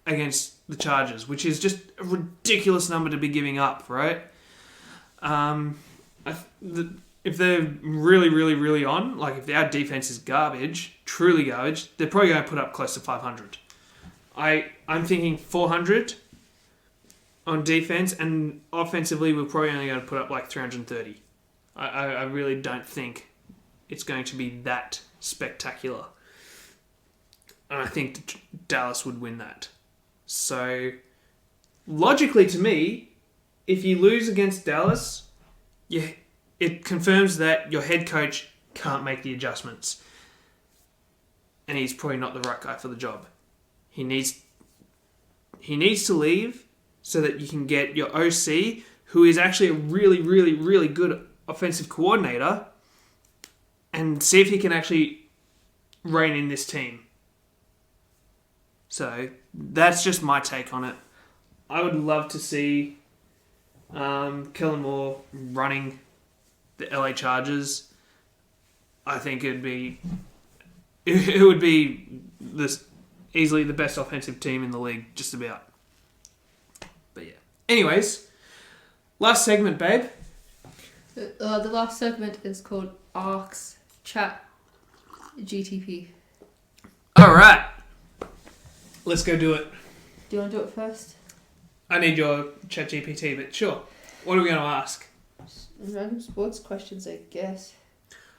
against the Chargers, which is just a ridiculous number to be giving up, right? If they're really, really, really on, like if our defense is garbage, truly garbage, they're probably going to put up close to 500. I'm thinking 400 on defense, and offensively we're probably only going to put up like 330. I really don't think it's going to be that spectacular. And I think Dallas would win that. So, logically to me, if you lose against Dallas, it confirms that your head coach can't make the adjustments. And he's probably not the right guy for the job. He needs to leave so that you can get your OC, who is actually a really, really, really good offensive coordinator, and see if he can actually rein in this team. So that's just my take on it. I would love to see Kellen Moore running the LA Chargers. I think it would be easily the best offensive team in the league, just about. But yeah. Anyways, last segment, babe. The last segment is called Arcs Chat GTP. All right. Let's go do it. Do you want to do it first? I need your ChatGPT, but sure. What are we going to ask? Random sports questions, I guess.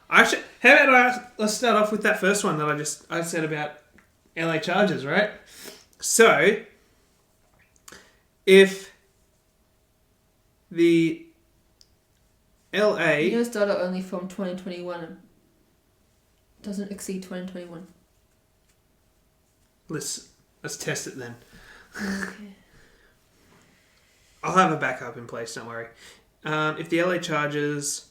Actually, how about let's start off with that first one that I said about LA Chargers, right? So, if the LA... US data only from 2021 and doesn't exceed 2021. Let's test it then. Okay. I'll have a backup in place, don't worry. If the LA Chargers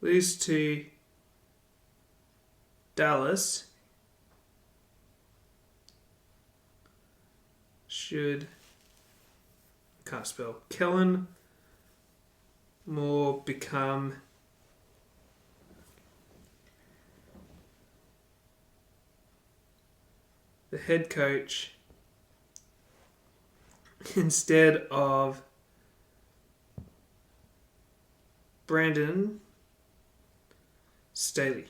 lose to Dallas, can't spell, Kellen Moore become the head coach instead of Brandon Staley.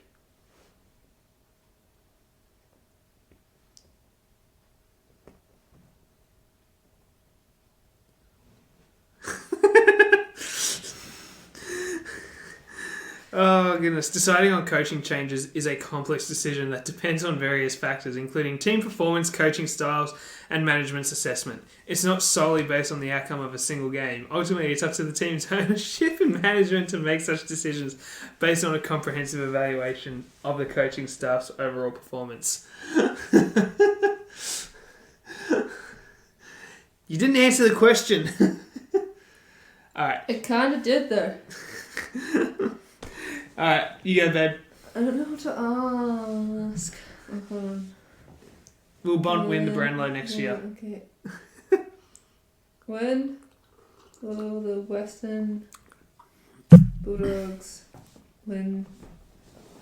Oh, goodness. Deciding on coaching changes is a complex decision that depends on various factors, including team performance, coaching styles, and management's assessment. It's not solely based on the outcome of a single game. Ultimately, it's up to the team's ownership and management to make such decisions based on a comprehensive evaluation of the coaching staff's overall performance. You didn't answer the question. Alright. It kind of did, though. Alright, you go, babe. I don't know what to ask. Oh, hold on. Will Bond win the Brownlow next year? Okay. When will the Western Bulldogs win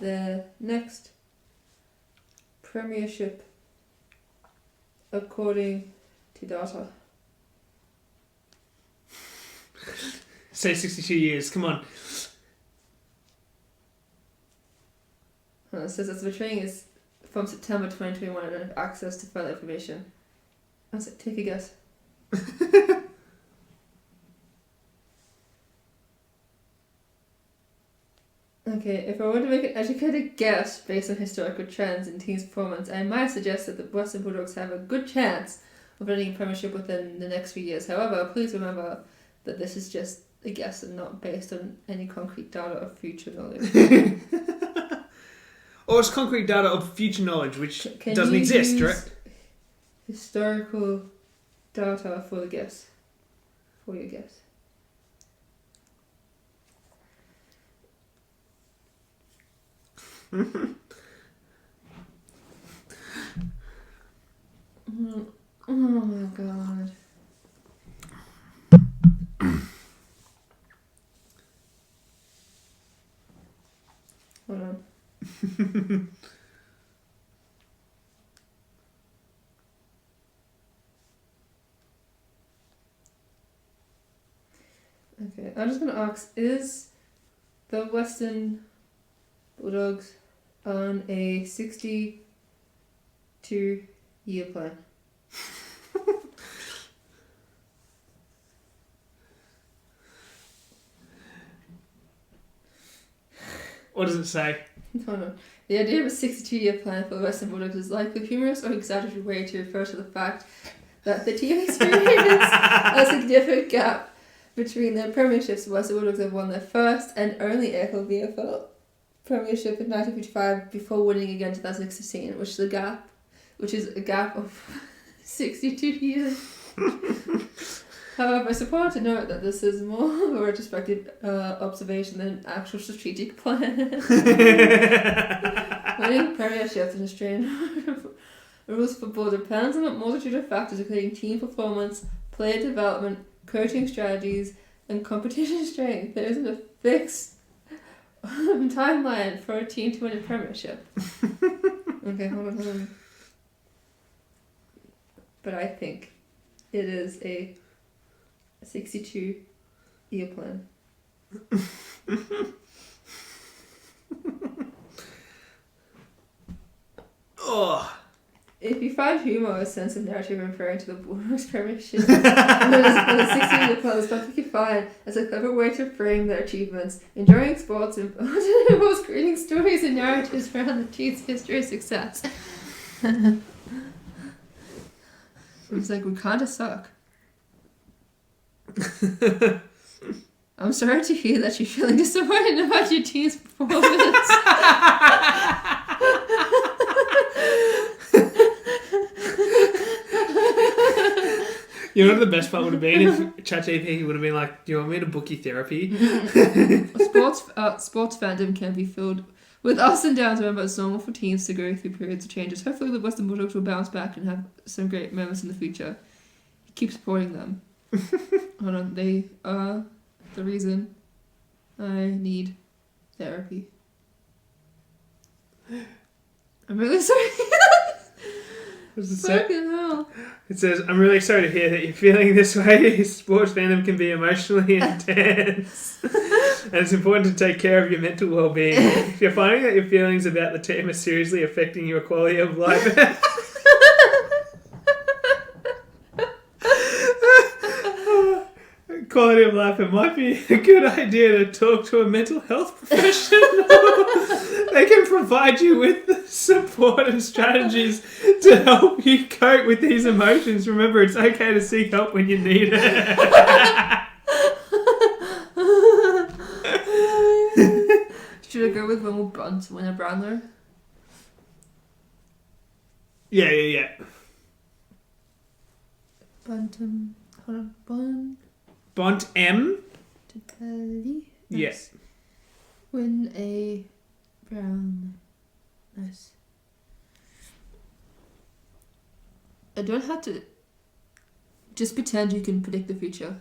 their next premiership according to data? Say 62 years, come on. It says that the training is from September 2021 and I have access to further information. I was like, take a guess. Okay, if I were to make an educated guess based on historical trends in teams' performance, I might suggest that the Western Bulldogs have a good chance of winning a premiership within the next few years. However, please remember that this is just a guess and not based on any concrete data or future knowledge. Or it's concrete data of future knowledge, which Can doesn't you exist, use right? Historical data for the guess. For your guess. Oh my god. Hold on. Okay, I'm just gonna ask, is the Western Bulldogs on a 62-year plan? What does it say? No. The idea of a 62-year plan for the Western Bulldogs is likely a humorous or exaggerated way to refer to the fact that the team experienced a significant gap between their premierships. The Western Bulldogs have won their first and only AFL VFL premiership in 1955 before winning again in 2016, which is a gap of 62 years. However, it's important to note that this is more of a retrospective observation than an actual strategic plan. Winning premierships in Australian rules football depends on a multitude of factors, including team performance, player development, coaching strategies, and competition strength. There isn't a fixed timeline for a team to win a premiership. Okay, hold on. But I think it is a 62-year plan. Oh. If you find humour or a sense of narrative referring to the Bulldogs premiership, the 60-year plan is perfectly fine as a clever way to frame their achievements. Enjoying sports involves creating stories and narratives around the team's history of success. It's like, we kinda suck. I'm sorry to hear that you're feeling disappointed about your team's performance. You know what the best part would have been if ChatGPT would have been like, "Do you want me to book you therapy?" Sports fandom can be filled with ups and downs. Remember, it's normal for teams to go through periods of changes. Hopefully, the Western Bulldogs will bounce back and have some great moments in the future. Keep supporting them. Hold on, they are the reason I need therapy. I'm really sorry. What does it say? Fucking hell. It says, "I'm really sorry to hear that you're feeling this way. Sports fandom can be emotionally intense. And it's important to take care of your mental well-being. If you're finding that your feelings about the team are seriously affecting your quality of life..." quality of life, it might be a good idea to talk to a mental health professional. They can provide you with support and strategies to help you cope with these emotions. Remember, it's okay to seek help when you need it. Should I go with Will Brunt, Winner Brandler? Yeah. Hold on. Bont M? Belly. Yes. Win a brown. Nice. I don't have to. Just pretend you can predict the future.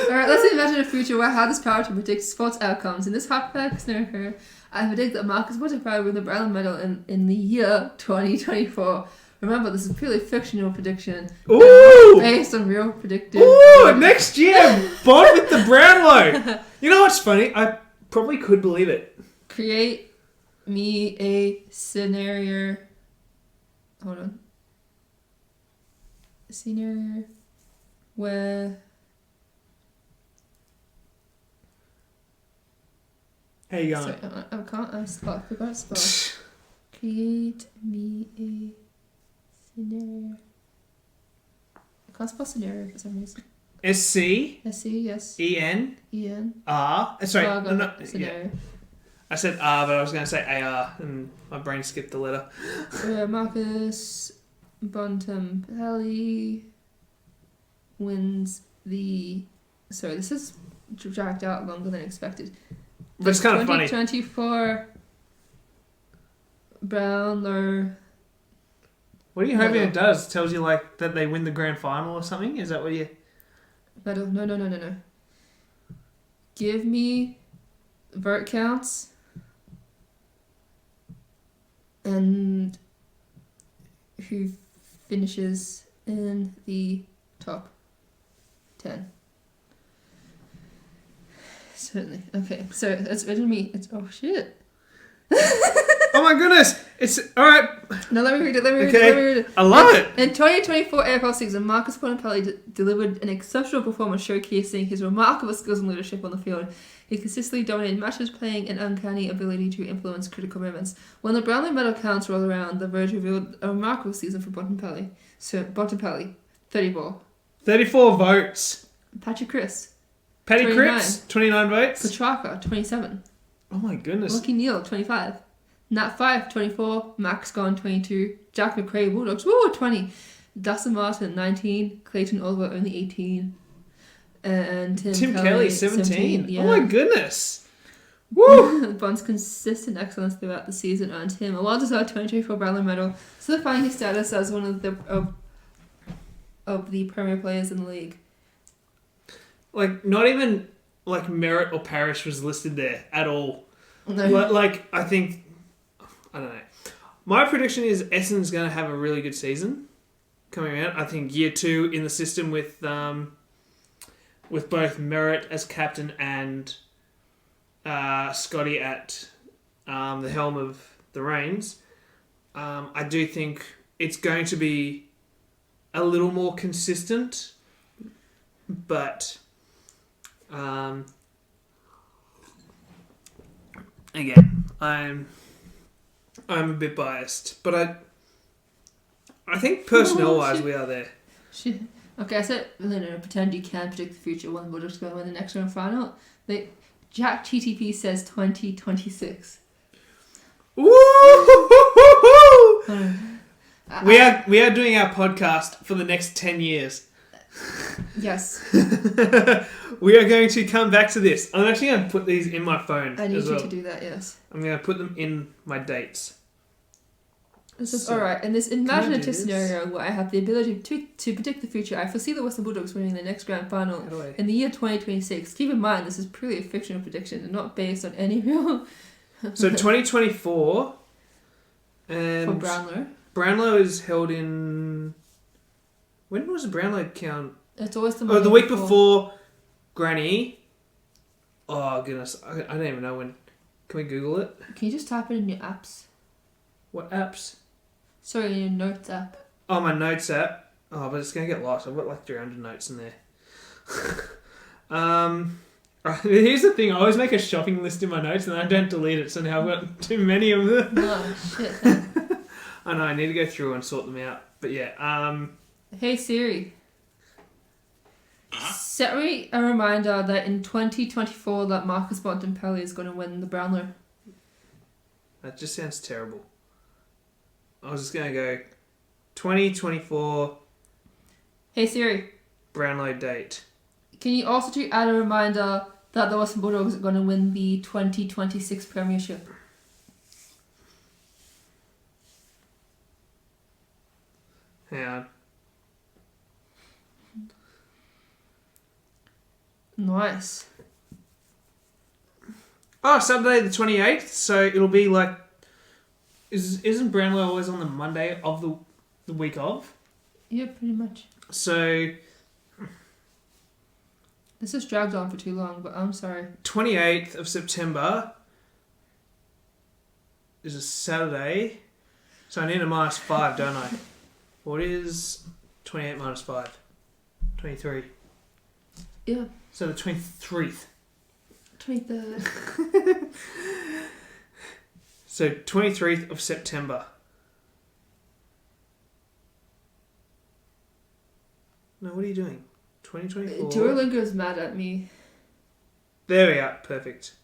Alright, let's imagine a future where I have this power to predict sports outcomes. In this hypothetical scenario, I predict that Marcus Butterfly will win the Brown medal in the year 2024. Remember, this is purely fictional prediction. Ooh! Based on real predicted. Ooh! Next year, Bont with the Brownlow. You know what's funny? I probably could believe it. Create me a scenario. Hold on. A scenario where. How you going? Sorry, I can't. I forgot to spell. Create me a scenario. I can't spell scenario for some reason. SC yes. EN Ian. R. Sorry, Oh, I got no, scenario. yeah. I said R, but I was going to say AR, and my brain skipped the letter. Marcus Bontempelli wins the. Sorry, this is dragged out longer than expected. But it's kind of funny. 2024 Brownlow. What are you hoping it does? Tells you like that they win the grand final or something? Is that what you? Medal. No. Give me vote counts and who finishes in the top 10. Certainly. Okay, so it's written me. It's oh shit. Oh my goodness! It's all right. No, let me read it. I love it. In 2024 AFL season, Marcus Bontempelli delivered an exceptional performance showcasing his remarkable skills and leadership on the field. He consistently dominated matches, playing an uncanny ability to influence critical moments. When the Brownlow medal counts rolled around, the Verge revealed a remarkable season for Bontempelli. So, Bontempelli, 34. 34 votes. Patrick Chris, Paddy 29. Cripps, 29 votes. Petrarca, 27. Oh my goodness. Lucky Neal, 25. Nat 5, 24. Max Gone, 22. Jack McRae, Bulldogs, 20. Dustin Martin, 19. Clayton Oliver, only 18. And Tim Kelly, 17. Yeah. Oh my goodness. Woo! Bond's consistent excellence throughout the season earned him a well-deserved 2024 Brownlow medal, solidifying his status as one of the premier players in the league. Like, not even like Merritt or Parrish was listed there at all. No. Like, I think, I don't know. My prediction is Essendon's going to have a really good season coming out. I think year 2 in the system with both Merritt as captain and Scotty at the helm of the reins. I do think it's going to be a little more consistent, but again, I'm a bit biased, but I think personnel-wise we are there. Shit. Okay, I said, pretend you can predict the future when Bulldogs going to win the next round final. Jack TTP says 2026. Woo! We are doing our podcast for the next 10 years. Yes. We are going to come back to this. I'm actually going to put these in my phone. I need as you well. to do that, yes. I'm going to put them in my dates. This is So, alright. In this imaginative this? scenario where I have the ability to predict the future, I foresee the Western Bulldogs winning the next grand final How do I- in the year 2026. Keep in mind, this is purely a fictional prediction and not based on any real... So 2024, and For Brownlow. Brownlow is held in. When was the Brownlow count? It's always the The week before Granny. Oh, goodness. I don't even know when. Can we Google it? Can you just type it in your apps? What apps? Sorry, in your notes app. Oh, my notes app. Oh, but it's going to get lost. I've got like 300 notes in there. Here's the thing. I always make a shopping list in my notes and I don't delete it. So now I've got too many of them. Oh, shit. I know. I need to go through and sort them out. But yeah. Hey, Siri. Set me a reminder that in 2024 that Marcus Bontempelli is going to win the Brownlow. That just sounds terrible. I was just going to go 2024 Hey, Siri. Brownlow date. Can you also add a reminder that the Western Bulldogs are going to win the 2026 Premiership? Hang on. Nice. Oh, Saturday the 28th. So it'll be like... Isn't Brownlow always on the Monday of the week of? Yeah, pretty much. So... This has dragged on for too long, but I'm sorry. 28th of September is a Saturday. So I need a -5, don't I? What is 28 minus 5? 23. Yeah. So the 23rd. 23rd. So 23rd of September. No, what are you doing? 2024. Duolingo's mad at me. There we are. Perfect.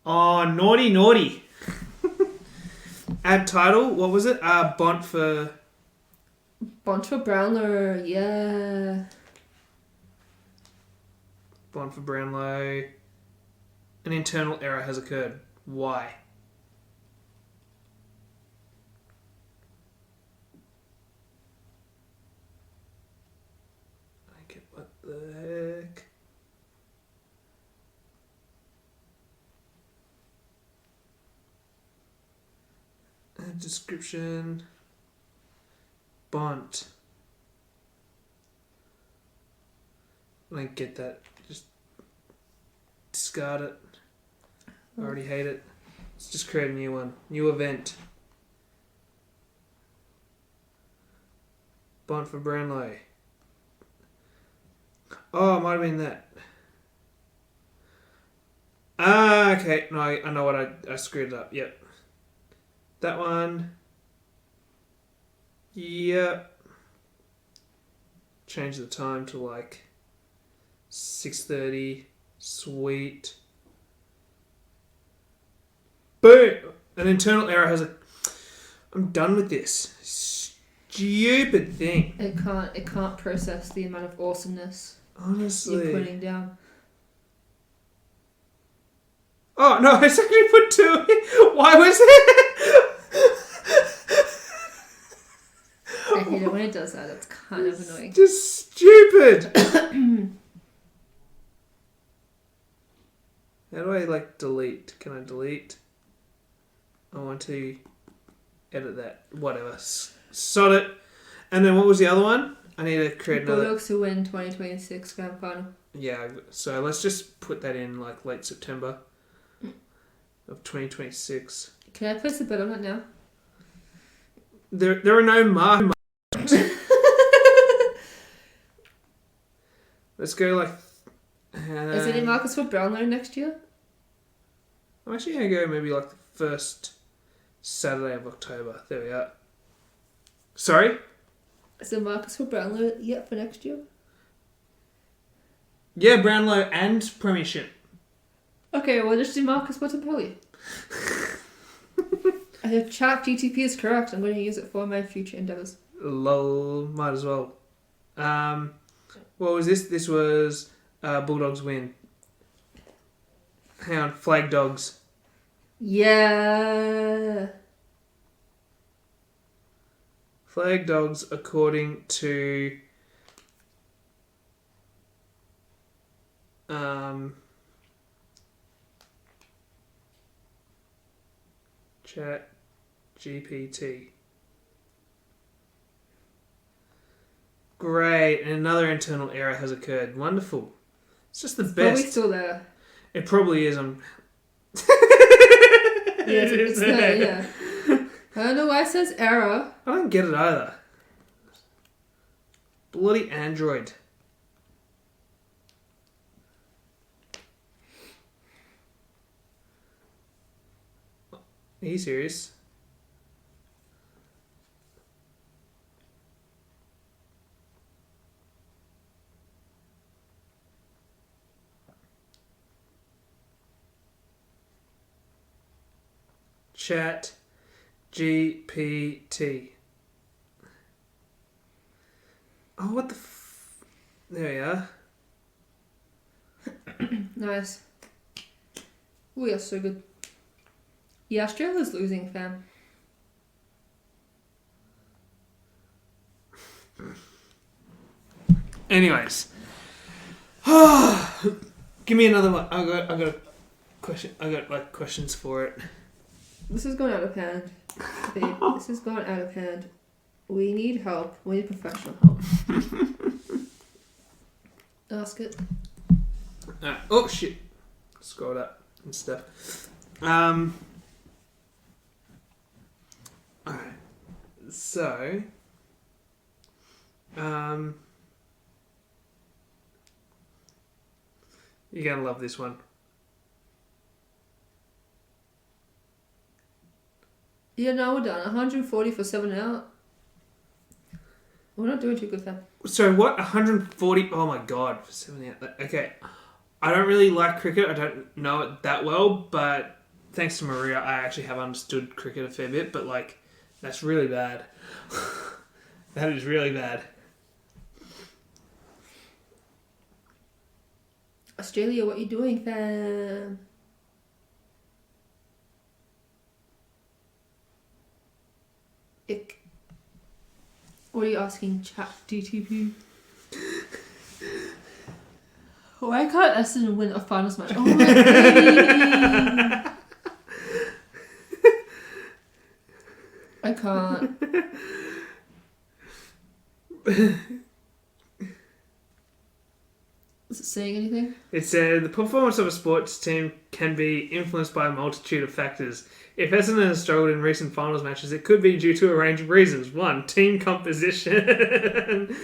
Oh, naughty. Add title. What was it? Bont for Brownlow. Yeah. Bont for Brownlow. An internal error has occurred. Why? Okay, what the heck? Description. Bont. I don't get that. Just discard it. I already hate it. Let's just create a new one. New event. Bont for Brownlow. Oh, it might have been that. Okay. No, I know what I screwed it up. Yep. That one. Yep. Change the time to like 6:30. Sweet. Boom! An internal error has a... I'm done with this. Stupid thing. It can't process the amount of awesomeness Honestly. you're putting down. Oh, no, I actually put 2. Why was it? I hate it when it does that. It's kind of annoying. Just stupid. How do I, delete? Can I delete? I want to edit that. Whatever. Sod it. And then what was the other one? I need to create another... Bulldogs who win 2026 Grand Final. Yeah, so let's just put that in, late September of 2026. Can I place a bet on it now? There are no marks. Let's go, Is any Marcus for Brownlow next year? I'm actually going to go maybe, the first Saturday of October. There we are. Sorry? Is there Marcus for Brownlow yet for next year? Yeah, Brownlow and Premiership. Okay, well, just do Marcus Bontempelli. If ChatGTP is correct, I'm going to use it for my future endeavours. Lol, might as well. What was this? This was Bulldogs win. Hang on, Flag Dogs. Yeah. Flag Dogs according to ChatGPT. Great, and another internal error has occurred. Wonderful. It's just the Probably best. still there. It probably is. Yeah, it's there, yeah. I don't know why it says error. I don't get it either. Bloody Android. Are you serious? ChatGPT. Oh, what the there we are. Nice. Oh, yeah, so good. Yeah, Australia's losing, fam. Anyways. Give me another one. I got a question. I got like questions for it. This is going out of hand, babe. This is going out of hand. We need help. We need professional help. Ask it. Oh shit! Scrolled up and stuff. Alright. So. You're gonna love this one. Yeah, no, we're done. 140 for 7 out. We're not doing too good, fam. So what? 140? Oh my god! For 7 out. Okay. I don't really like cricket. I don't know it that well, but thanks to Maria, I actually have understood cricket a fair bit. But like, that's really bad. That is really bad. Australia, what you doing, fam? Ick. What are you asking, ChatGTP? Why can't Essendon win a finals match? Oh my god! I can't. Is it saying anything? It said the performance of a sports team can be influenced by a multitude of factors. If Essendon has struggled in recent finals matches, it could be due to a range of reasons. 1. Team composition.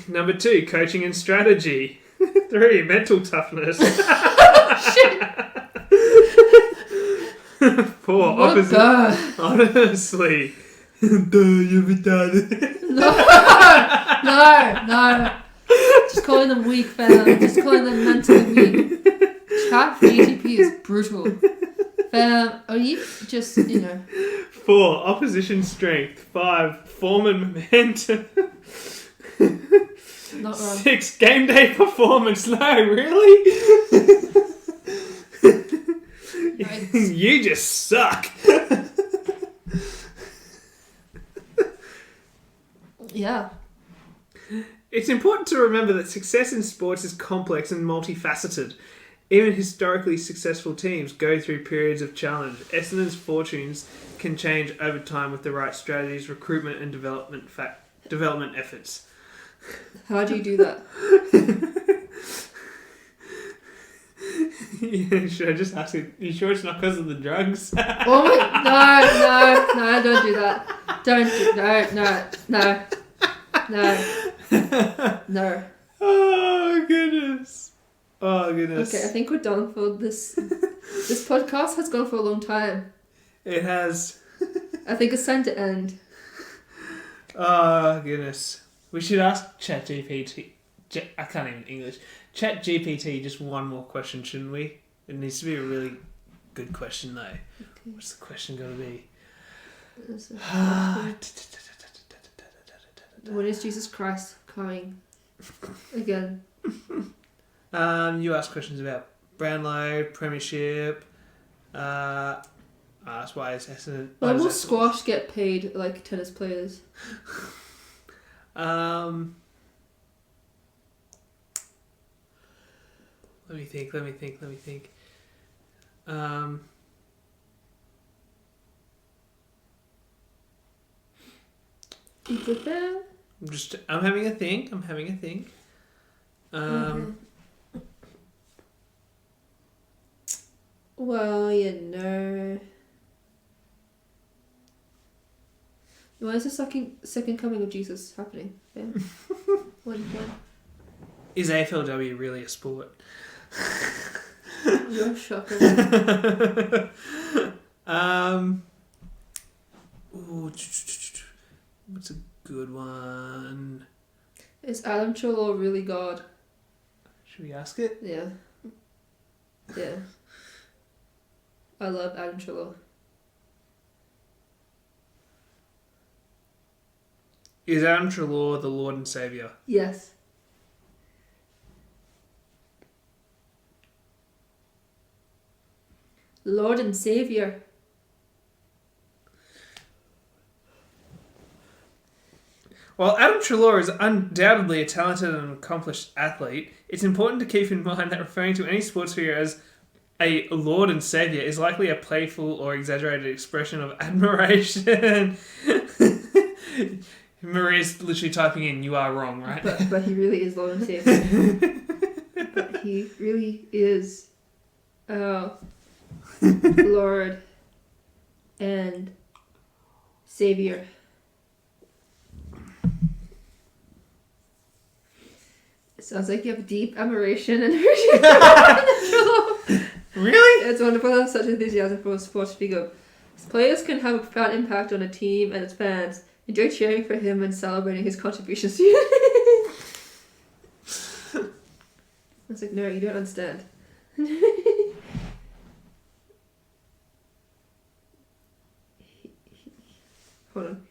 Number 2. Coaching and strategy. 3. Mental toughness. 4. What Opposite. the? Honestly. You've been done. No. Just calling them weak, fam. Just calling them mentally weak. ChatGTP is brutal. Fam, you just, 4. Opposition strength. 5. Form and momentum. Not wrong. 6. Game day performance. No, really? Right. You just suck. Yeah. It's important to remember that success in sports is complex and multifaceted. Even historically successful teams go through periods of challenge. Essendon's fortunes can change over time with the right strategies, recruitment and development efforts. How do you do that? Yeah, should I just ask you? You sure it's not because of the drugs? Oh my... No, don't do that. No. Oh goodness. Okay, I think we're done for this. This podcast has gone for a long time. It has. I think it's time to end. Oh goodness. We should ask ChatGPT. I can't even English. ChatGPT just one more question, shouldn't we? It needs to be a really good question though. Okay. What's the question going to be? When is Jesus Christ coming again? You ask questions about Brownlow, Premiership. That's why it's Essendon. Why will squash get paid like tennis players? Let me think. You good there? I'm having a think. Well, when is the second coming of Jesus happening? Yeah. When? Is AFLW really a sport? You're shocking. What's a good one? Is Adam Treloar really God? Should we ask it? Yeah. Yeah. I love Adam Treloar. Is Adam Treloar the Lord and Saviour? Yes. Lord and Saviour. While Adam Treloar is undoubtedly a talented and accomplished athlete, it's important to keep in mind that referring to any sports figure as a Lord and Saviour is likely a playful or exaggerated expression of admiration. Maria's literally typing in, "You are wrong," right? But he really is Lord and Saviour. But he really is Lord and Saviour. It sounds like you have deep admiration and Really? It's wonderful to have such enthusiasm for a sports figure. His players can have a profound impact on a team and its fans. Enjoy cheering for him and celebrating his contributions to you. I was like, no, you don't understand. Hold on.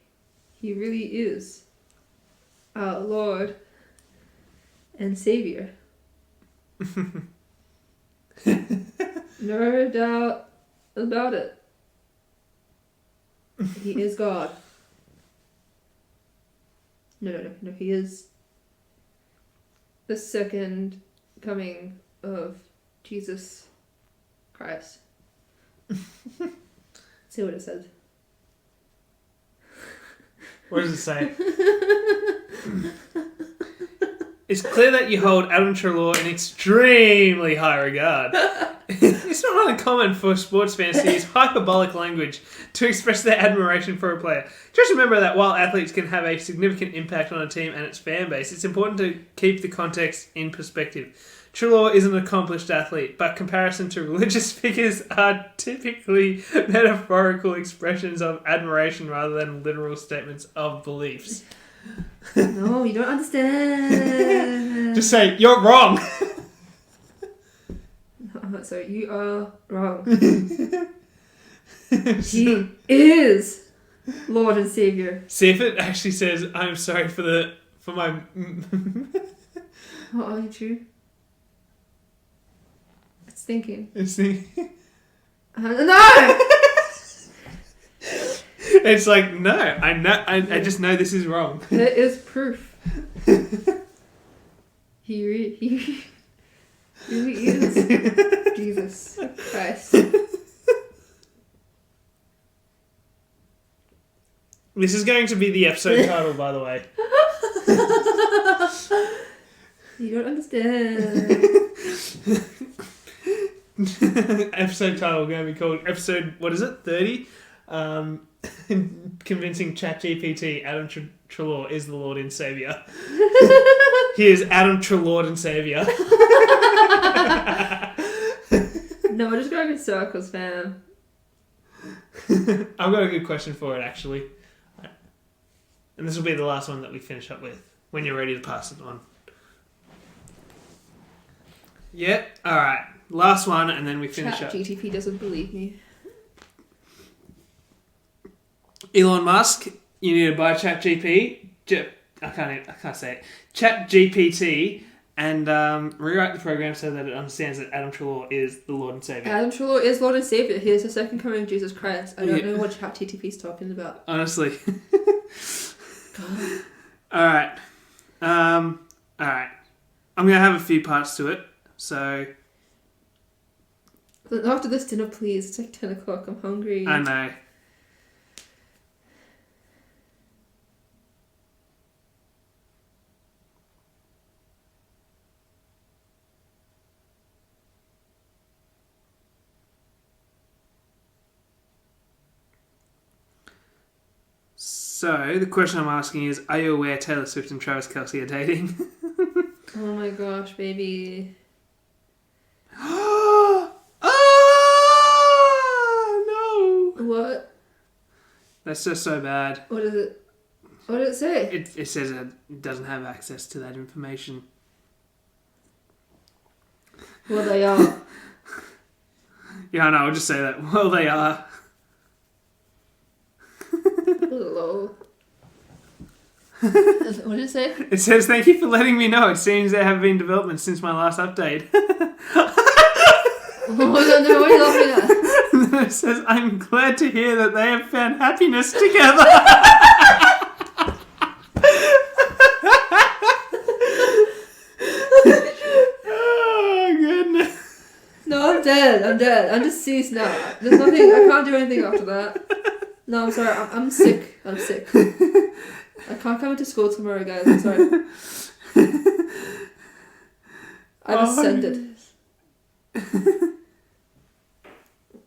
He really is our Lord and Saviour. No doubt about it. He is God. No. He is the second coming of Jesus Christ. See what it says. What does it say? It's clear that you hold Adam Treloar in extremely high regard. It's not uncommon for sports fans to use hyperbolic language to express their admiration for a player. Just remember that while athletes can have a significant impact on a team and its fan base, it's important to keep the context in perspective. Treloar is an accomplished athlete, but comparison to religious figures are typically metaphorical expressions of admiration rather than literal statements of beliefs. No, you don't understand. Just say, "You're wrong." So you are wrong. He is Lord and Saviour. See if it actually says, "I'm sorry for my." Oh, are you true? It's thinking. It's the. No. It's like, no, I know. I just know this is wrong. There is proof. He really is Jesus Christ. This is going to be the episode title, by the way. You don't understand. Episode title going to be called episode, what is it, 30? Convincing ChatGPT Adam Treloar is the Lord and Saviour. Here's Adam Treloar and Saviour. No, we're just going in circles, fam. I've got a good question for it, actually. And this will be the last one that we finish up with, when you're ready to pass it on. Yeah, alright. Last one, and then we finish up. ChatGTP doesn't believe me. Elon Musk, you need to buy ChatGPT. I can't say it. ChatGPT, and rewrite the program so that it understands that Adam Treloar is the Lord and Saviour. Adam Treloar is Lord and Saviour. He is the second coming of Jesus Christ. I don't know what ChatGTP is talking about. Honestly. God. Alright. Alright. I'm going to have a few parts to it. So... After this dinner, please. It's like 10 o'clock. I'm hungry. I know. So, the question I'm asking is, are you aware Taylor Swift and Travis Kelce are dating? Oh my gosh, baby. Oh, no! What? That's just so bad. What is it? What did it say? It says it doesn't have access to that information. Well, they are. Yeah, I know, I'll just say that. Well, they are. Lol. What did it say? It says, thank you for letting me know. It seems there have been developments since my last update. What are you laughing at? And then it says, I'm glad to hear that they have found happiness together. Oh, goodness. No, I'm dead. I'm deceased now. There's nothing. I can't do anything after that. No, I'm sorry. I'm sick. I'm sick. I can't come into school tomorrow, guys. I'm sorry. I've ascended.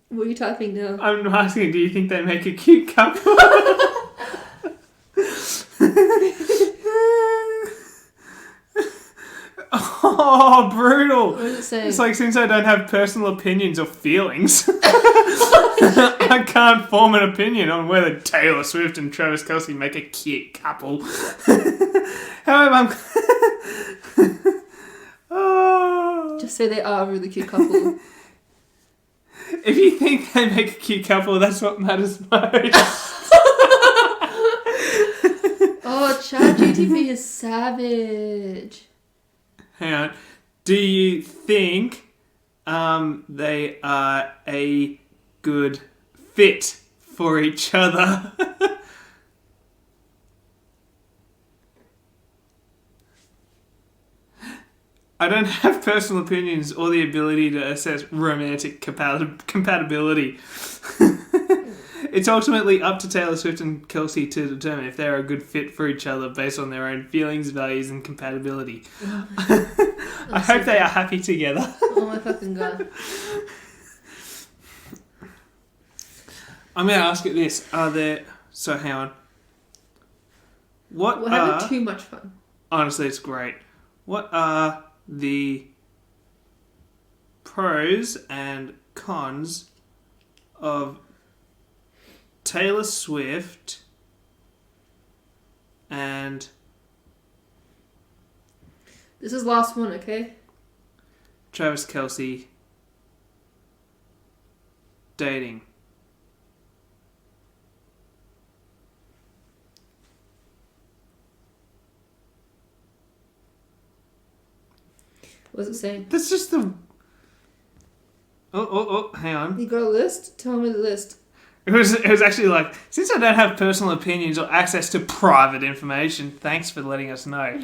What are you typing now? I'm asking, do you think they make a cute couple? Oh, brutal. What does it say? It's like, since I don't have personal opinions or feelings, I can't form an opinion on whether Taylor Swift and Travis Kelce make a cute couple. However, oh. Just say they are a really cute couple. If you think they make a cute couple, that's what matters most. Oh, ChatGTP is savage. Hang on. Do you think they are a good fit for each other? I don't have personal opinions or the ability to assess romantic compatibility. It's ultimately up to Taylor Swift and Kelce to determine if they're a good fit for each other based on their own feelings, values, and compatibility. I hope they are happy together. Oh my fucking god. I'm going to ask you this. Are there... So, hang on. We're having too much fun. Honestly, it's great. What are the pros and cons of Taylor Swift and... This is last one, okay? Travis Kelce dating? What's it saying? That's just the... Oh, hang on. You got a list? Tell me the list. It was actually like, since I don't have personal opinions or access to private information, thanks for letting us know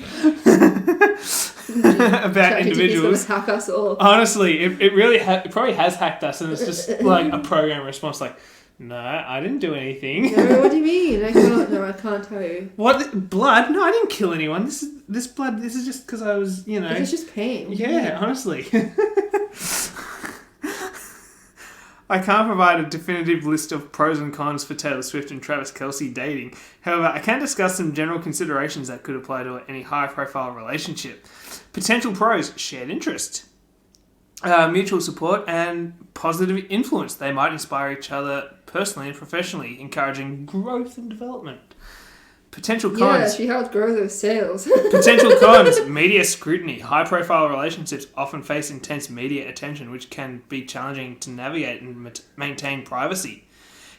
about individuals. Hack us all. Honestly, it really it probably has hacked us, and it's just like a program response like, no, I didn't do anything. No, what do you mean? I can't tell you. What? Blood? No, I didn't kill anyone. This blood, this is just because I was, you know. It's just pain. Yeah, honestly. I can't provide a definitive list of pros and cons for Taylor Swift and Travis Kelce dating. However, I can discuss some general considerations that could apply to any high-profile relationship. Potential pros: shared interest, mutual support, and positive influence. They might inspire each other personally and professionally, encouraging growth and development. Potential cons. Yeah, she helped grow those sales. Potential cons: media scrutiny. High-profile relationships often face intense media attention, which can be challenging to navigate and maintain privacy.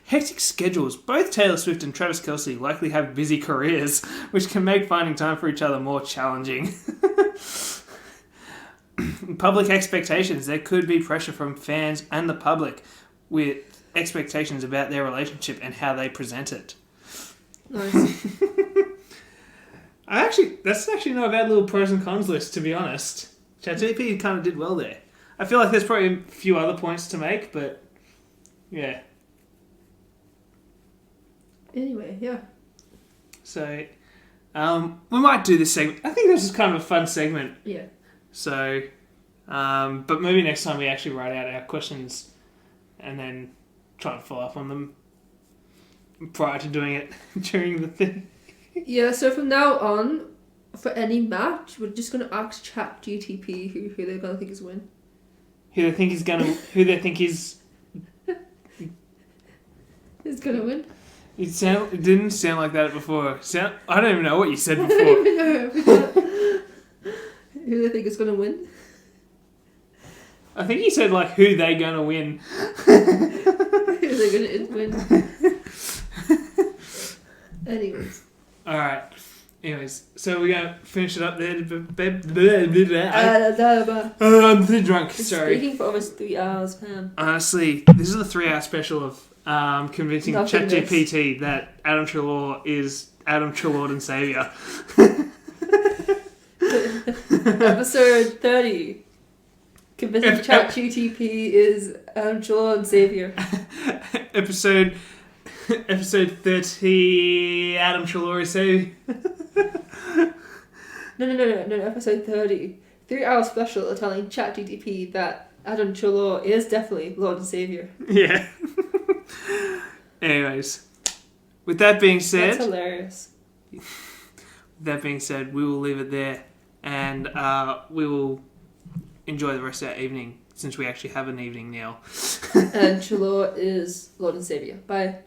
Hectic schedules. Both Taylor Swift and Travis Kelce likely have busy careers, which can make finding time for each other more challenging. Public expectations. There could be pressure from fans and the public with expectations about their relationship and how they present it. Nice. That's actually not a bad little pros and cons list, to be honest. ChatGPT kind of did well there. I feel like there's probably a few other points to make, but yeah. Anyway, yeah. So, we might do this segment. I think this is kind of a fun segment. Yeah. So, but maybe next time we actually write out our questions and then try and follow up on them. prior to doing it during the thing. Yeah, so from now on, for any match, we're just going to ask ChatGTP who they're going to think is win. Who they think is Is going to win? It didn't sound like that before. I don't even know what you said I before. don't even know. Who they think is going to win? I think you said like who they gonna win. Who they're going to win. Anyways. Alright. Anyways, so we're gonna finish it up there. I'm too drunk, sorry. Speaking for almost 3 hours, man. Honestly, this is the 3-hour special of convincing Nothingness. ChatGPT that Adam Treloar is Adam Treloar, Lord and Saviour. Episode 30. Convincing ChatGTP is Adam Treloar and Saviour. Episode 30, Adam Treloar is Saviour. No, episode 30. 3 hour special of telling ChatGTP that Adam Treloar is definitely Lord and Saviour. Yeah. Anyways, with that being said... That's hilarious. With that being said, we will leave it there, and we will enjoy the rest of our evening, since we actually have an evening now. And Treloar is Lord and Saviour. Bye.